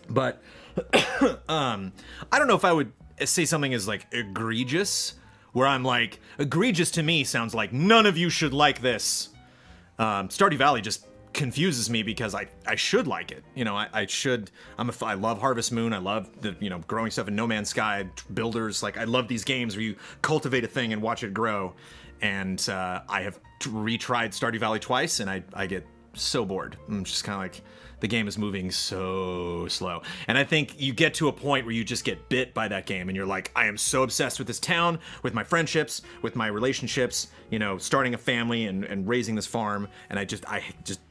But I don't know if I would say something as like egregious, where I'm like, egregious to me sounds like none of you should like this. Stardew Valley just confuses me because I should like it. You know, I should. I love Harvest Moon. I love the growing stuff in No Man's Sky, builders. Like I love these games where you cultivate a thing and watch it grow. And I have retried Stardew Valley twice, and I get so bored. I'm just kind of like, the game is moving so slow. And I think you get to a point where you just get bit by that game and you're like, I am so obsessed with this town, with my friendships, with my relationships, starting a family and raising this farm, and I just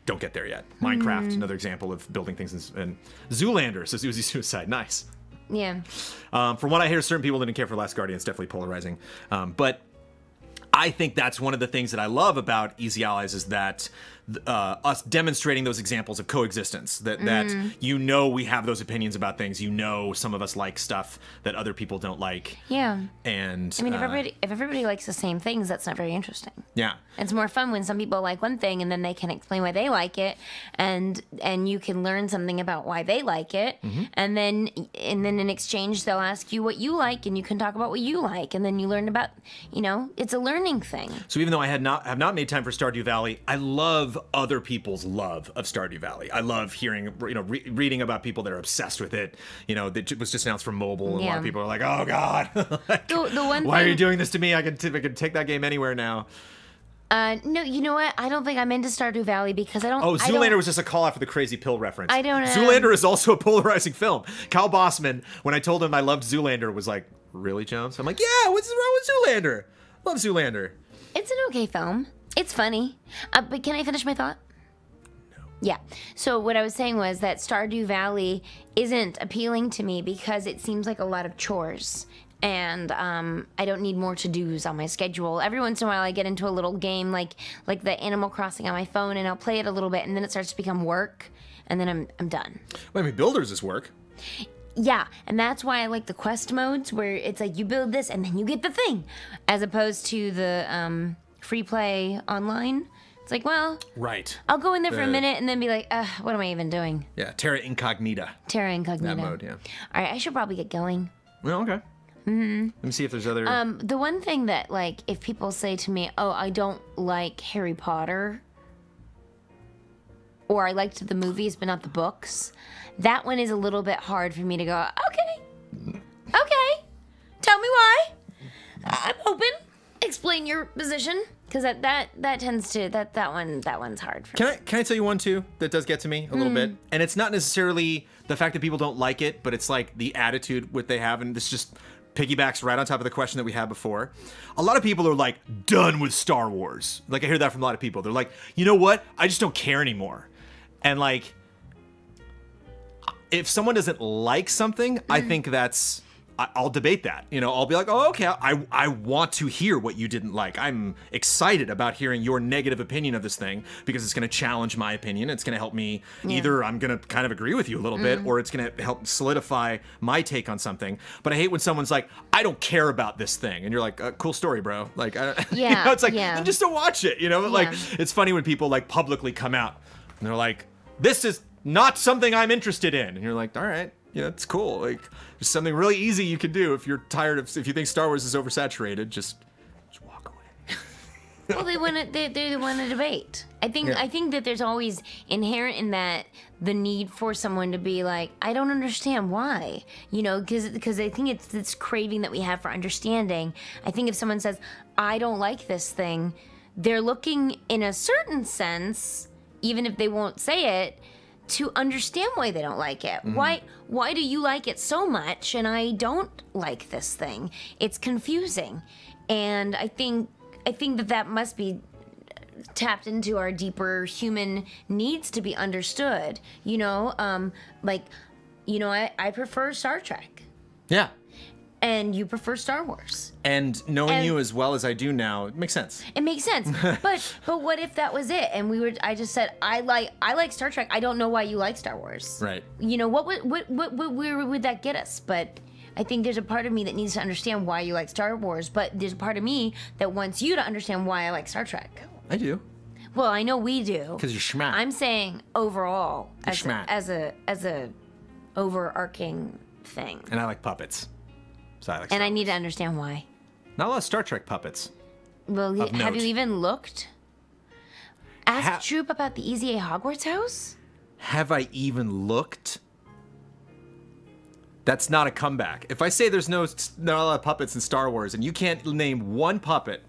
don't get there yet. Minecraft, another example of building things, and Zoolander, says Uzi Suicide, nice. Yeah. From what I hear, certain people didn't care for Last Guardian. It's definitely polarizing. But I think that's one of the things that I love about Easy Allies is that us demonstrating those examples of coexistence, that we have those opinions about things, some of us like stuff that other people don't like. Yeah. And I mean, if everybody likes the same things, that's not very interesting. Yeah. It's more fun when some people like one thing and then they can explain why they like it, and you can learn something about why they like it, and then in exchange they'll ask you what you like and you can talk about what you like, and then you learn about, it's a learning thing. So even though I have not made time for Stardew Valley, I love other people's love of Stardew Valley. I love hearing, reading about people that are obsessed with it. That was just announced for mobile, and a lot of people are like, "Oh God, like, why are you doing this to me? I could take that game anywhere now." No, you know what? I don't think I'm into Stardew Valley because I don't. Oh, Zoolander was just a call out for the crazy pill reference. I don't know. Zoolander is also a polarizing film. Kyle Bossman, when I told him I loved Zoolander, was like, "Really, Jones?" I'm like, "Yeah, what's wrong with Zoolander? Love Zoolander." It's an okay film. It's funny. But can I finish my thought? No. Yeah. So what I was saying was that Stardew Valley isn't appealing to me because it seems like a lot of chores. And I don't need more to-dos on my schedule. Every once in a while I get into a little game like the Animal Crossing on my phone, and I'll play it a little bit, and then it starts to become work, and then I'm done. Well, I mean, Builders is work. Yeah, and that's why I like the quest modes where it's like you build this and then you get the thing, as opposed to the free play online. It's like, well, right. I'll go in there for a minute and then be like, what am I even doing? Yeah, Terra Incognita. Terra Incognita. That mode, yeah. All right, I should probably get going. Well, okay. Mm-hmm. Let me see if there's other... The one thing that, like, if people say to me, oh, I don't like Harry Potter, or I liked the movies but not the books, that one is a little bit hard for me to go, okay, tell me why. I'm open. Explain your position, because that tends to that one's hard for me. Can I tell you one too that does get to me a little bit? And it's not necessarily the fact that people don't like it, but it's like the attitude what they have, and this just piggybacks right on top of the question that we had before. A lot of people are like done with Star Wars. Like I hear that from a lot of people. They're like, you know what? I just don't care anymore. And like, if someone doesn't like something, I think that's, I'll debate that. I'll be like, oh, okay, I want to hear what you didn't like. I'm excited about hearing your negative opinion of this thing because it's going to challenge my opinion. It's going to help me, either I'm going to kind of agree with you a little bit, or it's going to help solidify my take on something. But I hate when someone's like, I don't care about this thing. And you're like, cool story, bro. Like, it's like, then just don't watch it, Like, it's funny when people like publicly come out and they're like, this is not something I'm interested in. And you're like, all right, Yeah, it's cool. Like, there's something really easy you can do if you're tired of, if you think Star Wars is oversaturated, just walk away. Well, they want to. They want to debate. I think. Yeah. I think that there's always inherent in that the need for someone to be like, I don't understand why. You know, because I think it's this craving that we have for understanding. I think if someone says, I don't like this thing, they're looking in a certain sense, even if they won't say it, to understand why they don't like it. Why do you like it so much and I don't like this thing? It's confusing. And I think that must be tapped into our deeper human needs to be understood. You know, I prefer Star Trek. Yeah. And you prefer Star Wars. And knowing you as well as I do now, it makes sense. It makes sense. but what if that was it? And I just said, I like Star Trek. I don't know why you like Star Wars. Right. You know, where would that get us? But I think there's a part of me that needs to understand why you like Star Wars, but there's a part of me that wants you to understand why I like Star Trek. I do. Well, I know we do. Because you're schmat. I'm saying overall You're as a overarching thing. And I like puppets. So I like Star And I need Wars. to understand why. Not a lot of Star Trek puppets. Well, Of have note. you even looked? Ask Troop about the Easy A Hogwarts house? Have I even looked? That's not a comeback. If I say there's not a lot of puppets in Star Wars and you can't name one puppet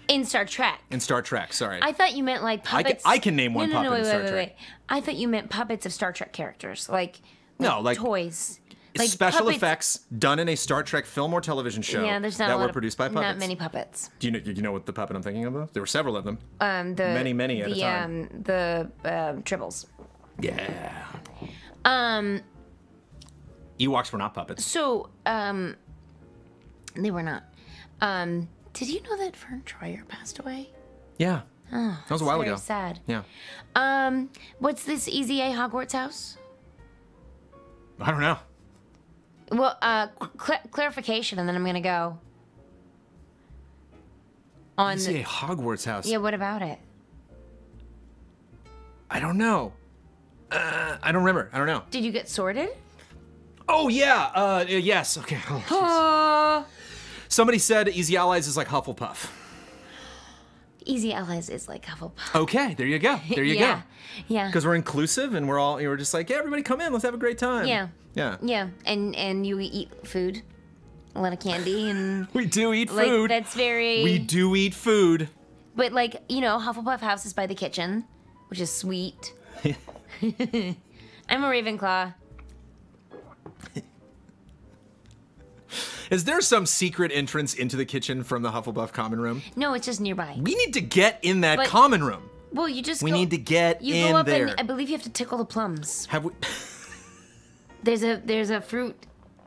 In Star Trek. in Star Trek, sorry. I thought you meant like puppets. I can name one puppet in Star Trek. I thought you meant puppets of Star Trek characters, like like toys. Like special puppets. effects done in a Star Trek film or television show Yeah, there's not that a lot were of, produced by puppets. Not many puppets. Do you know what the puppet I'm thinking of? Though? There were several of them. The Many at a time. The Tribbles. Yeah. Um. Ewoks were not puppets. So they were not. Did you know that Vern Troyer passed away? Yeah. That was a while ago. Very sad. Yeah. What's this Easy A Hogwarts house? I don't know. Well, clarification, and then I'm gonna go. On Is it a Hogwarts house? yeah, what about it? I don't know. I don't remember. I don't know. Did you get sorted? Oh yeah. Yes. Okay. Oh, somebody said Easy Allies is like Hufflepuff. Easy Allies is like Hufflepuff. Okay. There you go. There you yeah. go. Yeah. Because we're inclusive and we're just like, yeah, everybody come in. Let's have a great time. Yeah. Yeah. Yeah. And you eat food, a lot of candy, and We do eat like food. that's very. We do eat food. But like Hufflepuff house is by the kitchen, which is sweet. I'm a Ravenclaw. Is there some secret entrance into the kitchen from the Hufflepuff common room? No, it's just nearby. We need to get in that But- common room. Well, you just We go, need to get you in go up there. and I believe you have to tickle the plums. Have we? There's a fruit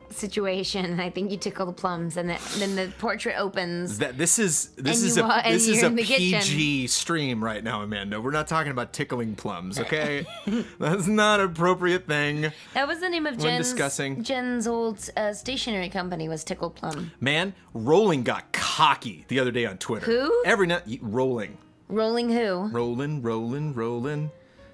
situation. I think you tickle the plums, and then the portrait opens. This is And a you're in the kitchen. PG stream right now, Amanda. We're not talking about tickling plums, okay? That's not an appropriate thing. That was the name of When discussing- Jen's old stationery company was Tickled Plum. Man, Rolling got cocky the other day on Twitter. Who? Every night, Rolling. Rolling who? Rolling.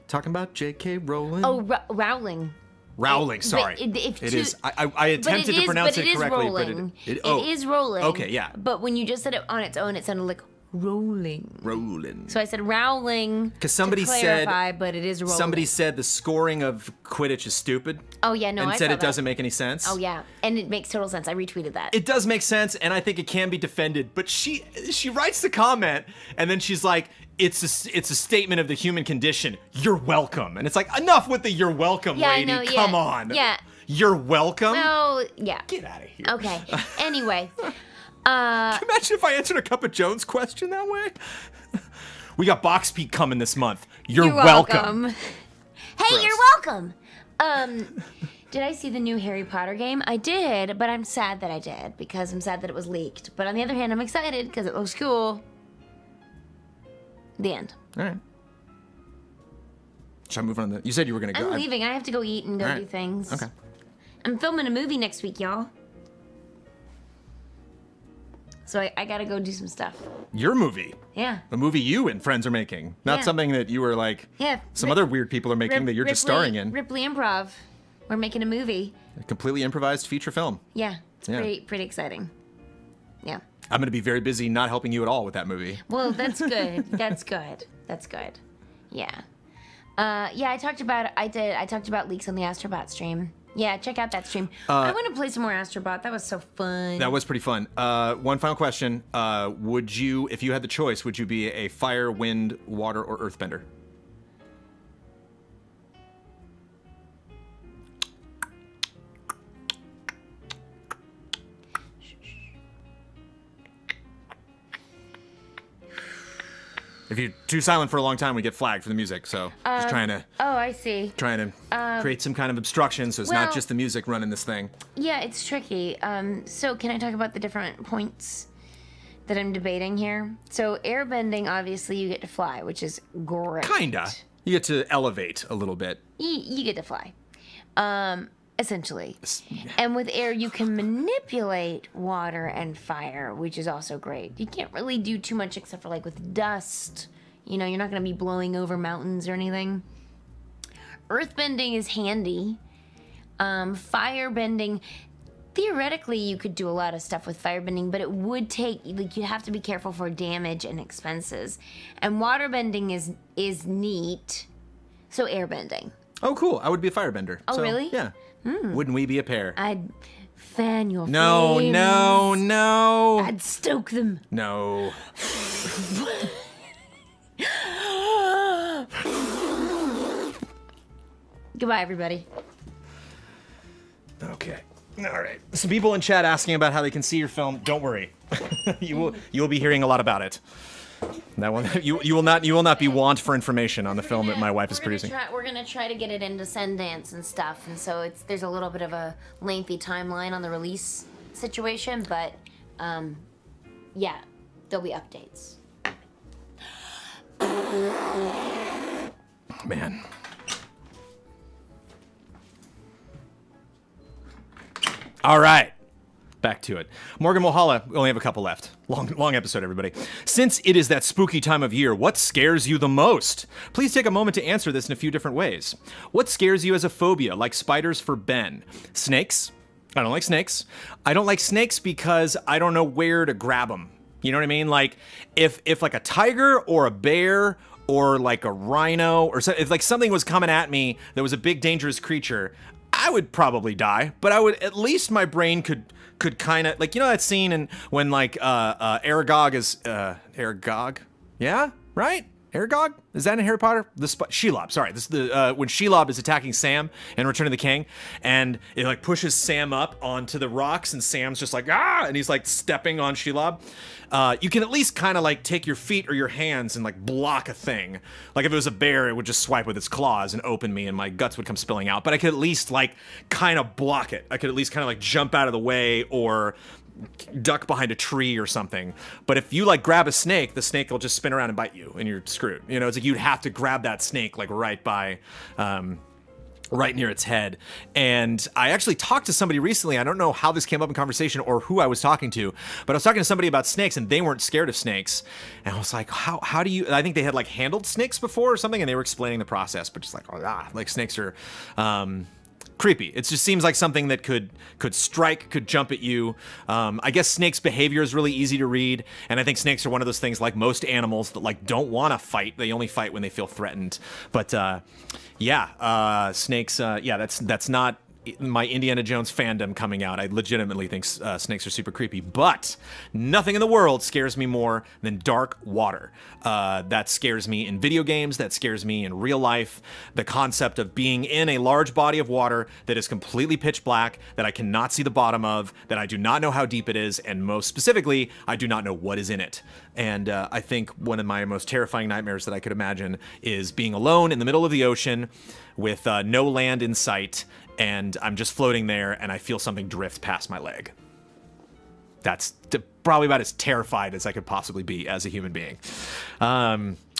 Talking about J.K. Rowling. Oh, Rowling. Rowling, sorry. But It is. I attempted to pronounce it correctly, rolling. but it is rolling. Okay, yeah. But when you just said it on its own, it sounded like rolling. Rolling. So I said Rowling. Because somebody to clarify, said, but it is rolling. somebody said the scoring of Quidditch is stupid. Oh yeah, no, and I said saw it that. doesn't make any sense. Oh yeah, and it makes total sense. I retweeted that. It does make sense, and I think it can be defended. But she writes the comment, and then she's like, "It's a statement of the human condition. You're welcome." And it's like, enough with the "you're welcome," Yeah, I lady. know, yeah. Come on. Yeah. You're welcome. Oh yeah. Get out of here. Okay. Anyway, Imagine if I answered a Cup of Jones question that way. We got Box Peak coming this month. You're welcome. Hey, Gross. you're welcome. Did I see the new Harry Potter game? I did, but I'm sad that I did because I'm sad that it was leaked. But on the other hand, I'm excited because it looks cool. The end. All right. Should I move on? You said you were gonna go. I'm leaving. I have to go eat and go All right. do things. Okay. I'm filming a movie next week, y'all. So I gotta go do some stuff. Your movie. Yeah. The movie you and friends are making. Not Yeah. something that you were like, Yeah. some other weird people are making that you're just starring in. Ripley Improv. we're making a movie. A completely improvised feature film. Yeah, it's Yeah. pretty exciting. Yeah. I'm going to be very busy not helping you at all with that movie. Well, that's good. That's good. That's good. Yeah. Yeah, I talked about Leaks on the Astrobot stream. Yeah, check out that stream. I want to play some more Astrobot. That was so fun. That was pretty fun. One final question. Would you, if you had the choice, would you be a fire, wind, water, or earthbender? If you're too silent for a long time, we get flagged for the music. So just trying to Oh, I see. create some kind of obstruction, so it's well- not just the music running this thing. Yeah, it's tricky. So can I talk about the different points that I'm debating here? So airbending, obviously, you get to fly, which is great. Kinda. You get to elevate a little bit. You get to fly, essentially. And with air, you can manipulate water and fire, which is also great. You can't really do too much except for like with dust. You know, you're not going to be blowing over mountains or anything. Earthbending is handy. Firebending, theoretically, you could do a lot of stuff with firebending, but it would take, like, you have to be careful for damage and expenses. And waterbending is neat. So airbending. Oh, cool. I would be a firebender. Oh, So, really? Yeah. Wouldn't we be a pair? I'd fan your No, flames. no. I'd stoke them. No. Goodbye, everybody. Okay. All right. Some people in chat asking about how they can see your film. Don't worry. you will be hearing a lot about it. That one you will not be want for information on the film that my wife is producing. We're gonna try to get it into Sundance and stuff, and so there's a little bit of a lengthy timeline on the release situation, but yeah, there'll be updates. Man. All right. Back to it. Morgan Mohala, we only have a couple left. Long episode, everybody. Since it is that spooky time of year, what scares you the most? Please take a moment to answer this in a few different ways. What scares you as a phobia, like spiders for Ben? Snakes? I don't like snakes. I don't like snakes because I don't know where to grab them. You know what I mean? Like, if like a tiger or a bear or like a rhino or so, if like something was coming at me that was a big dangerous creature, I would probably die, but I would, at least my brain could kind of, like, you know that scene in when like Aragog is Aragog, yeah, right? Aragog, is that in Harry Potter? Shelob, sorry. This is the when Shelob is attacking Sam in Return of the King, and it like pushes Sam up onto the rocks, and Sam's just like and he's like stepping on Shelob. You can at least kind of like take your feet or your hands and like block a thing. Like if it was a bear, it would just swipe with its claws and open me, and my guts would come spilling out. But I could at least like kind of block it. I could at least kind of like jump out of the way or duck behind a tree or something. But if you like grab a snake, the snake will just spin around and bite you, and you're screwed. You know, it's like you'd have to grab that snake like right by right near its head. And I actually talked to somebody recently. I don't know how this came up in conversation or who I was talking to, but I was talking to somebody about snakes, and they weren't scared of snakes. And I was like, how do you, I think they had like handled snakes before or something, and they were explaining the process, but just like, like snakes are creepy. It just seems like something that could strike, could jump at you. I guess snakes' behavior is really easy to read, and I think snakes are one of those things, like most animals, that like don't want to fight. They only fight when they feel threatened. But snakes. That's not my Indiana Jones fandom coming out. I legitimately think snakes are super creepy, but nothing in the world scares me more than dark water. That scares me in video games, that scares me in real life. The concept of being in a large body of water that is completely pitch black, that I cannot see the bottom of, that I do not know how deep it is, and most specifically, I do not know what is in it. And I think one of my most terrifying nightmares that I could imagine is being alone in the middle of the ocean with no land in sight, and I'm just floating there, and I feel something drift past my leg. That's probably about as terrified as I could possibly be as a human being.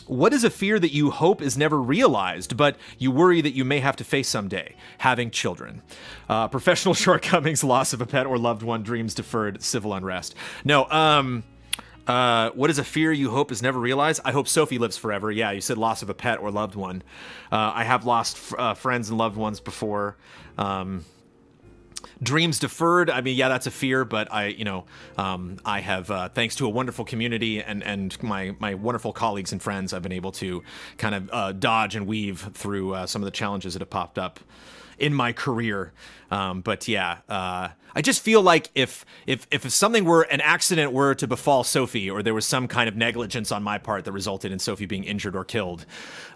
What is a fear that you hope is never realized, but you worry that you may have to face someday? Having children. Professional shortcomings, loss of a pet or loved one, dreams deferred, civil unrest. No, What is a fear you hope is never realized? I hope Sophie lives forever. Yeah, you said loss of a pet or loved one. I have lost friends and loved ones before. Dreams deferred. I mean, yeah, that's a fear, but I have, thanks to a wonderful community and my wonderful colleagues and friends, I've been able to kind of dodge and weave through some of the challenges that have popped up in my career. But yeah, I just feel like if something were an accident were to befall Sophie, or there was some kind of negligence on my part that resulted in Sophie being injured or killed,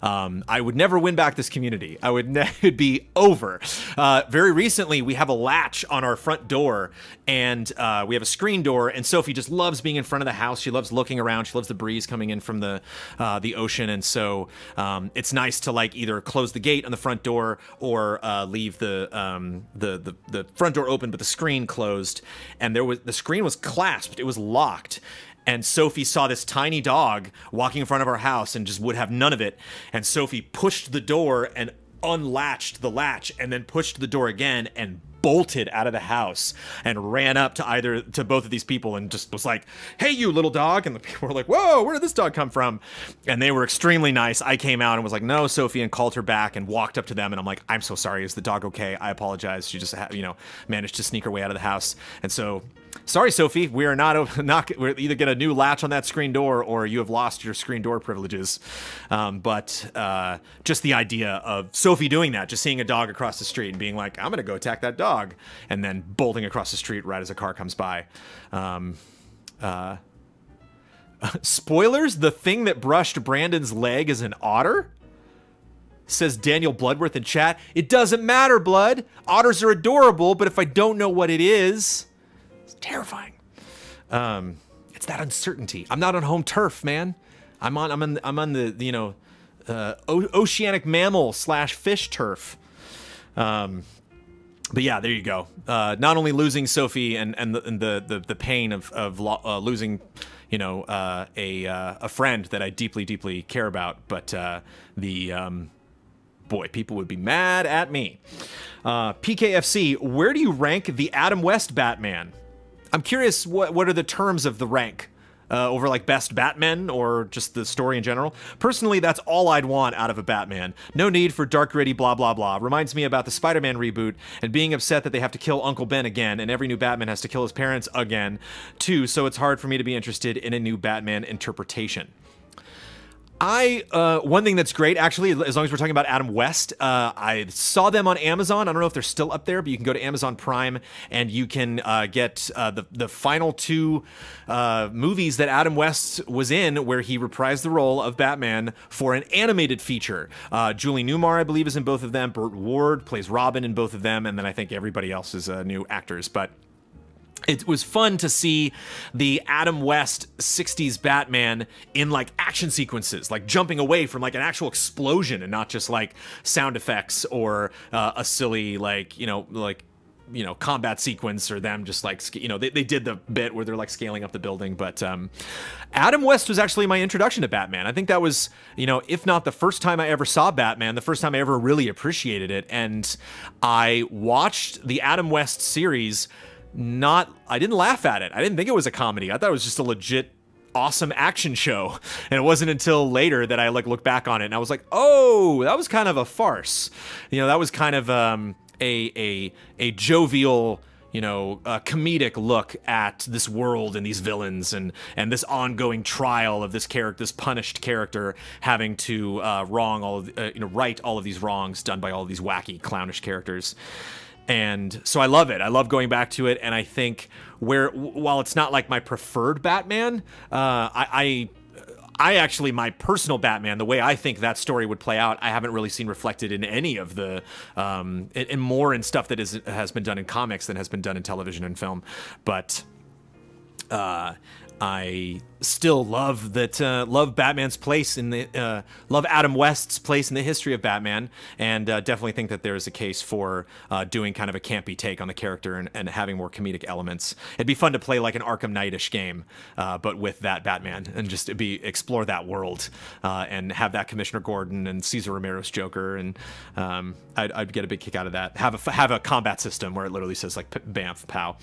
I would never win back this community. It'd be over. Very recently, we have a latch on our front door, and we have a screen door, and Sophie just loves being in front of the house. She loves looking around. She loves the breeze coming in from the ocean, and so it's nice to like either close the gate on the front door or leave the front door open, but the screen closed, and the screen was clasped. It was locked. And Sophie saw this tiny dog walking in front of our house and just would have none of it. And Sophie pushed the door and unlatched the latch and then pushed the door again and bolted out of the house and ran up to both of these people and just was like, "Hey, you little dog." And the people were like, "Whoa, where did this dog come from?" And they were extremely nice. I came out and was like, "No, Sophie," and called her back and walked up to them. And I'm like, "I'm so sorry. Is the dog okay? I apologize. She just, managed to sneak her way out of the house." And so, sorry, Sophie, we are we're either get a new latch on that screen door or you have lost your screen door privileges. But just the idea of Sophie doing that, just seeing a dog across the street and being like, "I'm going to go attack that dog," and then bolting across the street right as a car comes by. Spoilers, the thing that brushed Brandon's leg is an otter? Says Daniel Bloodworth in chat. It doesn't matter, Blood. Otters are adorable, but if I don't know what it is, it's terrifying. It's that uncertainty. I'm not on home turf, man. I'm on the oceanic mammal / fish turf. But yeah, there you go. Not only losing Sophie and the pain of losing, a friend that I deeply, deeply care about, but boy, people would be mad at me. PKFC, where do you rank the Adam West Batman? I'm curious, what are the terms of the rank? Over like best Batman or just the story in general. Personally, that's all I'd want out of a Batman. No need for dark, gritty, blah, blah, blah. Reminds me about the Spider-Man reboot and being upset that they have to kill Uncle Ben again and every new Batman has to kill his parents again, too, so it's hard for me to be interested in a new Batman interpretation. One thing that's great, actually, as long as we're talking about Adam West, I saw them on Amazon. I don't know if they're still up there, but you can go to Amazon Prime and you can get the final two movies that Adam West was in, where he reprised the role of Batman for an animated feature. Julie Newmar, I believe, is in both of them. Burt Ward plays Robin in both of them, and then I think everybody else is new actors, but it was fun to see the Adam West 60s Batman in like action sequences, like jumping away from like an actual explosion and not just like sound effects or a silly combat sequence or them just like, they did the bit where they're like scaling up the building. But Adam West was actually my introduction to Batman. I think that was, if not the first time I ever saw Batman, the first time I ever really appreciated it. And I watched the Adam West series. I didn't laugh at it. I didn't think it was a comedy. I thought it was just a legit awesome action show. And it wasn't until later that I like looked back on it and I was like, oh, that was kind of a farce. That was kind of a jovial, comedic look at this world and these villains and this ongoing trial of this character, this punished character having to right all of these wrongs done by all of these wacky, clownish characters. And so I love it. I love going back to it. And I think while it's not like my preferred Batman, I actually, my personal Batman, the way I think that story would play out, I haven't really seen reflected in any of the, and more in stuff that has been done in comics than has been done in television and film. But I still love Batman's place love Adam West's place in the history of Batman, and definitely think that there is a case for doing kind of a campy take on the character and having more comedic elements. It'd be fun to play like an Arkham Knight-ish game, but with that Batman, and just explore that world, and have that Commissioner Gordon and Cesar Romero's Joker, and I'd get a big kick out of that. Have a combat system where it literally says like bamf, pow.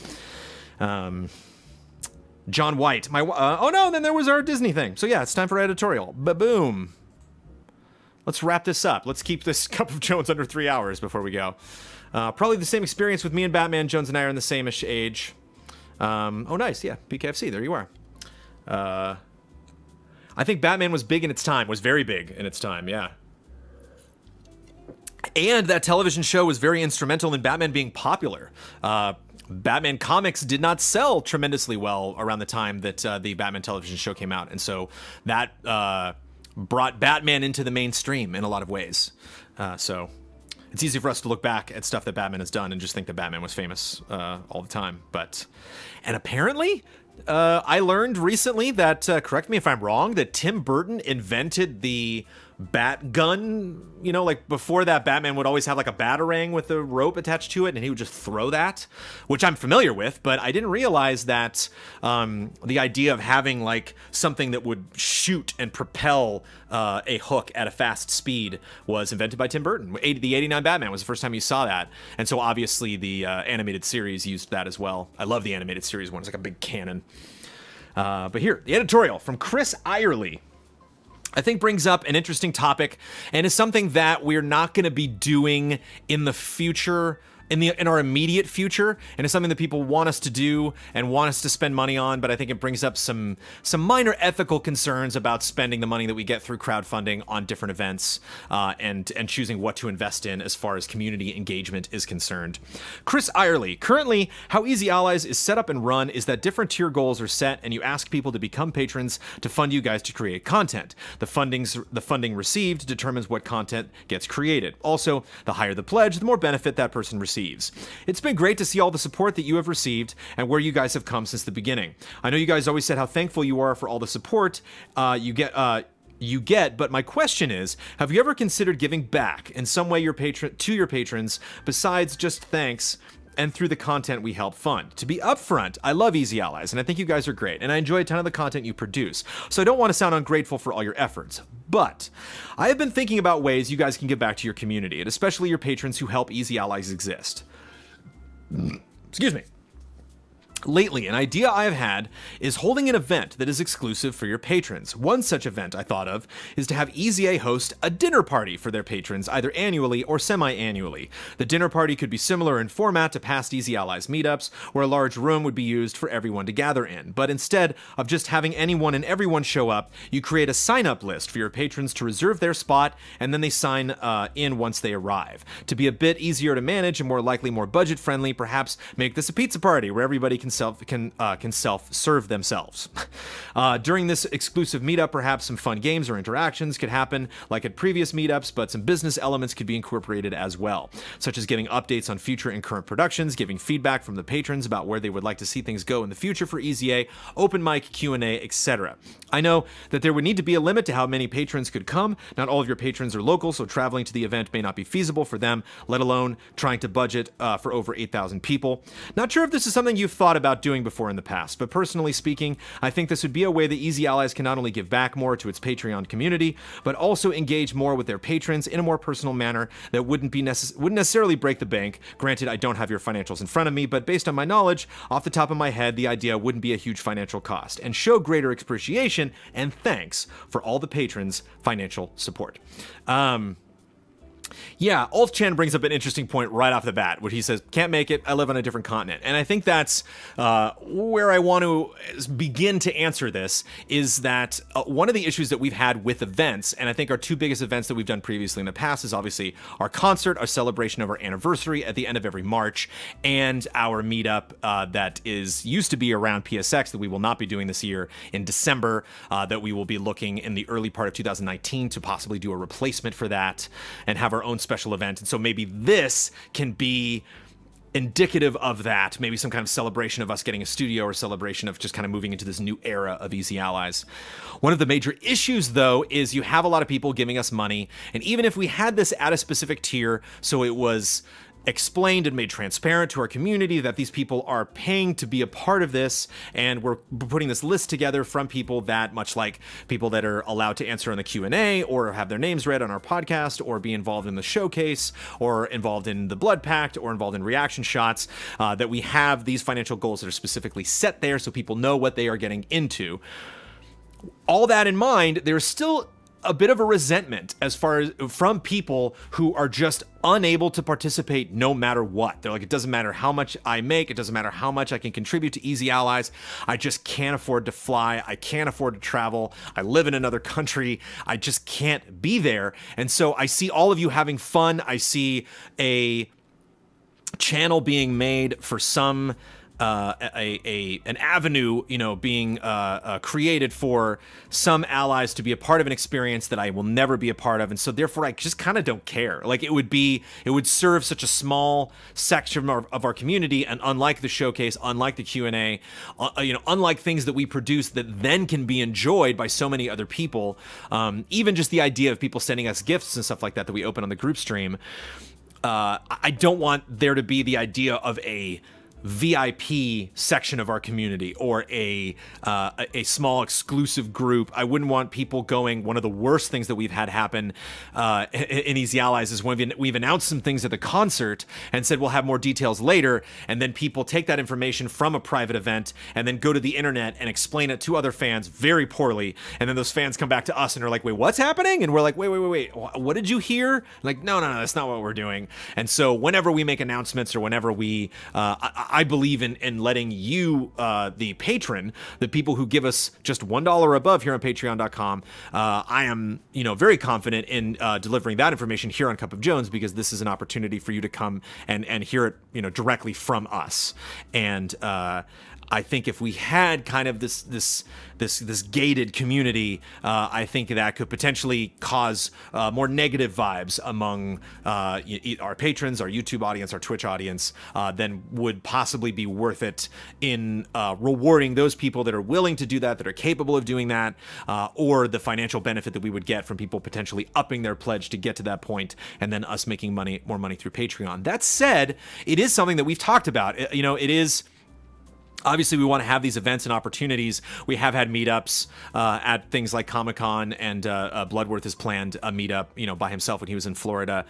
John White. Oh no, then there was our Disney thing. So yeah, it's time for editorial. Ba-boom. Let's wrap this up. Let's keep this Cup of Jones under 3 hours before we go. Probably the same experience with me and Batman. Jones and I are in the same-ish age. Oh, nice. Yeah, BKFC. There you are. I think Batman was big in its time. Was very big in its time, yeah. And that television show was very instrumental in Batman being popular. Batman comics did not sell tremendously well around the time that the Batman television show came out. And so that brought Batman into the mainstream in a lot of ways. So it's easy for us to look back at stuff that Batman has done and just think that Batman was famous all the time. And apparently, I learned recently that, correct me if I'm wrong, that Tim Burton invented the bat gun. You know, like before that, Batman would always have like a batarang with a rope attached to it, and he would just throw that, which I'm familiar with, but I didn't realize that the idea of having like something that would shoot and propel a hook at a fast speed was invented by Tim Burton. The 89 Batman was the first time you saw that, and so obviously the animated series used that as well. I love the animated series one. It's like a big cannon. But here, the editorial from Chris Eyerly, I think brings up an interesting topic and is something that we're not going to be doing in the future, in our immediate future, and it's something that people want us to do and want us to spend money on, but I think it brings up some minor ethical concerns about spending the money that we get through crowdfunding on different events and choosing what to invest in as far as community engagement is concerned. Chris Eyerly, currently how Easy Allies is set up and run is that different tier goals are set and you ask people to become patrons to fund you guys to create content. The funding received determines what content gets created. Also, the higher the pledge, the more benefit that person receives. It's been great to see all the support that you have received and where you guys have come since the beginning. I know you guys always said how thankful you are for all the support you get, but my question is, have you ever considered giving back in some way to your patrons besides just thanks and through the content we help fund? To be upfront, I love Easy Allies, and I think you guys are great, and I enjoy a ton of the content you produce, so I don't want to sound ungrateful for all your efforts. But I have been thinking about ways you guys can give back to your community, and especially your patrons who help Easy Allies exist. Excuse me. Lately, an idea I have had is holding an event that is exclusive for your patrons. One such event I thought of is to have EZA host a dinner party for their patrons, either annually or semi-annually. The dinner party could be similar in format to past Easy Allies meetups, where a large room would be used for everyone to gather in. But instead of just having anyone and everyone show up, you create a sign-up list for your patrons to reserve their spot, and then they sign in once they arrive. To be a bit easier to manage and more likely more budget-friendly, perhaps make this a pizza party where everybody can self-serve themselves. During this exclusive meetup, perhaps some fun games or interactions could happen like at previous meetups, but some business elements could be incorporated as well, such as giving updates on future and current productions, giving feedback from the patrons about where they would like to see things go in the future for EZA, open mic, Q&A, etc. I know that there would need to be a limit to how many patrons could come. Not all of your patrons are local, so traveling to the event may not be feasible for them, let alone trying to budget for over 8,000 people. Not sure if this is something you've thought about doing before in the past, but personally speaking, I think this would be a way that Easy Allies can not only give back more to its Patreon community, but also engage more with their patrons in a more personal manner that wouldn't necessarily break the bank. Granted, I don't have your financials in front of me, but based on my knowledge, off the top of my head, the idea wouldn't be a huge financial cost, and show greater appreciation and thanks for all the patrons' financial support. Yeah, Ulf-Chan brings up an interesting point right off the bat, where he says, can't make it, I live on a different continent. And I think that's where I want to begin to answer this, is that one of the issues that we've had with events, and I think our two biggest events that we've done previously in the past, is obviously our concert, our celebration of our anniversary at the end of every March, and our meetup that used to be around PSX that we will not be doing this year in December, that we will be looking in the early part of 2019 to possibly do a replacement for that and have our own special event. And so maybe this can be indicative of that, maybe some kind of celebration of us getting a studio or celebration of just kind of moving into this new era of Easy Allies. One of the major issues, though, is you have a lot of people giving us money, and even if we had this at a specific tier, so it was explained and made transparent to our community that these people are paying to be a part of this, and we're putting this list together from people that, much like people that are allowed to answer on the Q&A or have their names read on our podcast or be involved in the showcase or involved in the Blood Pact or involved in reaction shots, that we have these financial goals that are specifically set there so people know what they are getting into. All that in mind, there's still a bit of a resentment as far as from people who are just unable to participate no matter what. They're like, it doesn't matter how much I make, it doesn't matter how much I can contribute to Easy Allies, I just can't afford to fly, I can't afford to travel, I live in another country, I just can't be there. And so I see all of you having fun, I see a channel being made for some an avenue, you know, being created for some allies to be a part of an experience that I will never be a part of, and so therefore I just kind of don't care. Like, it would serve such a small section of our community, and unlike the showcase, unlike the Q&A, you know, unlike things that we produce that then can be enjoyed by so many other people, even just the idea of people sending us gifts and stuff like that that we open on the group stream. I don't want there to be the idea of a VIP section of our community or a small exclusive group. I wouldn't want people going. One of the worst things that we've had happen in Easy Allies is when we've announced some things at the concert and said we'll have more details later, and then people take that information from a private event and then go to the internet and explain it to other fans very poorly, and then those fans come back to us and are like, wait, what's happening? And we're like, wait, what did you hear? Like, no, that's not what we're doing. And so whenever we make announcements or whenever we I believe in letting you, the patron, the people who give us just $1 above here on patreon.com, I am, you know, very confident in delivering that information here on Cup of Jones, because this is an opportunity for you to come and hear it, you know, directly from us. And I think if we had kind of this gated community, I think that could potentially cause more negative vibes among our patrons, our YouTube audience, our Twitch audience, than would possibly be worth it in rewarding those people that are willing to do that are capable of doing that, or the financial benefit that we would get from people potentially upping their pledge to get to that point, and then us making more money through Patreon. That said, it is something that we've talked about. You know, it is. Obviously, we want to have these events and opportunities. We have had meetups at things like Comic-Con, and Bloodworth has planned a meetup, you know, by himself when he was in Florida.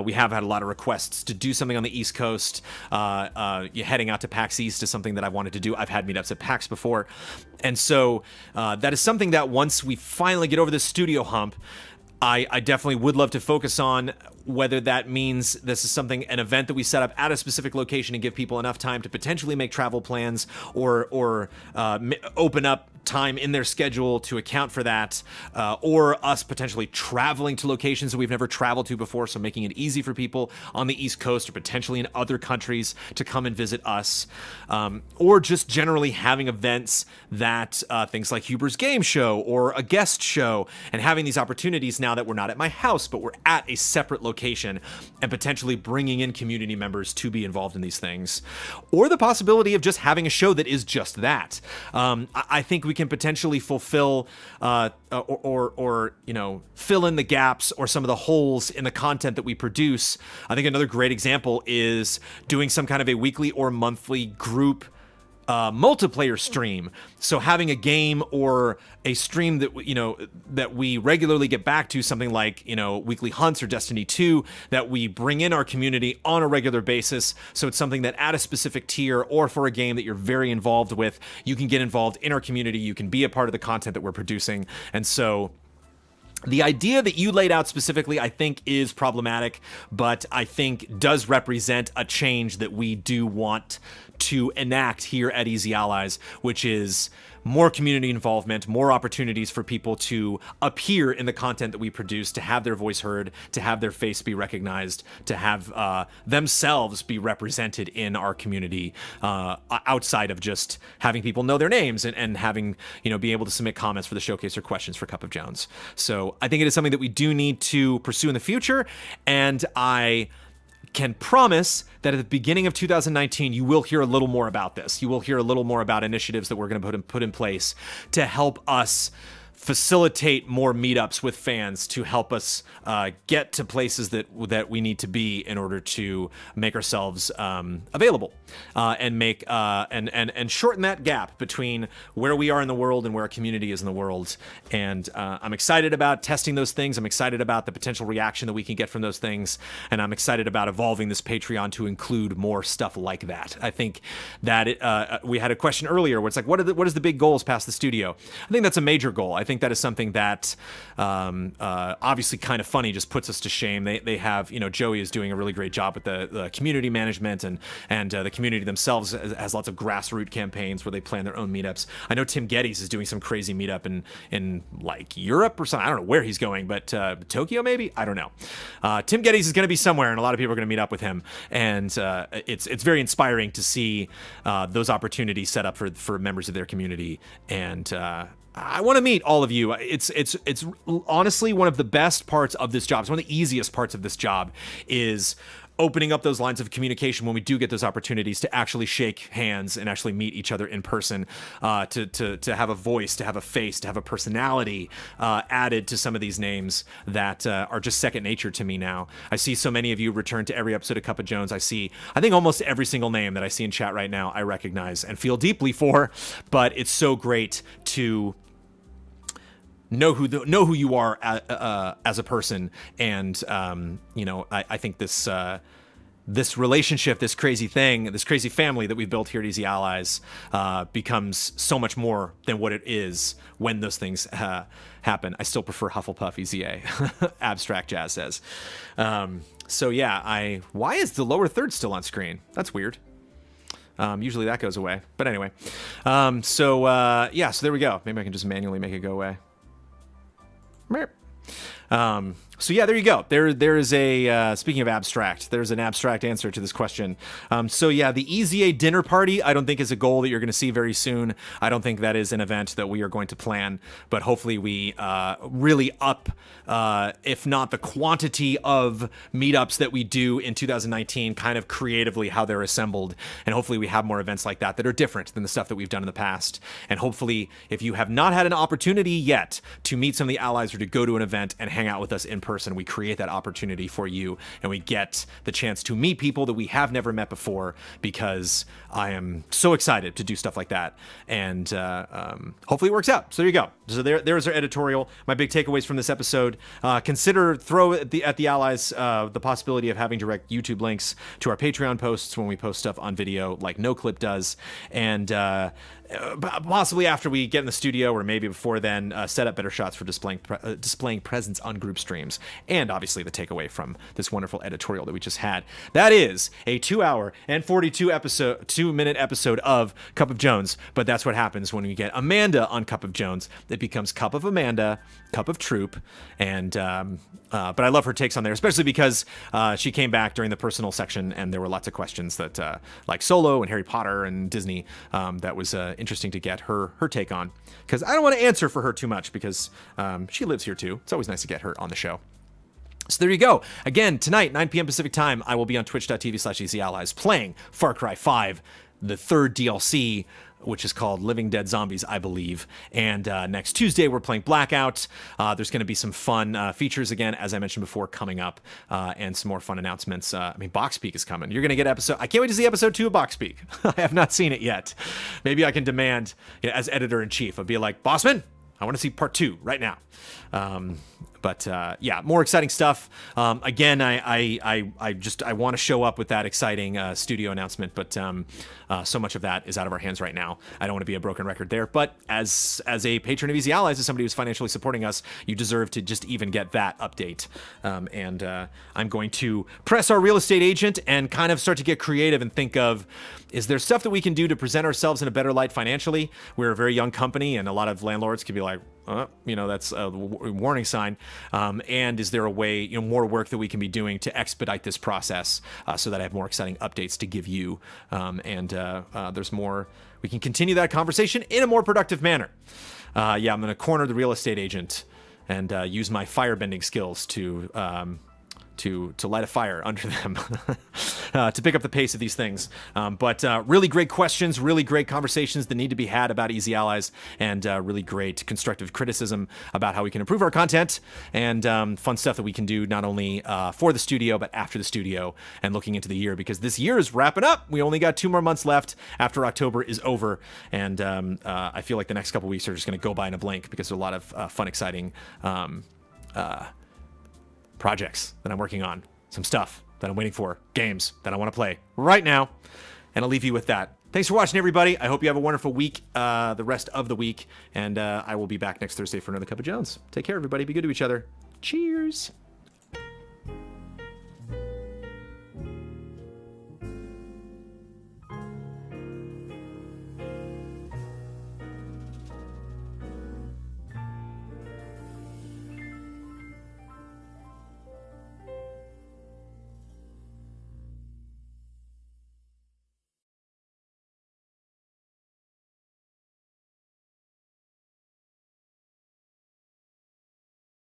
We have had a lot of requests to do something on the East Coast. Heading out to PAX East is something that I've wanted to do. I've had meetups at PAX before. And so that is something that once we finally get over this studio hump, I definitely would love to focus on, whether that means this is an event that we set up at a specific location and give people enough time to potentially make travel plans or open up time in their schedule to account for that, or us potentially traveling to locations that we've never traveled to before, so making it easy for people on the East Coast or potentially in other countries to come and visit us, or just generally having events that things like Huber's Game Show or a guest show, and having these opportunities now that we're not at my house, but we're at a separate location, and potentially bringing in community members to be involved in these things, or the possibility of just having a show that is just that. I think we can potentially fulfill or you know, fill in the gaps or some of the holes in the content that we produce. I think another great example is doing some kind of a weekly or monthly group multiplayer stream. So having a game or a stream that, you know, that we regularly get back to, something like, you know, Weekly Hunts or Destiny 2, that we bring in our community on a regular basis. So it's something that at a specific tier or for a game that you're very involved with, you can get involved in our community. You can be a part of the content that we're producing. And so the idea that you laid out specifically, I think, is problematic, but I think does represent a change that we do want to enact here at Easy Allies, which is more community involvement, more opportunities for people to appear in the content that we produce, to have their voice heard, to have their face be recognized, to have themselves be represented in our community, outside of just having people know their names and having, you know, be able to submit comments for the showcase or questions for Cup of Jones. So I think it is something that we do need to pursue in the future, and I can promise that at the beginning of 2019, you will hear a little more about this. You will hear a little more about initiatives that we're going to put in place to help us facilitate more meetups with fans to help us get to places that we need to be in order to make ourselves available and make and shorten that gap between where we are in the world and where our community is in the world. And I'm excited about testing those things. I'm excited about the potential reaction that we can get from those things, and I'm excited about evolving this Patreon to include more stuff like that. I think that we had a question earlier where it's like, what is the big goals past the studio? I think that's a major goal. I think that is something that obviously Kind of Funny just puts us to shame. They have, Joey is doing a really great job with the community management, and the community themselves has lots of grassroots campaigns where they plan their own meetups. I know Tim Geddes is doing some crazy meetup in like Europe or something. I don't know where he's going, but Tokyo maybe? I don't know. Tim Geddes is going to be somewhere, and a lot of people are going to meet up with him, and it's very inspiring to see those opportunities set up for members of their community. And I want to meet all of you. It's honestly one of the best parts of this job. It's one of the easiest parts of this job is opening up those lines of communication when we do get those opportunities to actually shake hands and actually meet each other in person, to have a voice, to have a face, to have a personality added to some of these names that are just second nature to me now. I see so many of you return to every episode of Cup of Jones. I think almost every single name that I see in chat right now I recognize and feel deeply for, but it's so great to know who you are as a person. And I think this relationship, this crazy thing, this crazy family that we've built here at Easy Allies becomes so much more than what it is when those things happen. I still prefer Hufflepuff EZA, Abstract Jazz says. So yeah, why is the lower third still on screen? That's weird. Usually that goes away, but anyway. So there we go. Maybe I can just manually make it go away. So yeah, there you go. There is a, speaking of abstract, there's an abstract answer to this question. So yeah, the EZA dinner party, I don't think is a goal that you're going to see very soon. I don't think that is an event that we are going to plan, but hopefully we really up, if not the quantity of meetups that we do in 2019, kind of creatively how they're assembled. And hopefully we have more events like that that are different than the stuff that we've done in the past. And hopefully if you have not had an opportunity yet to meet some of the allies or to go to an event and hang out with us in person, we create that opportunity for you, and we get the chance to meet people that we have never met before, because I am so excited to do stuff like that. And hopefully it works out. So there you go. So there's our editorial. My big takeaways from this episode: throw at the allies the possibility of having direct YouTube links to our Patreon posts when we post stuff on video, like NoClip does, and possibly after we get in the studio, or maybe before then, set up better shots for displaying presence on group streams. And obviously the takeaway from this wonderful editorial that we just had. That is a 2-hour and 2-minute episode of Cup of Jones. But that's what happens when we get Amanda on Cup of Jones. It becomes Cup of Amanda, Cup of Troop, and but I love her takes on there, especially because she came back during the personal section, and there were lots of questions that like Solo and Harry Potter and Disney, that was interesting to get her take on, because I don't want to answer for her too much, because she lives here too. It's always nice to get her on the show. So there you go. Again, tonight, 9 p.m. Pacific time, I will be on twitch.tv/EasyAllies playing Far Cry 5, the third DLC, which is called Living Dead Zombies, I believe. And next Tuesday, we're playing Blackout. There's going to be some fun features again, as I mentioned before, coming up, and some more fun announcements. Box Peak is coming. You're going to get I can't wait to see episode 2 of Box Peak. I have not seen it yet. Maybe I can demand, as editor-in-chief, I'll be like, Bossman, I want to see part 2 right now. But yeah, more exciting stuff. Again, I want to show up with that exciting studio announcement, but so much of that is out of our hands right now. I don't want to be a broken record there, but as a patron of Easy Allies, as somebody who's financially supporting us, you deserve to just even get that update. And I'm going to press our real estate agent and kind of start to get creative and think of, is there stuff that we can do to present ourselves in a better light financially? We're a very young company, and a lot of landlords can be like, that's a warning sign. And is there a way, more work that we can be doing to expedite this process, so that I have more exciting updates to give you, and there's more. We can continue that conversation in a more productive manner. I'm going to corner the real estate agent and use my firebending skills to to light a fire under them to pick up the pace of these things. But really great questions, really great conversations that need to be had about Easy Allies, and really great constructive criticism about how we can improve our content, and fun stuff that we can do not only for the studio, but after the studio and looking into the year, because this year is wrapping up. We only got 2 more months left after October is over. And I feel like the next couple weeks are just going to go by in a blink, because there's a lot of fun, exciting projects that I'm working on, some stuff that I'm waiting for, games that I want to play right now. And I'll leave you with that. Thanks for watching, everybody. I hope you have a wonderful week, the rest of the week. And I will be back next Thursday for another Cup of Jones. Take care, everybody. Be good to each other. Cheers.